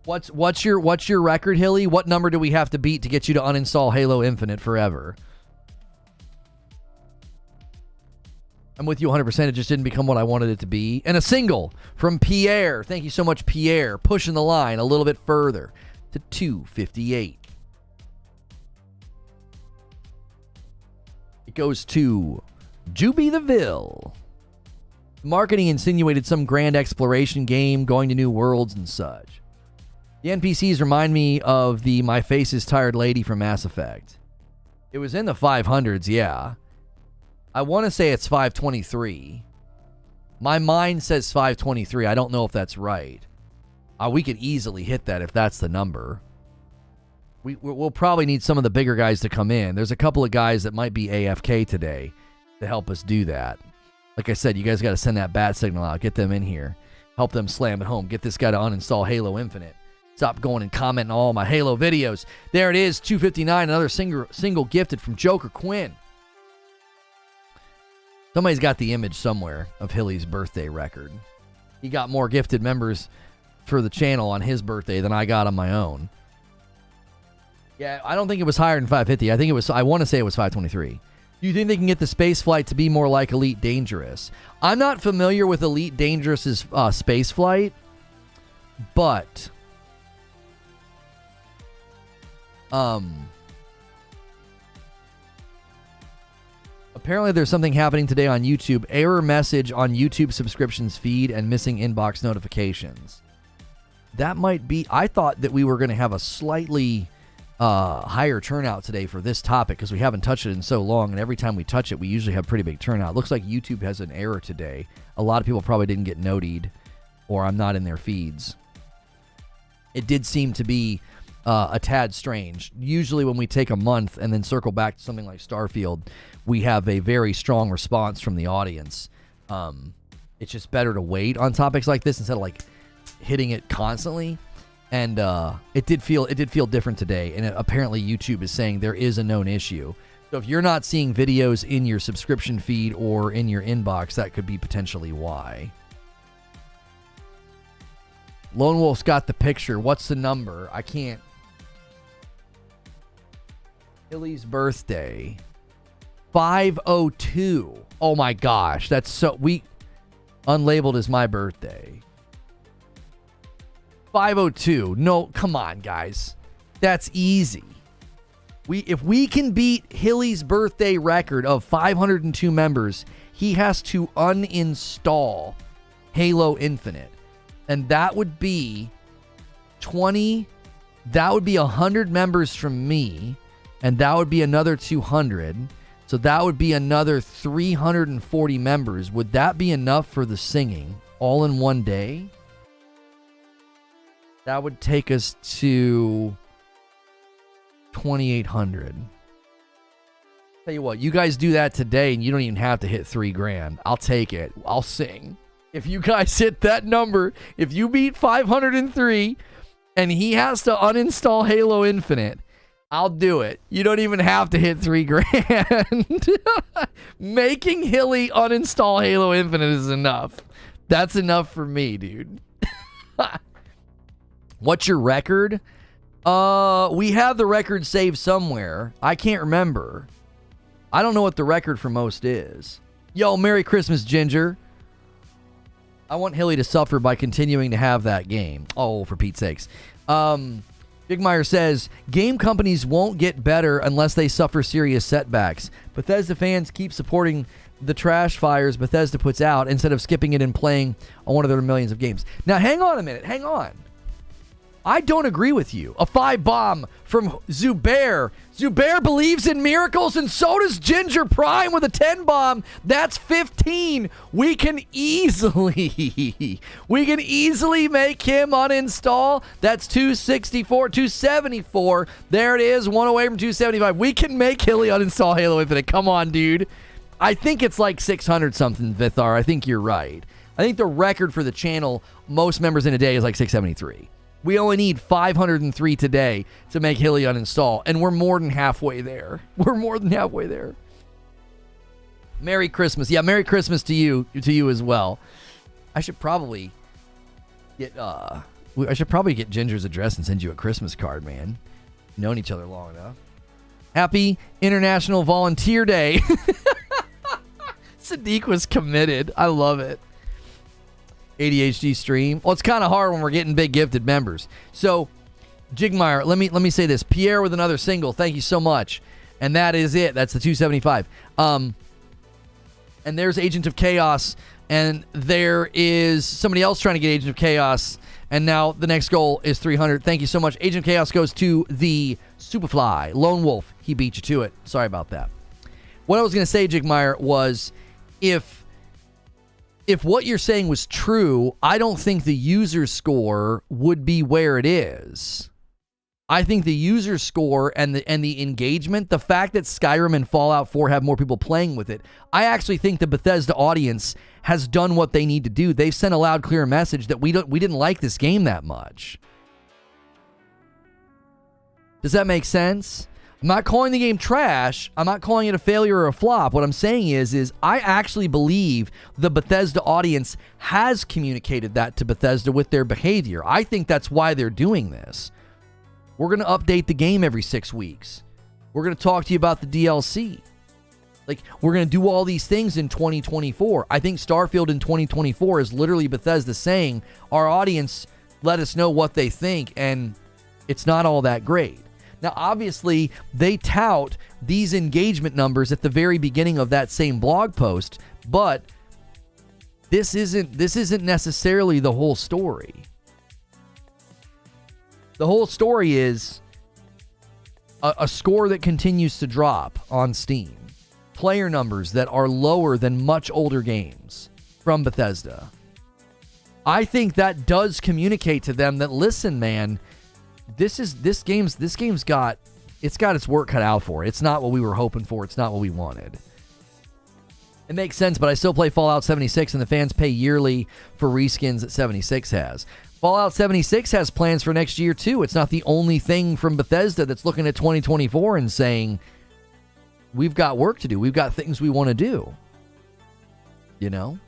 What's your record, Hilly? What number do we have to beat to get you to uninstall Halo Infinite forever? I'm with you 100%. It just didn't become what I wanted it to be. And a single from Pierre. Thank you so much, Pierre. Pushing the line a little bit further to 258. It goes to Juby the Ville. Marketing insinuated some grand exploration game, going to new worlds and such. The NPCs remind me of the My Face is Tired lady from Mass Effect. It was in the 500s, yeah. I want to say it's 523. My mind says 523. I don't know if that's right. We could easily hit that if that's the number. We'll probably need some of the bigger guys to come in. There's a couple of guys that might be AFK today to help us do that. Like I said, you guys got to send that bat signal out. Get them in here. Help them slam it home. Get this guy to uninstall Halo Infinite. Stop going and commenting on all my Halo videos. There it is, 259. Another single gifted from Joker Quinn. Somebody's got the image somewhere of Hilly's birthday record. He got more gifted members for the channel on his birthday than I got on my own. Yeah, I don't think it was higher than 550. I want to say it was 523. Do you think they can get the space flight to be more like Elite Dangerous? I'm not familiar with Elite Dangerous's space flight, but Apparently there's something happening today on YouTube. Error message on YouTube subscriptions feed and missing inbox notifications. That might be... I thought that we were going to have a slightly higher turnout today for this topic because we haven't touched it in so long, and every time we touch it, we usually have pretty big turnout. Looks like YouTube has an error today. A lot of people probably didn't get notied, or I'm not in their feeds. It did seem to be a tad strange. Usually when we take a month and then circle back to something like Starfield, we have a very strong response from the audience. It's just better to wait on topics like this instead of like hitting it constantly. And it did feel different today. And apparently YouTube is saying there is a known issue. So if you're not seeing videos in your subscription feed or in your inbox, that could be potentially why. Lone Wolf's got the picture. What's the number? I can't. Hilly's birthday. 502. Oh my gosh. That's so... Unlabeled is my birthday. 502. No, come on, guys. That's easy. If we can beat Hilly's birthday record of 502 members, he has to uninstall Halo Infinite. And that would be 20. That would be 100 members from me. And that would be another 200. So that would be another 340 members. Would that be enough for the singing all in one day? That would take us to 2,800. Tell you what, you guys do that today and you don't even have to hit $3,000. I'll take it. I'll sing. If you guys hit that number, if you beat 503 and he has to uninstall Halo Infinite, I'll do it. You don't even have to hit $3,000. Making Hilly uninstall Halo Infinite is enough. That's enough for me, dude. What's your record? We have the record saved somewhere. I can't remember. I don't know what the record for most is. Yo, Merry Christmas, Ginger. I want Hilly to suffer by continuing to have that game. Oh, for Pete's sakes. Bigmeyer says, game companies won't get better unless they suffer serious setbacks. Bethesda fans keep supporting the trash fires Bethesda puts out instead of skipping it and playing on one of their millions of games. Now, hang on a minute. Hang on. I don't agree with you. A 5-bomb from Zubair. Zubair believes in miracles, and so does Ginger Prime with a 10-bomb. That's 15. We can easily make him uninstall. That's 264, 274. There it is, one away from 275. We can make Hilly uninstall Halo Infinite. Come on, dude. I think it's like 600 something, Vithar. I think you're right. I think the record for the channel, most members in a day, is like 673. We only need 503 today to make Hilly uninstall, and we're more than halfway there. We're more than halfway there. Merry Christmas. Yeah, Merry Christmas to you as well. I should probably get Ginger's address and send you a Christmas card, man. Known each other long enough. Happy International Volunteer Day. Sadiq was committed. I love it. ADHD stream. Well, it's kind of hard when we're getting big gifted members. So, Jigmeyer, let me say this. Pierre with another single. Thank you so much. And that is it. That's the 275. And there's Agent of Chaos. And there is somebody else trying to get Agent of Chaos. And now the next goal is 300. Thank you so much. Agent of Chaos goes to the Superfly. Lone Wolf. He beat you to it. Sorry about that. What I was going to say, Jigmeyer, was if what you're saying was true, I don't think the user score would be where it is. I think the user score and the engagement, the fact that Skyrim and Fallout 4 have more people playing with it, I actually think the Bethesda audience has done what they need to do. They've sent a loud, clear message that we didn't like this game that much. Does that make sense? I'm not calling the game trash. I'm not calling it a failure or a flop. What I'm saying is I actually believe the Bethesda audience has communicated that to Bethesda with their behavior. I think that's why they're doing this. We're going to update the game every 6 weeks. We're going to talk to you about the DLC. We're going to do all these things in 2024. I think Starfield in 2024 is literally Bethesda saying, our audience, let us know what they think, and it's not all that great. Now, obviously, they tout these engagement numbers at the very beginning of that same blog post, but this isn't necessarily the whole story. The whole story is a score that continues to drop on Steam, player numbers that are lower than much older games from Bethesda. I think that does communicate to them that, listen, man, this game's got its work cut out for it. It's not what we were hoping for. It's not what we wanted. It makes sense, but I still play Fallout 76, and the fans pay yearly for reskins that 76 has. Fallout 76 has plans for next year, too. It's not the only thing from Bethesda that's looking at 2024 and saying, we've got work to do. We've got things we want to do. You know?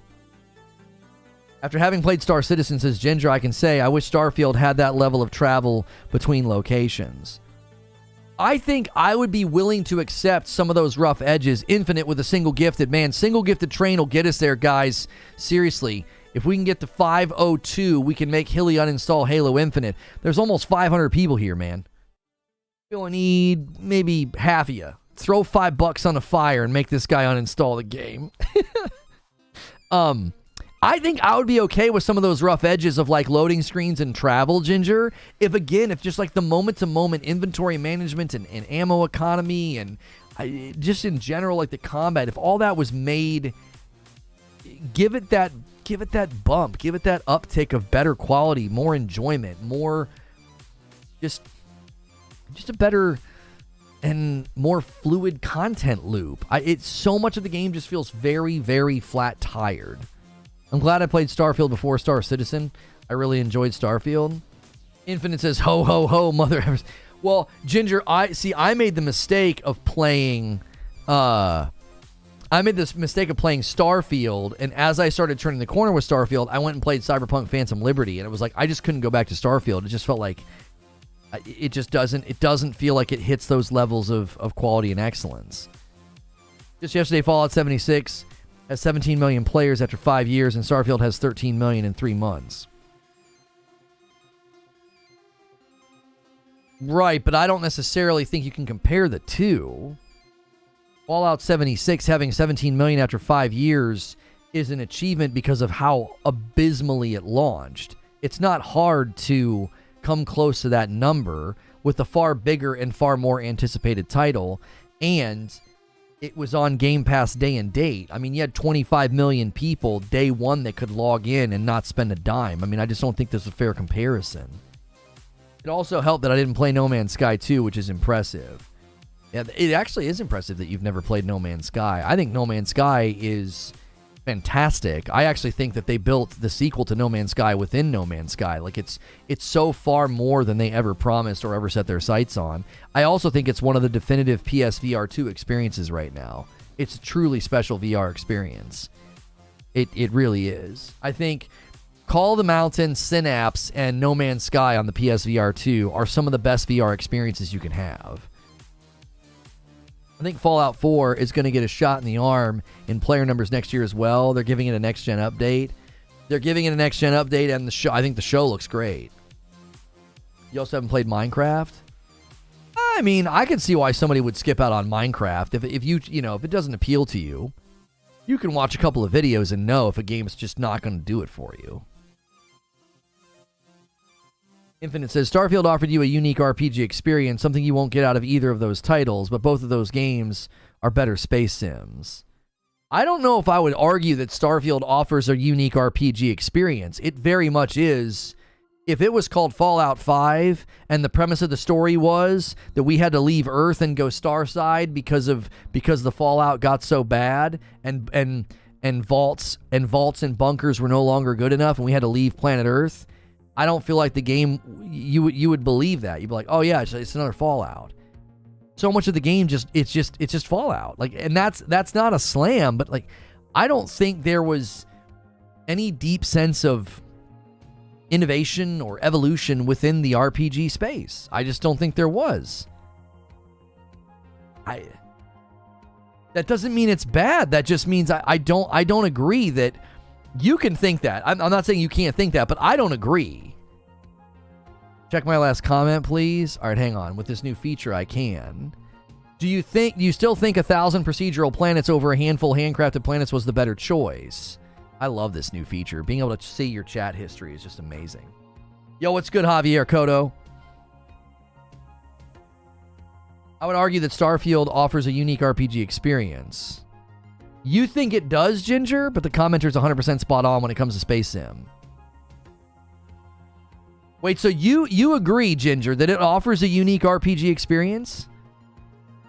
After having played Star Citizen, says Ginger, I can say I wish Starfield had that level of travel between locations. I think I would be willing to accept some of those rough edges. Infinite with a single gifted. Man, single gifted train will get us there, guys. Seriously. If we can get to 502, we can make Hilly uninstall Halo Infinite. There's almost 500 people here, man. You'll only need maybe half of you. Throw $5 on a fire and make this guy uninstall the game. I think I would be okay with some of those rough edges of like loading screens and travel, Ginger. If just like the moment-to-moment inventory management and ammo economy and just in general like the combat, if all that was made, give it that bump, give it that uptick of better quality, more enjoyment, more just a better and more fluid content loop. It's so much of the game just feels very, very flat tired. I'm glad I played Starfield before Star Citizen. I really enjoyed Starfield. Infinite says, ho, ho, ho, mother. Well, Ginger, I made the mistake of playing... I made this mistake of playing Starfield, and as I started turning the corner with Starfield, I went and played Cyberpunk Phantom Liberty, and it was like, I just couldn't go back to Starfield. It just felt like it doesn't feel like it hits those levels of quality and excellence. Just yesterday, Fallout 76 has 17 million players after 5 years, and Starfield has 13 million in 3 months. Right, but I don't necessarily think you can compare the two. Fallout 76 having 17 million after 5 years is an achievement because of how abysmally it launched. It's not hard to come close to that number with a far bigger and far more anticipated title, and it was on Game Pass day and date. I mean, you had 25 million people day one that could log in and not spend a dime. I mean, I just don't think there's a fair comparison. It also helped that I didn't play No Man's Sky 2, which is impressive. Yeah, it actually is impressive that you've never played No Man's Sky. I think No Man's Sky is fantastic. I actually think that they built the sequel to No Man's Sky within No Man's Sky. Like, it's so far more than they ever promised or ever set their sights on. I also think it's one of the definitive PSVR 2 experiences right now. It's a truly special VR experience. It really is. I think Call of the Mountain, Synapse, and No Man's Sky on the PSVR 2 are some of the best VR experiences you can have. I think Fallout 4 is going to get a shot in the arm in player numbers next year as well. They're giving it a next-gen update. And I think the show looks great. You also haven't played Minecraft? I mean, I can see why somebody would skip out on Minecraft. If it doesn't appeal to you, you can watch a couple of videos and know if a game's just not going to do it for you. Infinite says, Starfield offered you a unique RPG experience, something you won't get out of either of those titles, but both of those games are better space sims. I don't know if I would argue that Starfield offers a unique RPG experience. It very much is. If it was called Fallout 5 and the premise of the story was that we had to leave Earth and go Starside because the Fallout got so bad and vaults and bunkers were no longer good enough and we had to leave planet Earth, I don't feel like the game, you would believe that. You'd be like, oh yeah, it's another Fallout. So much of the game it's just Fallout. Like, and that's not a slam, but like, I don't think there was any deep sense of innovation or evolution within the RPG space. I just don't think there was. That doesn't mean it's bad. That just means I don't agree that. You can think that. I'm not saying you can't think that, but I don't agree. Check my last comment, please. All right, hang on. With this new feature, I can. Do you still think 1,000 procedural planets over a handful handcrafted planets was the better choice? I love this new feature. Being able to see your chat history is just amazing. Yo, what's good, Javier Cotto? I would argue that Starfield offers a unique RPG experience. You think it does, Ginger, but the commenter's 100% spot on when it comes to Space Sim. Wait, so you agree, Ginger, that it offers a unique RPG experience?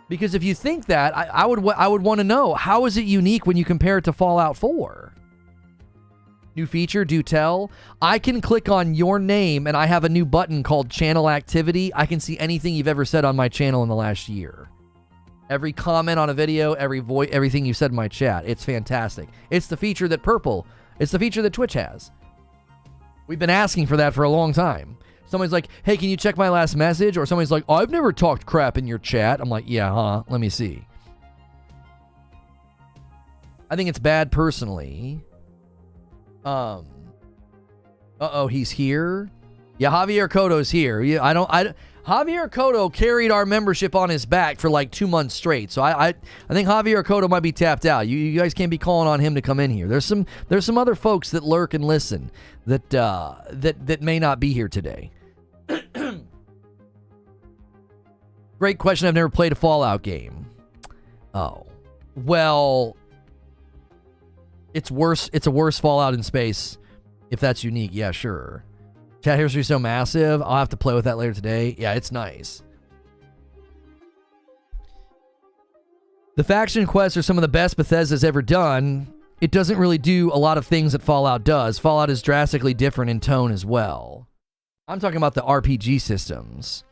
Because if you think that, I would want to know, how is it unique when you compare it to Fallout 4? New feature, do tell. I can click on your name, and I have a new button called Channel Activity. I can see anything you've ever said on my channel in the last year. Every comment on a video, everything you said in my chat. It's fantastic. It's the feature that it's the feature that Twitch has. We've been asking for that for a long time. Somebody's like, hey, can you check my last message? Or somebody's like, I've never talked crap in your chat. I'm like, yeah, huh? Let me see. I think it's bad personally. He's here. Yeah, Javier Cotto's here. Yeah, Javier Cotto carried our membership on his back for like 2 months straight. So I think Javier Cotto might be tapped out. You guys can't be calling on him to come in here. There's some other folks that lurk and listen that may not be here today. Great question. I've never played a Fallout game. Oh, well, it's worse. It's a worse Fallout in space. If that's unique, yeah, sure. Chat history is so massive. I'll have to play with that later today. Yeah, it's nice. The faction quests are some of the best Bethesda's ever done. It doesn't really do a lot of things that Fallout does. Fallout is drastically different in tone as well. I'm talking about the RPG systems.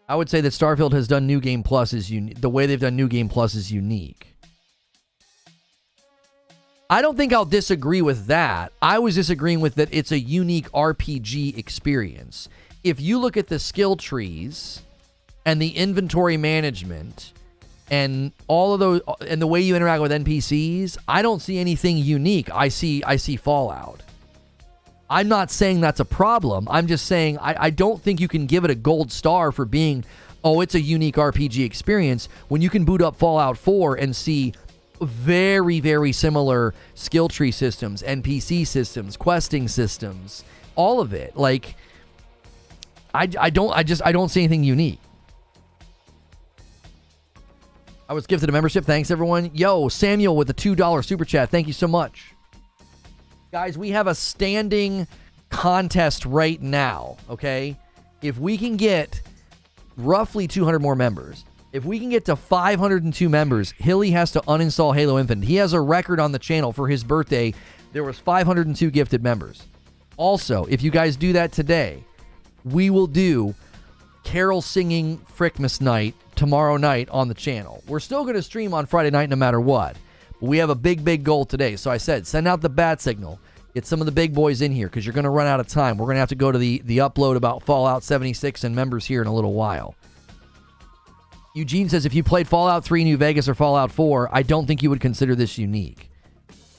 I would say that Starfield has done New Game Plus is unique. The way they've done New Game Plus is unique. I don't think I'll disagree with that. I was disagreeing with that it's a unique RPG experience. If you look at the skill trees and the inventory management and all of those and the way you interact with NPCs, I don't see anything unique. I see Fallout. I'm not saying that's a problem. I'm just saying I don't think you can give it a gold star for being, oh, it's a unique RPG experience when you can boot up Fallout 4 and see very, very similar skill tree systems, NPC systems, questing systems, all of it. Like, I don't see anything unique. I was gifted a membership. Thanks, everyone. Yo, Samuel with the $2 super chat. Thank you so much. Guys, we have a standing contest right now, okay? If we can get roughly 200 more members, if we can get to 502 members, Hilly has to uninstall Halo Infinite. He has a record on the channel for his birthday. There was 502 gifted members. Also, if you guys do that today, we will do Carol singing Frickmas night tomorrow night on the channel. We're still going to stream on Friday night no matter what. But we have a big goal today. So I said, send out the bat signal. Get some of the big boys in here because you're going to run out of time. We're going to have to go to the upload about Fallout 76 and members here in a little while. Eugene says, if you played Fallout 3 New Vegas or Fallout 4, I don't think you would consider this unique.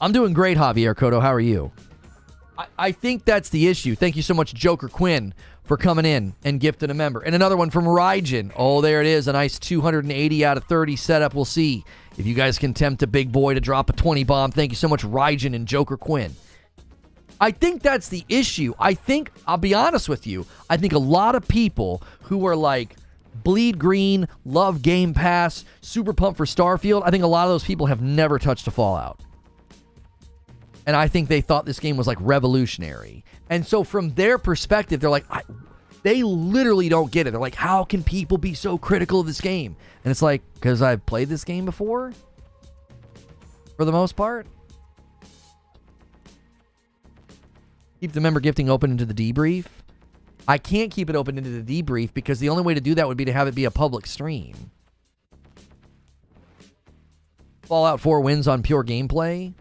I'm doing great, Javier Cotto. How are you? I think that's the issue. Thank you so much, Joker Quinn, for coming in and gifting a member. And another one from Rygen. Oh, there it is. A nice 280 out of 30 setup. We'll see if you guys can tempt a big boy to drop a 20 bomb. Thank you so much, Rygen and Joker Quinn. I think that's the issue. I'll be honest with you, I think a lot of people who are like, bleed green, love Game Pass, super pumped for Starfield, I think a lot of those people have never touched a Fallout. And I think they thought this game was like revolutionary. And so from their perspective, they're like, they literally don't get it. They're like, how can people be so critical of this game? And it's like, because I've played this game before, for the most part. Keep the member gifting open into the debrief. I can't keep it open into the debrief because the only way to do that would be to have it be a public stream. Fallout 4 wins on pure gameplay.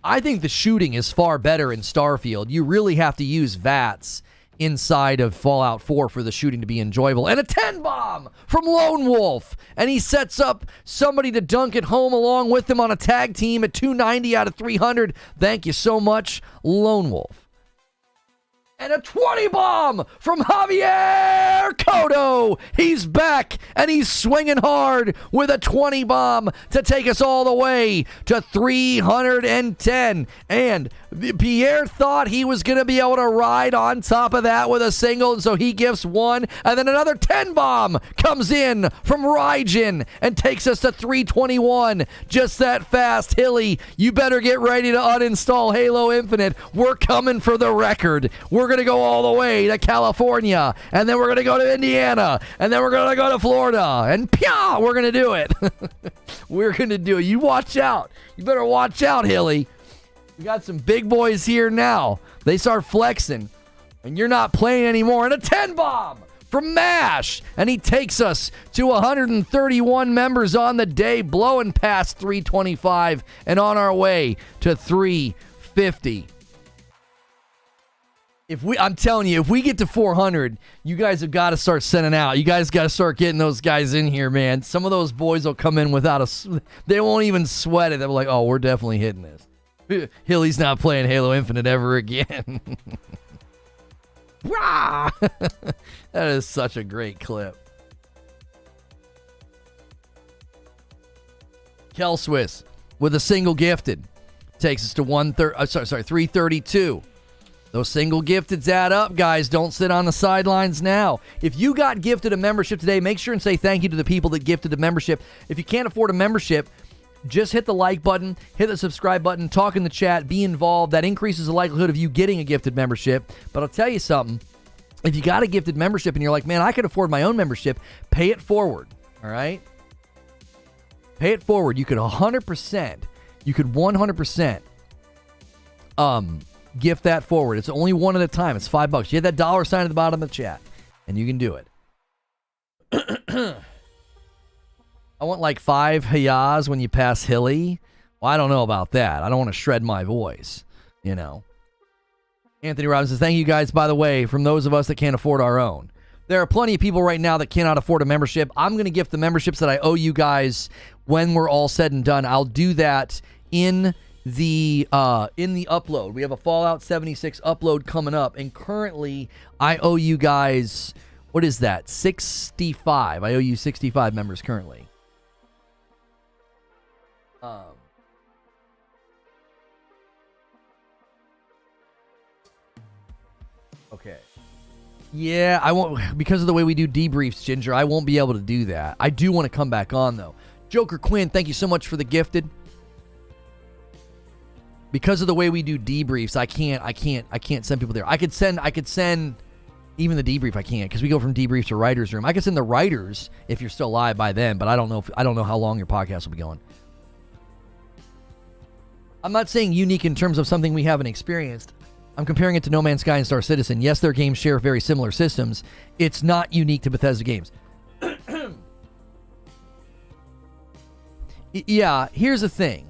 I think the shooting is far better in Starfield. You really have to use VATS inside of Fallout 4 for the shooting to be enjoyable. And a 10 bomb from Lone Wolf. And he sets up somebody to dunk it home along with him on a tag team at 290 out of 300. Thank you so much, Lone Wolf. And a 20 bomb from Javier Cotto. He's back, and he's swinging hard with a 20 bomb to take us all the way to 310. And Pierre thought he was going to be able to ride on top of that with a single, and so he gives one, and then another 10 bomb comes in from Raijin and takes us to 321. Just that fast. Hilly, you better get ready to uninstall Halo Infinite. We're coming for the record. We're going to go all the way to California, and then we're going to go to Indiana, and then we're going to go to Florida, and we're going to do it. We're going to do it. You watch out. You better watch out, Hilly. We got some big boys here now. They start flexing, and you're not playing anymore. And a 10 bomb from MASH, and he takes us to 131 members on the day, blowing past 325 and on our way to 350. I'm telling you, if we get to 400, you guys have got to start sending out. You guys got to start getting those guys in here, man. Some of those boys will come in they won't even sweat it. They'll be like, oh, we're definitely hitting this. Hilly's not playing Halo Infinite ever again. That is such a great clip. Kel Swiss with a single gifted takes us to 332. Those single gifteds add up, guys. Don't sit on the sidelines now. If you got gifted a membership today, make sure and say thank you to the people that gifted the membership. If you can't afford a membership, just hit the like button, hit the subscribe button, talk in the chat, be involved. That increases the likelihood of you getting a gifted membership. But I'll tell you something. If you got a gifted membership and you're like, man, I could afford my own membership, pay it forward, all right? Pay it forward. You could 100%, gift that forward. It's only one at a time. It's $5. You hit that dollar sign at the bottom of the chat, and you can do it. I want like 5 hayas when you pass Hilly. Well, I don't know about that. I don't want to shred my voice, you know. Anthony Robbins says, thank you guys, by the way, from those of us that can't afford our own. There are plenty of people right now that cannot afford a membership. I'm going to gift the memberships that I owe you guys when we're all said and done. I'll do that in the upload. We have a Fallout 76 upload coming up, and currently I owe you guys, what is that, 65. I owe you 65 members currently. Okay. Yeah, I won't, because of the way we do debriefs, Ginger, I won't be able to do that. I do want to come back on, though. Joker Quinn, thank you so much for the gifted. Because of the way we do debriefs, I can't send people there. I could send even the debrief. I can't, because we go from debrief to writer's room. I could send the writers if you're still live by then, but I don't know how long your podcast will be going. I'm not saying unique in terms of something we haven't experienced. I'm comparing it to No Man's Sky and Star Citizen. Yes, their games share very similar systems. It's not unique to Bethesda games. Yeah, here's the thing.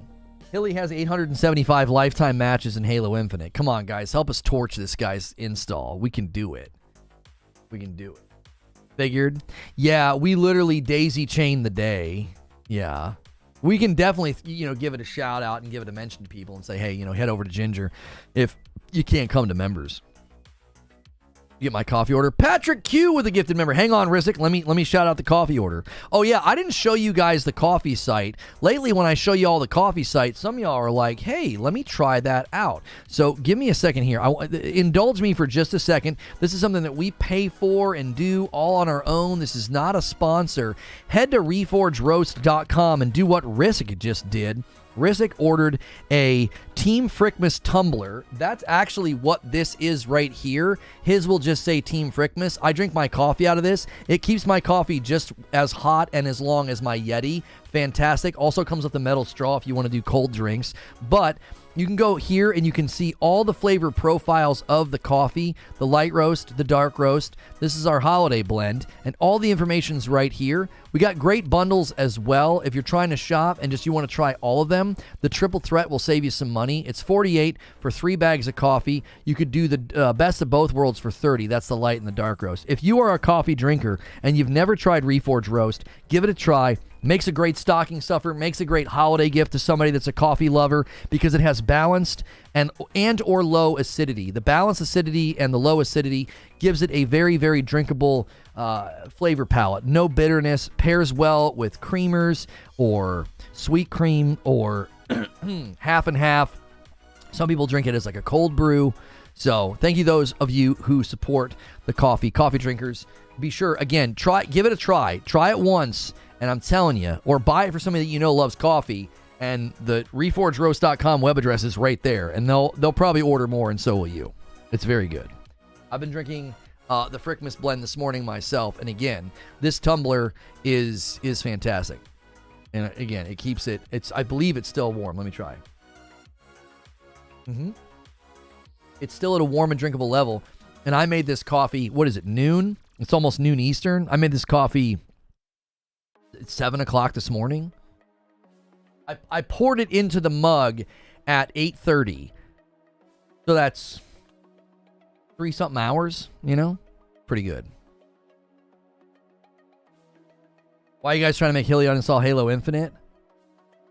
Hilly has 875 lifetime matches in Halo Infinite. Come on, guys. Help us torch this guy's install. We can do it. Figured? Yeah, we literally daisy chain the day. Yeah. We can definitely, give it a shout out and give it a mention to people and say, hey, head over to Ginger if you can't come to members. Get my coffee order. Patrick Q with a gifted member. Hang on, Rizzik. Let me shout out the coffee order. Oh, yeah, I didn't show you guys the coffee site. Lately, when I show you all the coffee sites, some of y'all are like, hey, let me try that out. So give me a second here. Indulge me for just a second. This is something that we pay for and do all on our own. This is not a sponsor. Head to reforgeroast.com and do what Rizzik just did. Rizzik ordered a Team Frickmas tumbler. That's actually what this is right here. His will just say Team Frickmas. I drink my coffee out of this. It keeps my coffee just as hot and as long as my Yeti. Fantastic. Also comes with a metal straw if you want to do cold drinks. But you can go here and you can see all the flavor profiles of the coffee, the light roast, the dark roast. This is our holiday blend, and all the information's right here. We got great bundles as well. If you're trying to shop and just you want to try all of them, the triple threat will save you some money. It's $48 for 3 bags of coffee. You could do the best of both worlds for $30. That's the light and the dark roast. If you are a coffee drinker and you've never tried Reforge Roast, give it a try. Makes a great stocking stuffer, makes a great holiday gift to somebody that's a coffee lover because it has balanced and or low acidity. The balanced acidity and the low acidity gives it a very, very drinkable flavor palette. No bitterness, pairs well with creamers or sweet cream or half and half. Some people drink it as like a cold brew. So thank you those of you who support the coffee drinkers. Be sure, again, give it a try. Try it once, and I'm telling you, or buy it for somebody that you know loves coffee, and the reforgeroast.com web address is right there, and they'll probably order more, and so will you. It's very good. I've been drinking the Frickmas blend this morning myself, and again, this tumbler is fantastic. And again, it keeps it, I believe it's still warm. Let me try. It's still at a warm and drinkable level, and I made this coffee, what is it, noon? It's almost noon Eastern. I made this coffee at 7 o'clock this morning. I poured it into the mug at 8:30. So that's 3-something hours, Pretty good. Why are you guys trying to make Hilly uninstall Halo Infinite?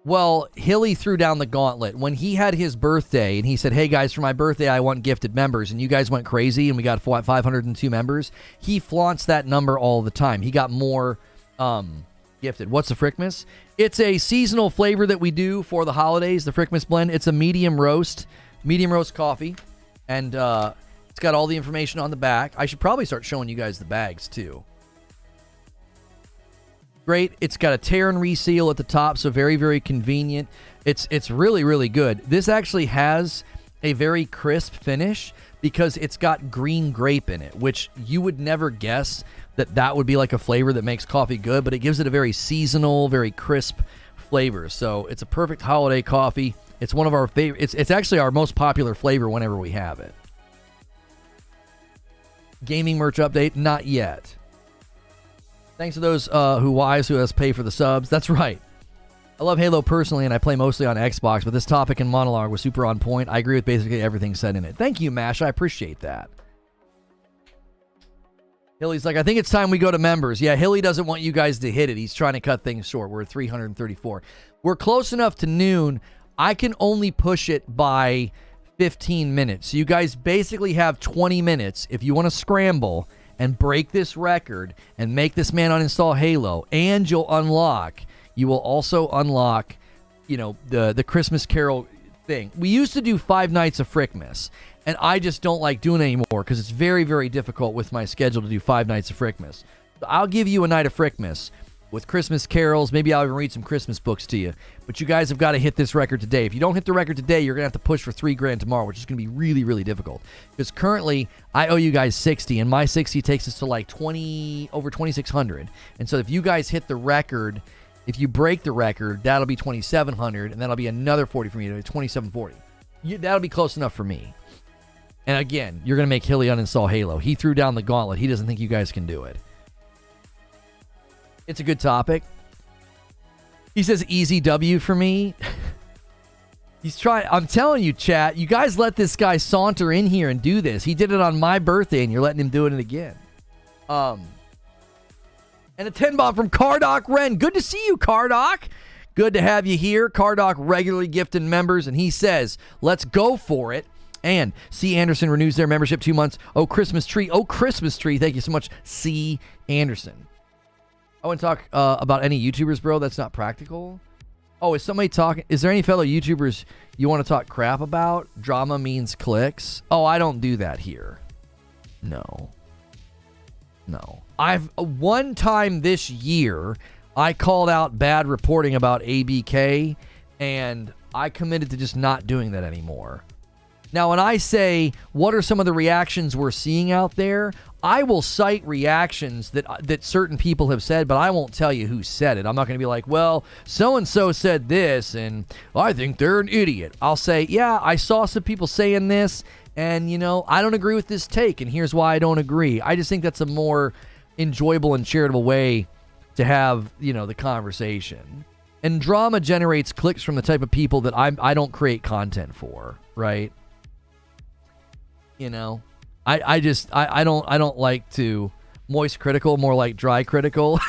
Well, Hilly threw down the gauntlet. When he had his birthday and he said, hey guys, for my birthday, I want gifted members. And you guys went crazy and we got 502 members. He flaunts that number all the time. He got more gifted. What's the Frickmas? It's a seasonal flavor that we do for the holidays, the Frickmas blend. It's a medium roast coffee. And it's got all the information on the back. I should probably start showing you guys the bags too. Great. It's got a tear and reseal at the top, so very, very convenient. It's really, really good. This actually has a very crisp finish because it's got green grape in it, which you would never guess that would be like a flavor that makes coffee good, but it gives it a very seasonal, very crisp flavor. So it's a perfect holiday coffee. It's one of our favorite. It's actually our most popular flavor whenever we have it. Gaming merch update? Not yet. Thanks to those who has paid for the subs. That's right. I love Halo personally, and I play mostly on Xbox, but this topic and monologue was super on point. I agree with basically everything said in it. Thank you, Mash. I appreciate that. Hilly's like, I think it's time we go to members. Yeah, Hilly doesn't want you guys to hit it. He's trying to cut things short. We're at 334. We're close enough to noon. I can only push it by 15 minutes. So you guys basically have 20 minutes if you want to scramble and break this record and make this man uninstall Halo, and you will also unlock, the Christmas Carol thing. We used to do 5 nights of Frickmas, and I just don't like doing it anymore because it's very, very difficult with my schedule to do 5 nights of Frickmas. I'll give you a night of Frickmas with Christmas carols. Maybe I'll even read some Christmas books to you. But you guys have got to hit this record today. If you don't hit the record today, you're going to have to push for $3,000 tomorrow, which is going to be really, really difficult. Because currently, I owe you guys 60, and my 60 takes us to like over 2,600. And so if you guys hit the record, if you break the record, that'll be 2,700, and that'll be another 40 for me, 2,740. That'll be close enough for me. And again, you're going to make Hilly uninstall Halo. He threw down the gauntlet. He doesn't think you guys can do it. It's a good topic. He says easy W for me. He's trying. I'm telling you, chat, you guys let this guy saunter in here and do this. He did it on my birthday, and you're letting him do it again. And a 10 bomb from Cardoc Ren. Good to see you, Cardoc. Good to have you here. Cardoc regularly gifting members, and he says, let's go for it. And C. Anderson renews their membership 2 months. Oh, Christmas tree. Oh, Christmas tree. Thank you so much, C. Anderson. I want to talk about any YouTubers, bro. That's not practical. Oh, is somebody talking? Is there any fellow YouTubers you want to talk crap about? Drama means clicks. Oh, I don't do that here. No. I've one time this year, I called out bad reporting about ABK, and I committed to just not doing that anymore. Now, when I say, what are some of the reactions we're seeing out there, I will cite reactions that certain people have said, but I won't tell you who said it. I'm not going to be like, well, so-and-so said this, and I think they're an idiot. I'll say, yeah, I saw some people saying this, and, I don't agree with this take, and here's why I don't agree. I just think that's a more enjoyable and charitable way to have, the conversation. And drama generates clicks from the type of people that I don't create content for, right? I don't like to moist critical, more like dry critical.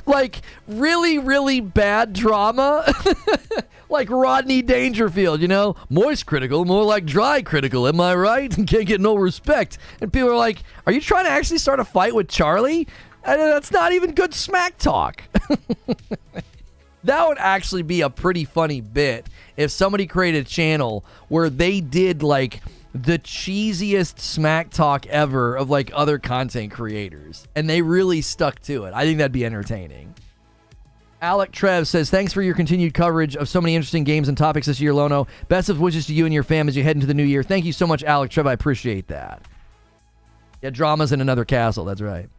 Like, really, really bad drama. Like Rodney Dangerfield, you know? Moist critical, more like dry critical, am I right? Can't get no respect. And people are like, are you trying to actually start a fight with Charlie? And that's not even good smack talk. That would actually be a pretty funny bit if somebody created a channel where they did, like, the cheesiest smack talk ever of, like, other content creators. And they really stuck to it. I think that'd be entertaining. Alec Trev says, thanks for your continued coverage of so many interesting games and topics this year, Lono. Best of wishes to you and your fam as you head into the new year. Thank you so much, Alec Trev. I appreciate that. Yeah, drama's in another castle. That's right.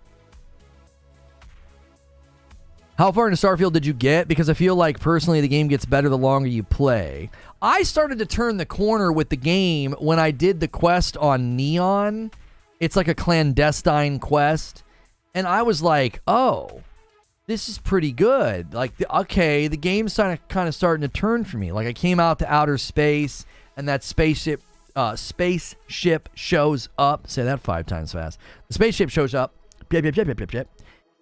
How far into Starfield did you get? Because I feel like, personally, the game gets better the longer you play. I started to turn the corner with the game when I did the quest on Neon. It's like a clandestine quest. And I was like, oh, this is pretty good. Like, okay, the game's kind of starting to turn for me. Like, I came out to outer space, and that spaceship shows up. Say that 5 times fast. The spaceship shows up.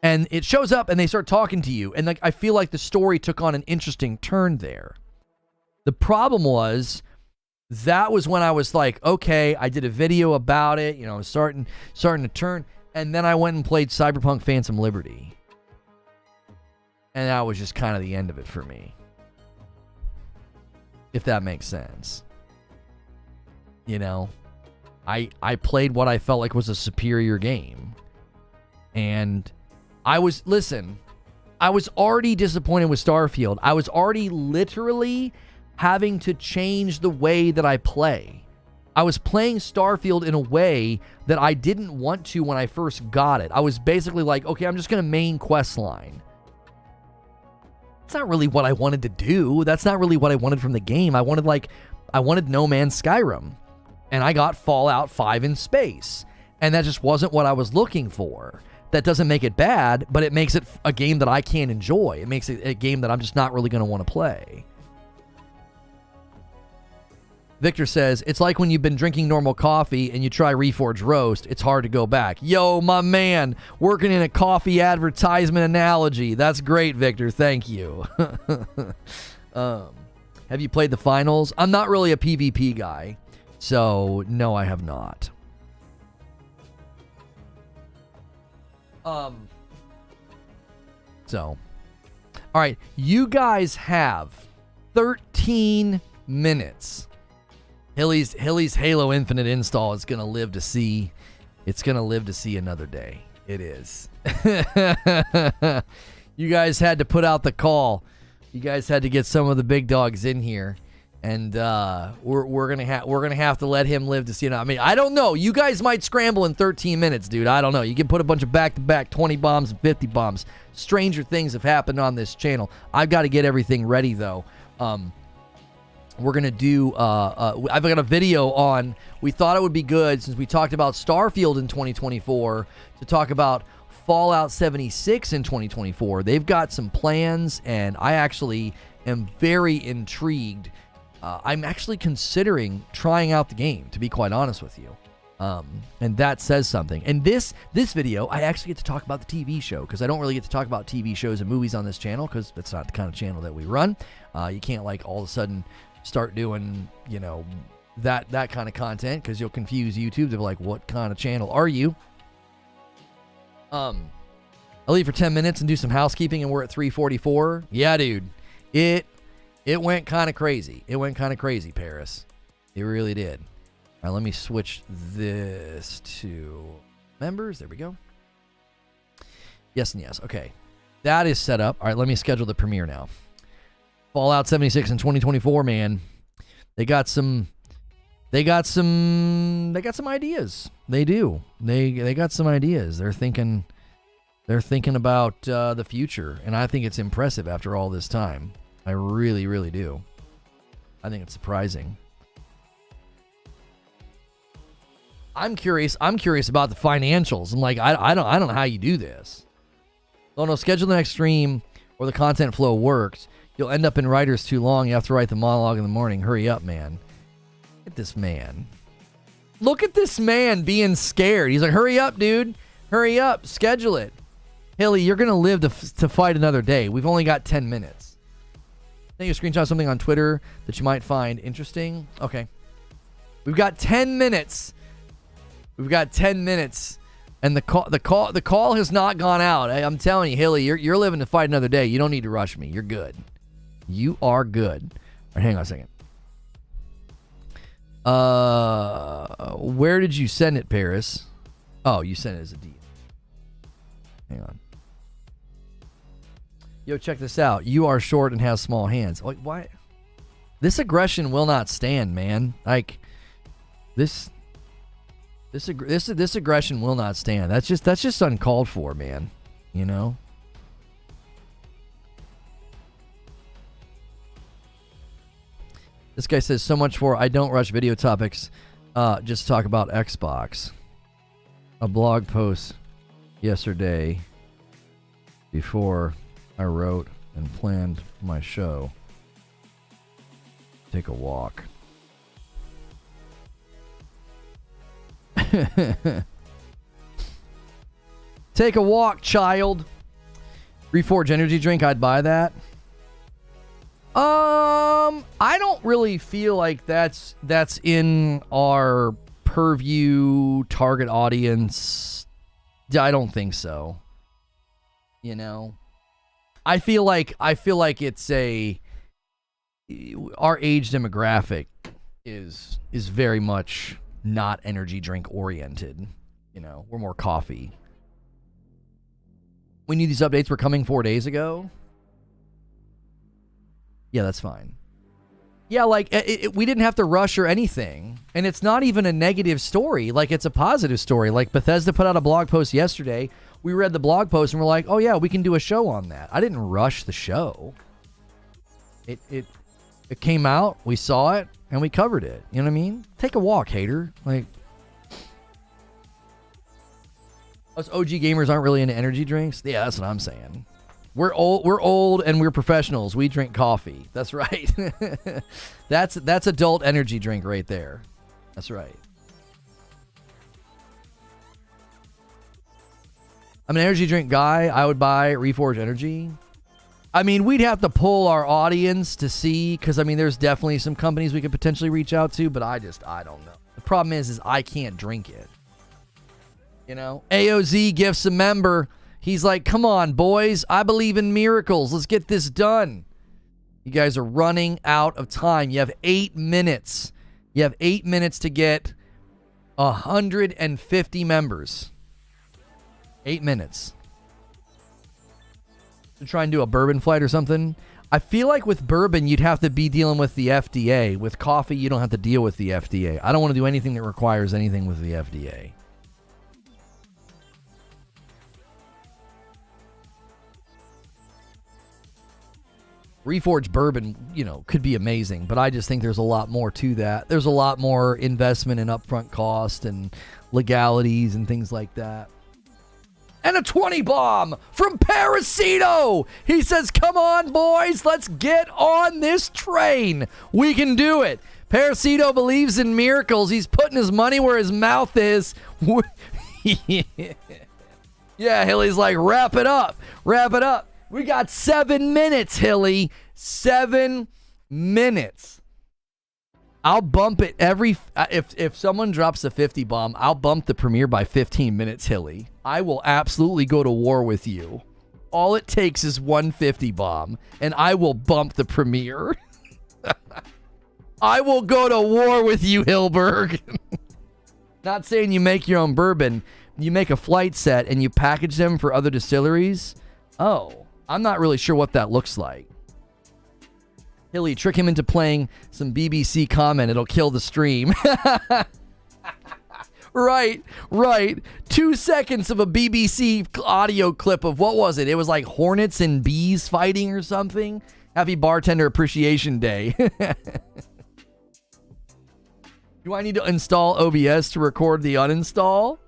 And it shows up, and they start talking to you. And like, I feel like the story took on an interesting turn there. The problem was, that was when I was like, okay, I did a video about it. You know, starting to turn. And then I went and played Cyberpunk Phantom Liberty. And that was just kind of the end of it for me. If that makes sense. You know, I played what I felt like was a superior game. And I was already disappointed with Starfield. I was already literally having to change the way that I play. I was playing Starfield in a way that I didn't want to when I first got it. I was basically like, okay, I'm just going to main quest line. That's not really what I wanted to do. That's not really what I wanted from the game. I wanted No Man's Skyrim. And I got Fallout 5 in space. And that just wasn't what I was looking for. That doesn't make it bad, but it makes it a game that I can't enjoy. It makes it a game that I'm just not really going to want to play. Victor says, it's like when you've been drinking normal coffee and you try Reforge Roast, it's hard to go back. Yo, my man, working in a coffee advertisement analogy. That's great, Victor. Thank you. Have you played the finals? I'm not really a PvP guy, so no, I have not. So, all right, you guys have 13 minutes. Hilly's Halo Infinite install is gonna live to see. It's gonna live to see another day. It is. You guys had to put out the call. You guys had to get some of the big dogs in here, and we're gonna have to let him live to see it. I mean, I don't know. You guys might scramble in 13 minutes, dude. I don't know. You can put a bunch of back-to-back 20 bombs and 50 bombs. Stranger things have happened on this channel. I've got to get everything ready though. We're going to do, I've got a video on, we thought it would be good since we talked about Starfield in 2024 to talk about Fallout 76 in 2024. They've got some plans, and I actually am very intrigued. I'm actually considering trying out the game, to be quite honest with you. And that says something. And this video, I actually get to talk about the TV show, because I don't really get to talk about TV shows and movies on this channel, because that's not the kind of channel that we run. You can't, like, all of a sudden start doing, you know, that kind of content, because you'll confuse YouTube. They'll be like, what kind of channel are you? I'll leave for 10 minutes and do some housekeeping, and we're at 3:44. Yeah, dude. It went kind of crazy. It went kind of crazy, Paris. It really did. All right, let me switch this to members. There we go. Yes and yes. Okay. That is set up. All right, let me schedule the premiere now. Fallout 76 in 2024, man. They got some ideas. They do. They got some ideas. They're thinking about the future, and I think it's impressive after all this time. I really, really do. I think it's surprising. I'm curious about the financials. I'm like, I don't know how you do this. Oh no, schedule the next stream or the content flow worked. You'll end up in writers too long. You have to write the monologue in the morning. Hurry up, man. Look at this man. Look at this man being scared. He's like, hurry up, dude. Hurry up. Schedule it. Haley, you're going to live to fight another day. We've only got 10 minutes. Take a screenshot of something on Twitter that you might find interesting. Okay. We've got 10 minutes. We've got 10 minutes. And the call has not gone out. I'm telling you, Haley, you're living to fight another day. You don't need to rush me. You're good. You are good. All right, hang on a second. Where did you send it, Paris? Oh, you sent it as a D. Hang on. Yo, check this out. You are short and have small hands. Like, why? This aggression will not stand, man. Like, this aggression will not stand. That's just uncalled for, man. You know? This guy says, so much for I don't rush video topics. Just talk about Xbox. A blog post yesterday before I wrote and planned my show. Take a walk. Take a walk, child. Reforge energy drink, I'd buy that. I don't really feel like that's in our purview target audience. I don't think so. You know, I feel like it's our age demographic is very much not energy drink oriented. You know, we're more coffee. We knew these updates were coming 4 days ago. Yeah, that's fine. Yeah, like, we didn't have to rush or anything. And it's not even a negative story. Like, it's a positive story. Like, Bethesda put out a blog post yesterday. We read the blog post and we're like, oh, yeah, we can do a show on that. I didn't rush the show. It came out, we saw it, and we covered it. You know what I mean? Take a walk, hater. Like, us OG gamers aren't really into energy drinks. Yeah, that's what I'm saying. We're old and we're professionals. We drink coffee. That's right. That's adult energy drink right there. That's right. I'm an energy drink guy. I would buy Reforge Energy. I mean, we'd have to pull our audience to see, because I mean, there's definitely some companies we could potentially reach out to, but I don't know. The problem is I can't drink it. You know, AOZ gifts a member. He's like, come on, boys. I believe in miracles. Let's get this done. You guys are running out of time. You have 8 minutes. You have 8 minutes to get 150 members. 8 minutes. To try and do a bourbon flight or something. I feel like with bourbon, you'd have to be dealing with the FDA. With coffee, you don't have to deal with the FDA. I don't want to do anything that requires anything with the FDA. Reforged bourbon, you know, could be amazing, but I just think there's a lot more to that. There's a lot more investment in upfront cost and legalities and things like that. And a 20 bomb from Parasito. He says, come on, boys, let's get on this train. We can do it. Parasito believes in miracles. He's putting his money where his mouth is. Yeah, Hilly's like, wrap it up. Wrap it up. We got 7 minutes, Hilly. 7 minutes. I'll bump it every... If someone drops a 50 bomb, I'll bump the premiere by 15 minutes, Hilly. I will absolutely go to war with you. All it takes is 150 bomb, and I will bump the premiere. I will go to war with you, Hilberg. Not saying you make your own bourbon. You make a flight set, and you package them for other distilleries. Oh... I'm not really sure what that looks like. Hilly, trick him into playing some BBC comment. It'll kill the stream. Right. 2 seconds of a BBC audio clip of, what was it? It was like hornets and bees fighting or something. Happy Bartender Appreciation Day. Do I need to install OBS to record the uninstall?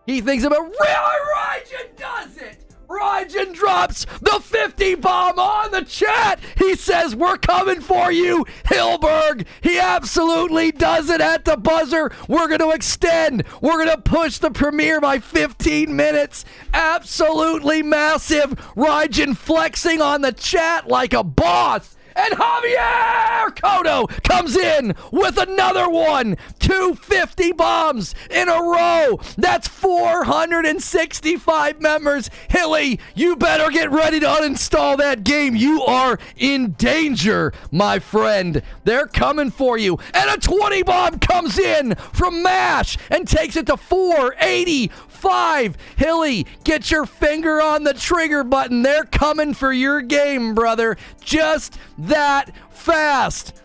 He thinks about, really, Ryan does it. Rygen drops the 50 bomb on the chat. He says, we're coming for you, Hilberg. He absolutely does it at the buzzer. We're going to extend. We're going to push the premiere by 15 minutes. Absolutely massive. Rygen flexing on the chat like a boss. And Javier Cotto comes in with another one. 250 bombs in a row. That's 465 members. Hilly, you better get ready to uninstall that game. You are in danger, my friend. They're coming for you. And a 20 bomb comes in from MASH and takes it to 485. Hilly, get your finger on the trigger button. They're coming for your game, brother. Just that fast.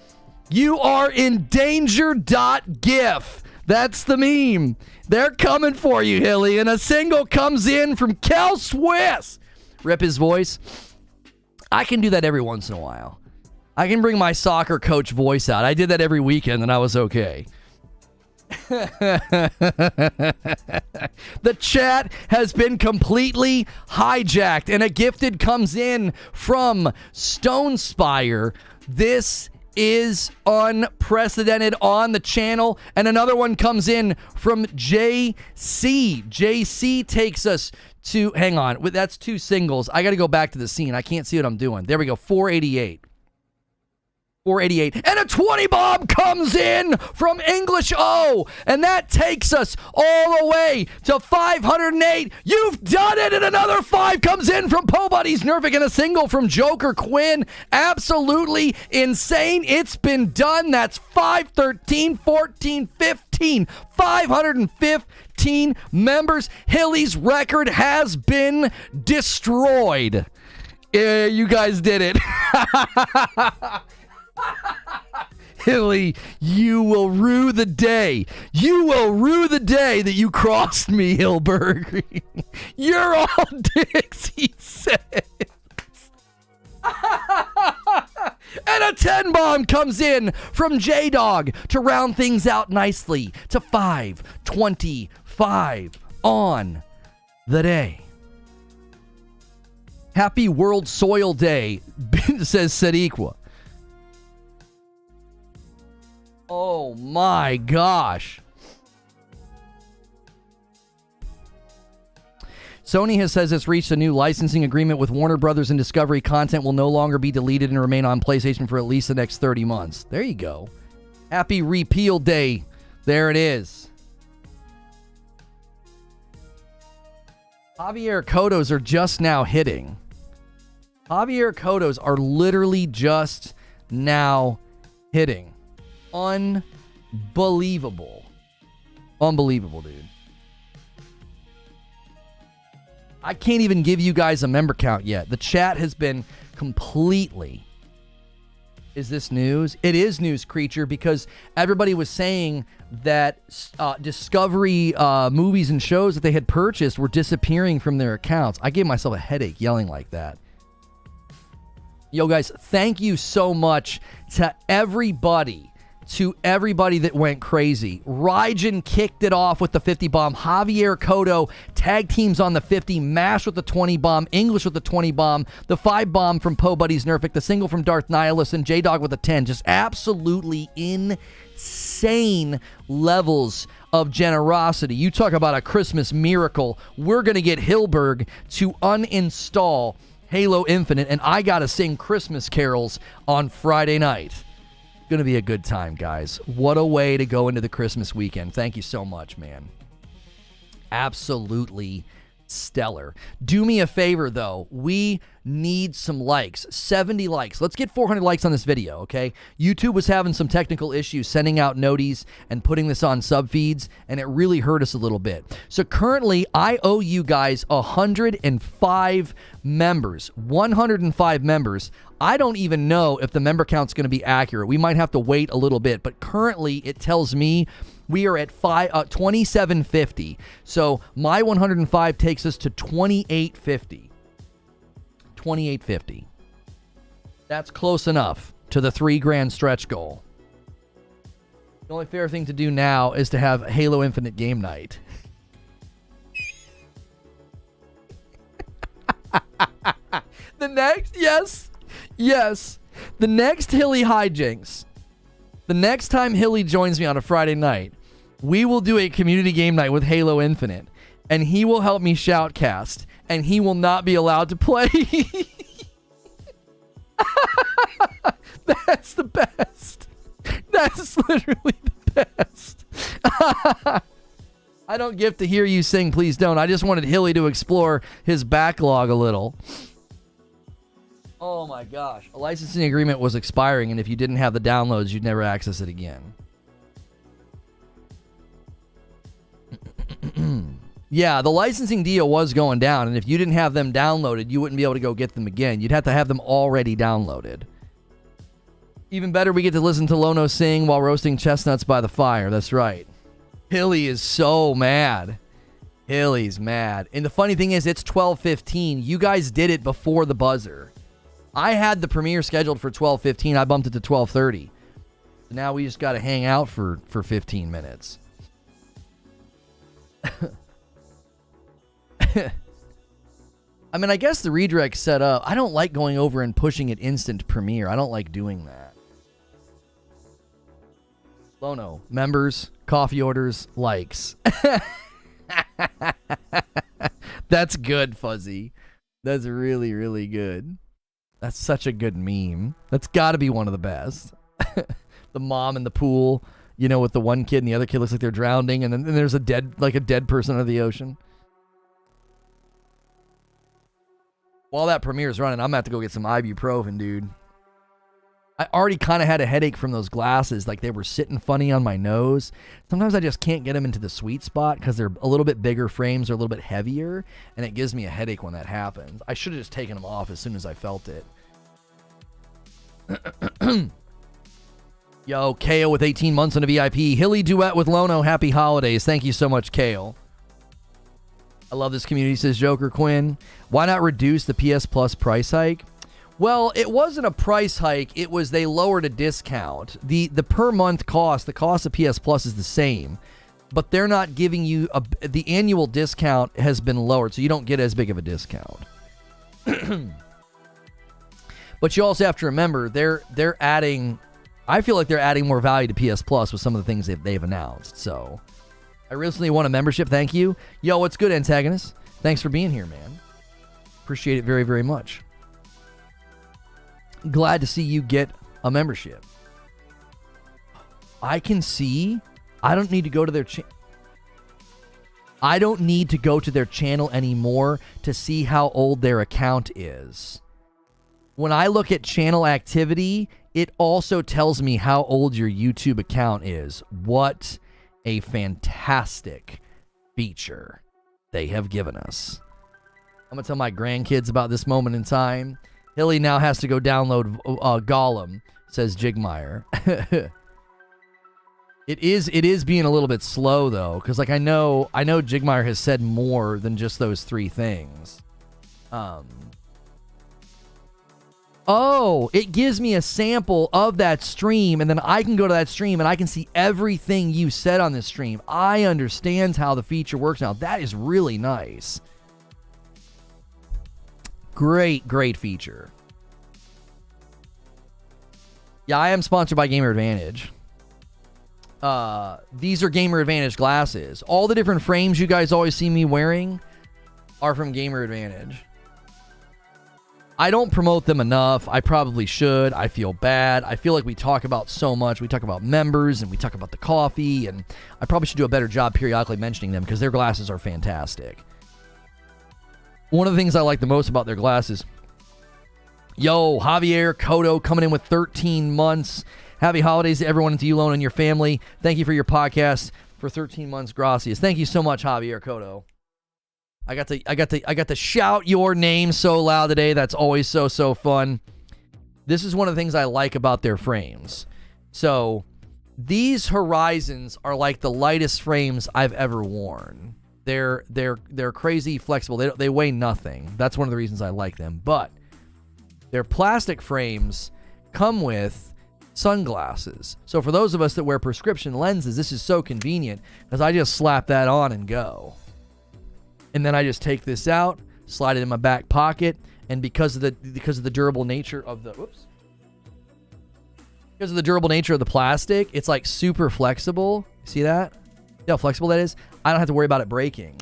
You are in danger.gif. That's the meme. They're coming for you, Hilly. And a single comes in from Cal Swiss. Rip his voice. I can do that every once in a while. I can bring my soccer coach voice out. I did that every weekend and I was okay. The chat has been completely hijacked, and a gifted comes in from Stonespire. This is unprecedented on the channel. And another one comes in from JC. JC takes us to, hang on, that's two singles. I got to go back to the scene. I can't see what I'm doing. There we go, 488. 488. And a 20 bomb comes in from English O. And that takes us all the way to 508. You've done it. And another 5 comes in from Po Buddies Nervic and a single from Joker Quinn. Absolutely insane. It's been done. That's 513, 14, 15. 515 members. Hilly's record has been destroyed. You guys did it. Hilly, you will rue the day. You will rue the day that you crossed me, Hilberg. You're all dicks, he says. And a 10 bomb comes in from J-Dog to round things out nicely to 525 on the day. Happy World Soil Day, says Sadiqua. Oh my gosh. Sony says it's reached a new licensing agreement with Warner Brothers, and Discovery content will no longer be deleted and remain on PlayStation for at least the next 30 months. There you go. Happy Repeal Day. There it is. Javier Cottos are just now hitting. Javier Cottos are literally just now hitting. Unbelievable. Unbelievable, dude. I can't even give you guys a member count yet. The chat has been completely... Is this news? It is news, Creature, because everybody was saying that Discovery movies and shows that they had purchased were disappearing from their accounts. I gave myself a headache yelling like that. Yo, guys, thank you so much to everybody that went crazy. Rygen kicked it off with the 50 bomb. Javier Cotto tag teams on the 50. MASH with the 20 bomb. English with the 20 bomb. The 5 bomb from Po Buddies Nerfic. The single from Darth Nihilus. And J-Dog with a 10. Just absolutely insane levels of generosity. You talk about a Christmas miracle. We're going to get Hilberg to uninstall Halo Infinite. And I got to sing Christmas carols on Friday night. Going to be a good time, guys. What a way to go into the Christmas weekend. Thank you so much, man. Absolutely stellar. Do me a favor, though. We need some likes. 70 likes. Let's get 400 likes on this video, okay? YouTube was having some technical issues sending out noties and putting this on sub feeds, and it really hurt us a little bit. So currently, I owe you guys 105 members. 105 members. I don't even know if the member count's going to be accurate. We might have to wait a little bit, but currently it tells me we are at 2750. So my 105 takes us to 2850. 2850. That's close enough to the $3,000 stretch goal. The only fair thing to do now is to have Halo Infinite game night. The next, yes. The next Hilly hijinks. The next time Hilly joins me on a Friday night, we will do a community game night with Halo Infinite, and he will help me shoutcast, and he will not be allowed to play. That's the best. That's literally the best. I don't get to hear you sing, please don't. I just wanted Hilly to explore his backlog a little. Oh my gosh. A licensing agreement was expiring, and if you didn't have the downloads, you'd never access it again. Yeah, the licensing deal was going down, and if you didn't have them downloaded, you wouldn't be able to go get them again. You'd have to have them already downloaded. Even better, we get to listen to Lono sing while roasting chestnuts by the fire. That's right. Hilly is so mad. Hilly's mad. And the funny thing is, it's 12:15. You guys did it before the buzzer. I had the premiere scheduled for 12:15. I bumped it to 12:30. So now we just got to hang out for 15 minutes. I mean, I guess the redirect's set up. I don't like going over and pushing it instant premiere. I don't like doing that. Lono, members, coffee orders, likes. That's good, Fuzzy. That's really, really good. That's such a good meme. That's got to be one of the best. The mom in the pool, you know, with the one kid and the other kid looks like they're drowning, and then there's a dead person under the ocean. While that premiere's running, I'm going to have to go get some ibuprofen, dude. I already kind of had a headache from those glasses. Like, they were sitting funny on my nose. Sometimes I just can't get them into the sweet spot because they're a little bit bigger frames or a little bit heavier, and it gives me a headache when that happens. I should have just taken them off as soon as I felt it. Yo, Kale with 18 months on a VIP. Hilly duet with Lono. Happy holidays. Thank you so much, Kale. I love this community, says Joker Quinn. Why not reduce the PS Plus price hike? Well, it wasn't a price hike. It was they lowered a discount. The per month cost, the cost of PS Plus is the same, but they're not giving you the annual discount has been lowered, so you don't get as big of a discount. But you also have to remember they're adding. I feel like they're adding more value to PS Plus with some of the things that they've announced. So I recently won a membership. Thank you. Yo, what's good, Antagonist? Thanks for being here, man. Appreciate it very, very much. Glad to see you get a membership. I can see. I don't need to go to their I don't need to go to their channel anymore to see how old their account is. When I look at channel activity, it also tells me how old your YouTube account is. What a fantastic feature they have given us. I'm going to tell my grandkids about this moment in time. Hilly now has to go download Gollum, says Jigmeyer. It is being a little bit slow, though, because like I know Jigmeyer has said more than just those three things. Oh, it gives me a sample of that stream, and then I can go to that stream, and I can see everything you said on this stream. I understand how the feature works now. That is really nice. Great, great feature. Yeah, I am sponsored by Gamer Advantage. These are Gamer Advantage glasses. All the different frames you guys always see me wearing are from Gamer Advantage. I don't promote them enough. I probably should. I feel bad. I feel like we talk about so much. We talk about members and we talk about the coffee, and I probably should do a better job periodically mentioning them because their glasses are fantastic. One of the things I like the most about their glasses. Yo, Javier Cotto coming in with 13 months. Happy holidays to everyone and to you, Lone, and your family. Thank you for your podcast for 13 months. Gracias. Thank you so much, Javier Cotto. I got to shout your name so loud today. That's always so fun. This is one of the things I like about their frames. So these Horizons are like the lightest frames I've ever worn. They're crazy flexible. They weigh nothing. That's one of the reasons I like them. But their plastic frames come with sunglasses. So for those of us that wear prescription lenses, this is so convenient because I just slap that on and go. And then I just take this out, slide it in my back pocket, and because of the durable nature of the because of the durable nature of the plastic, it's like super flexible. See that? See how flexible that is? I don't have to worry about it breaking.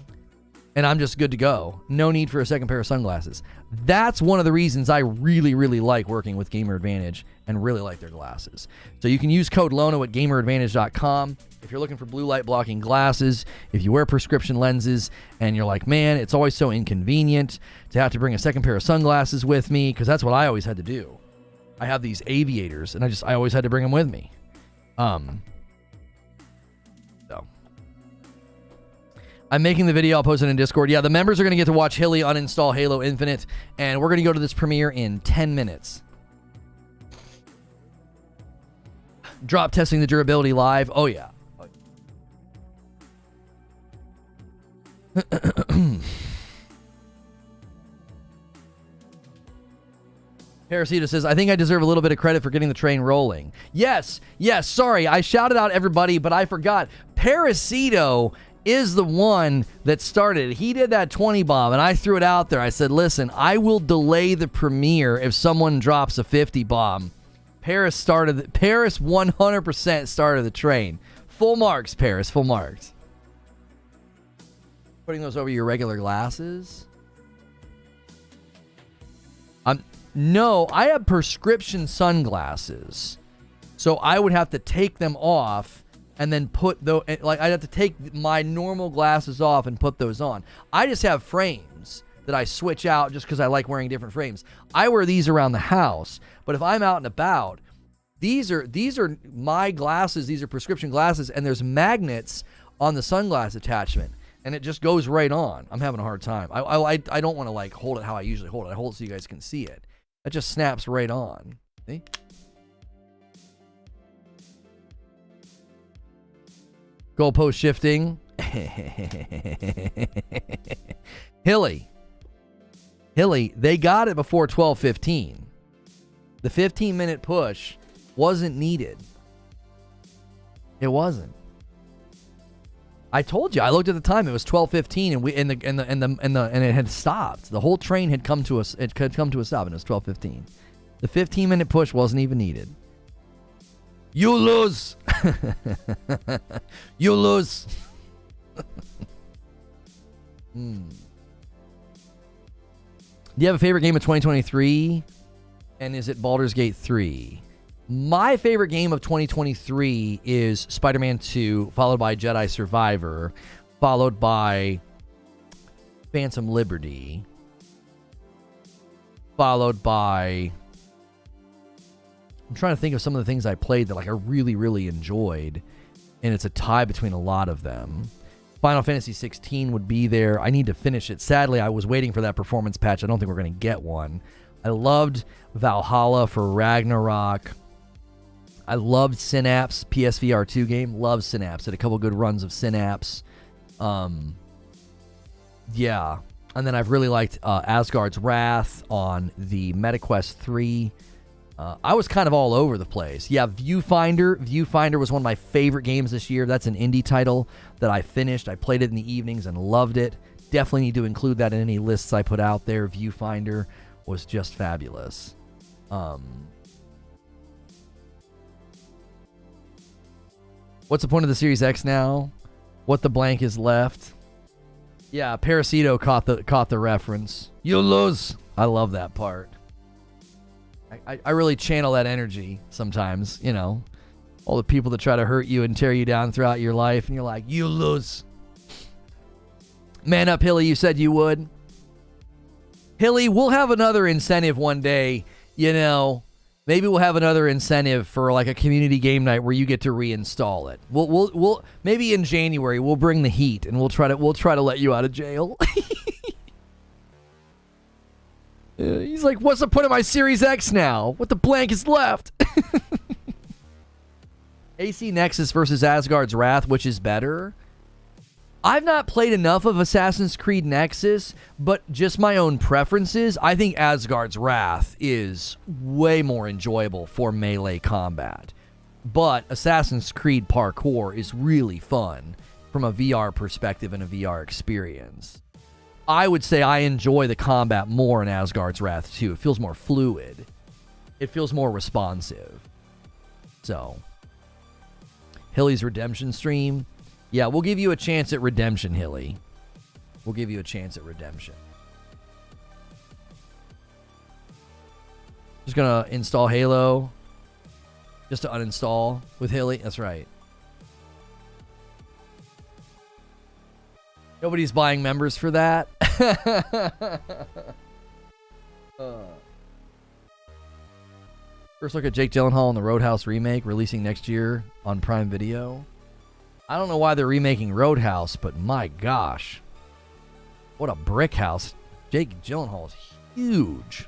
And I'm just good to go. No need for a second pair of sunglasses. That's one of the reasons I really, really like working with Gamer Advantage and really like their glasses. So you can use code LONO at gameradvantage.com if you're looking for blue light blocking glasses, if you wear prescription lenses, and you're like, man, it's always so inconvenient to have to bring a second pair of sunglasses with me, because that's what I always had to do. I have these aviators, and I always had to bring them with me. So I'm making the video. I'll post it in Discord. Yeah, the members are going to get to watch Hilly uninstall Halo Infinite, and we're going to go to this premiere in 10 minutes. Drop testing the durability live. Oh, yeah. Parasita says, I think I deserve a little bit of credit for getting the train rolling. Yes, sorry. I shouted out everybody, but I forgot. Parasito is the one that started it. He did that 20 bomb, and I threw it out there. I said, listen, I will delay the premiere if someone drops a 50 bomb. Paris 100% started the train. Full marks, Paris, full marks. Putting those over your regular glasses? No, I have prescription sunglasses. So I would have to take them off and then put those, like, I'd have to take my normal glasses off and put those on. I just have frames that I switch out just because I like wearing different frames. I wear these around the house, but if I'm out and about, these are my glasses. These are prescription glasses, and there's magnets on the sunglass attachment, and it just goes right on. I'm having a hard time. I don't want to like hold it how I usually hold it. I hold it so you guys can see it. It just snaps right on. See? Goalpost shifting. Hilly, they got it before 12:15. The 15-minute push wasn't needed. It wasn't. I told you. I looked at the time. It was 12:15, and it had stopped. The whole train had come to us. It had come to a stop, and it was 12:15. The 15-minute push wasn't even needed. You lose. You lose. Do you have a favorite game of 2023? And is it Baldur's Gate 3? My favorite game of 2023 is Spider-Man 2, followed by Jedi Survivor, followed by Phantom Liberty, followed by... I'm trying to think of some of the things I played that like I really, really enjoyed, and it's a tie between a lot of them. Final Fantasy 16 would be there. I need to finish it. Sadly, I was waiting for that performance patch. I don't think we're going to get one. I loved Valhalla for Ragnarok. I loved Synapse, PSVR 2 game. Loved Synapse. Had a couple good runs of Synapse. Yeah. And then I've really liked Asgard's Wrath on the MetaQuest 3. I was kind of all over the place. Yeah, Viewfinder. Viewfinder was one of my favorite games this year. That's an indie title that I finished. I played it in the evenings and loved it. Definitely need to include that in any lists I put out there. Viewfinder was just fabulous. What's the point of the Series X now? What the blank is left? Yeah, Parasito caught the reference. You lose. I love that part. I really channel that energy sometimes, you know. All the people that try to hurt you and tear you down throughout your life, and you're like, you lose. Man up, Hilly, you said you would. Hilly, we'll have another incentive one day, you know. Maybe we'll have another incentive for like a community game night where you get to reinstall it. We'll maybe in January we'll bring the heat and we'll try to let you out of jail. He's like, what's the point of my Series X now? What the blank is left? AC Nexus versus Asgard's Wrath, which is better? I've not played enough of Assassin's Creed Nexus, but just my own preferences, I think Asgard's Wrath is way more enjoyable for melee combat. But Assassin's Creed Parkour is really fun from a VR perspective and a VR experience. I would say I enjoy the combat more in Asgard's Wrath too. It feels more fluid. It feels more responsive. So, Hilly's redemption stream. Yeah, we'll give you a chance at redemption, Hilly. We'll give you a chance at redemption. Just gonna install Halo. Just to uninstall with Hilly. That's right. Nobody's buying members for that. First look at Jake Gyllenhaal in the Roadhouse remake, releasing next year on Prime Video. I don't know why they're remaking Roadhouse, but my gosh. What a brick house. Jake Gyllenhaal is huge.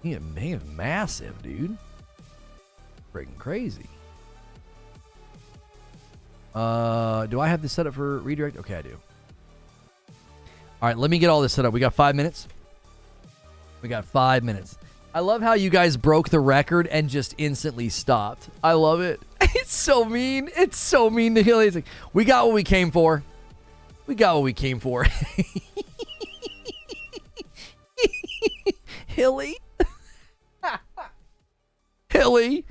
He is massive, dude. Freaking crazy. Do I have this set up for redirect? Okay, I do. All right, let me get all this set up. We got 5 minutes. We got 5 minutes. I love how you guys broke the record and just instantly stopped. I love it. It's so mean. It's so mean to Hilly. It's like, we got what we came for. We got what we came for. Hilly. Hilly,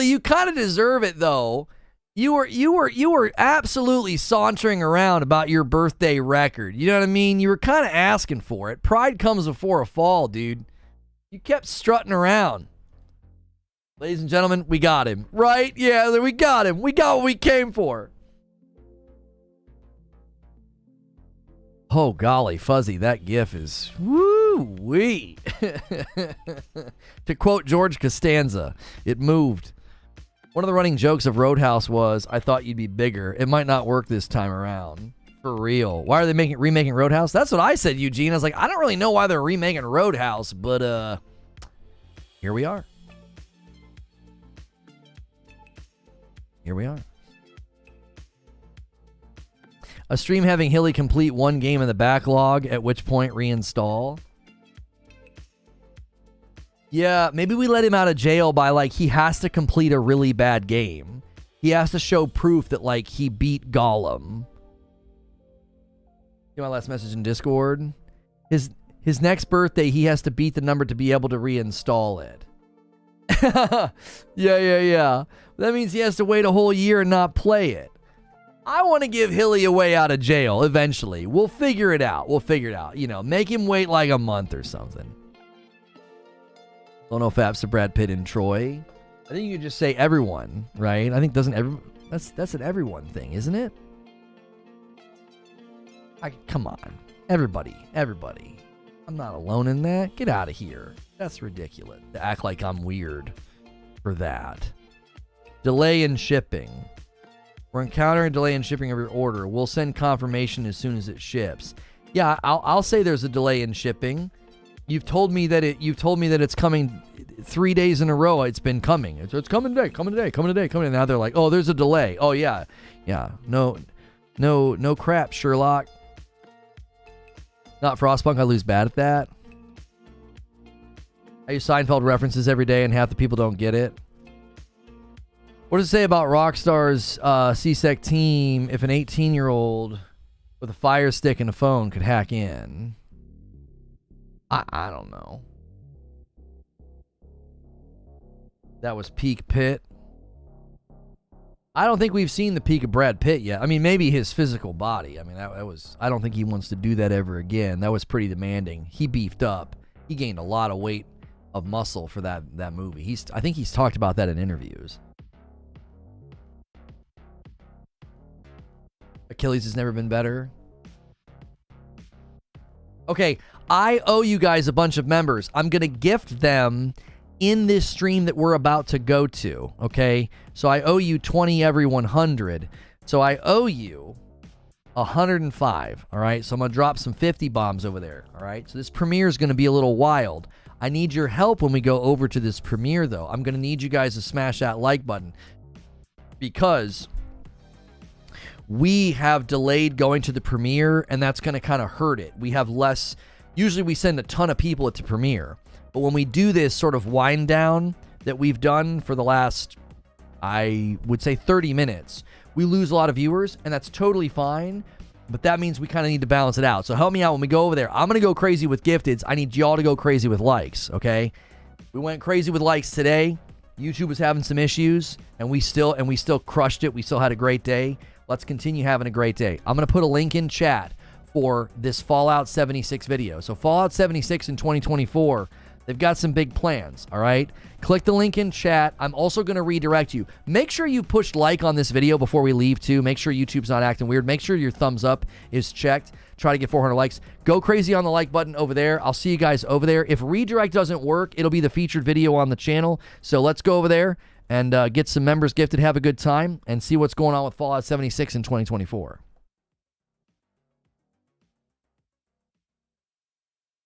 you kind of deserve it though. You were absolutely sauntering around about your birthday record. You know what I mean? You were kind of asking for it. Pride comes before a fall, dude. You kept strutting around. Ladies and gentlemen, we got him. Right? Yeah, we got him. We got what we came for. Oh, golly, Fuzzy, that gif is woo-wee. To quote George Costanza, it moved. One of the running jokes of Roadhouse was, I thought you'd be bigger. It might not work this time around. For real. Why are they remaking Roadhouse? That's what I said, Eugene. I was like, I don't really know why they're remaking Roadhouse, but here we are. Here we are. A stream having Hilly complete one game in the backlog, at which point reinstall. Yeah, maybe we let him out of jail by, like, he has to complete a really bad game. He has to show proof that, like, he beat Gollum. You know my last message in Discord? His next birthday, he has to beat the number to be able to reinstall it. Yeah. That means he has to wait a whole year and not play it. I want to give Hilly a way out of jail eventually. We'll figure it out. You know, make him wait like a month or something. Don't know if that's to Brad Pitt and Troy. I think you could just say everyone, right? I think that's an everyone thing, isn't it? Come on. Everybody. I'm not alone in that. Get out of here. That's ridiculous. To act like I'm weird for that. Delay in shipping. We're encountering a delay in shipping of your order. We'll send confirmation as soon as it ships. Yeah, I'll say there's a delay in shipping. You've told me that it's coming 3 days in a row. It's been coming. It's coming today. Now they're like, oh, there's a delay. Oh yeah. No crap, Sherlock. Not Frostpunk. I lose bad at that. I use Seinfeld references every day, and half the people don't get it. What does it say about Rockstar's CSEC team if an 18-year-old with a Fire Stick and a phone could hack in? I don't know. That was peak Pitt. I don't think we've seen the peak of Brad Pitt yet. I mean, maybe his physical body. I mean, that was. I don't think he wants to do that ever again. That was pretty demanding. He beefed up. He gained a lot of weight of muscle for that movie. I think he's talked about that in interviews. Achilles has never been better. Okay, I owe you guys a bunch of members. I'm going to gift them in this stream that we're about to go to, okay? So I owe you 20 every 100. So I owe you 105, all right? So I'm going to drop some 50 bombs over there, all right? So this premiere is going to be a little wild. I need your help when we go over to this premiere, though. I'm going to need you guys to smash that like button because we have delayed going to the premiere, and that's going to kind of hurt it. We have less. Usually we send a ton of people at the premiere, but when we do this sort of wind down that we've done for the last, I would say 30 minutes, we lose a lot of viewers, and that's totally fine. But that means we kind of need to balance it out. So help me out when we go over there. I'm going to go crazy with gifteds. I need y'all to go crazy with likes, okay? We went crazy with likes today. YouTube was having some issues, and we still crushed it. We still had a great day. Let's continue having a great day. I'm going to put a link in chat for this Fallout 76 video. So Fallout 76 in 2024, they've got some big plans, all right? Click the link in chat. I'm also going to redirect you. Make sure you push like on this video before we leave, too. Make sure YouTube's not acting weird. Make sure your thumbs up is checked. Try to get 400 likes. Go crazy on the like button over there. I'll see you guys over there. If redirect doesn't work, it'll be the featured video on the channel. So let's go over there and get some members gifted, have a good time, and see what's going on with Fallout 76 in 2024.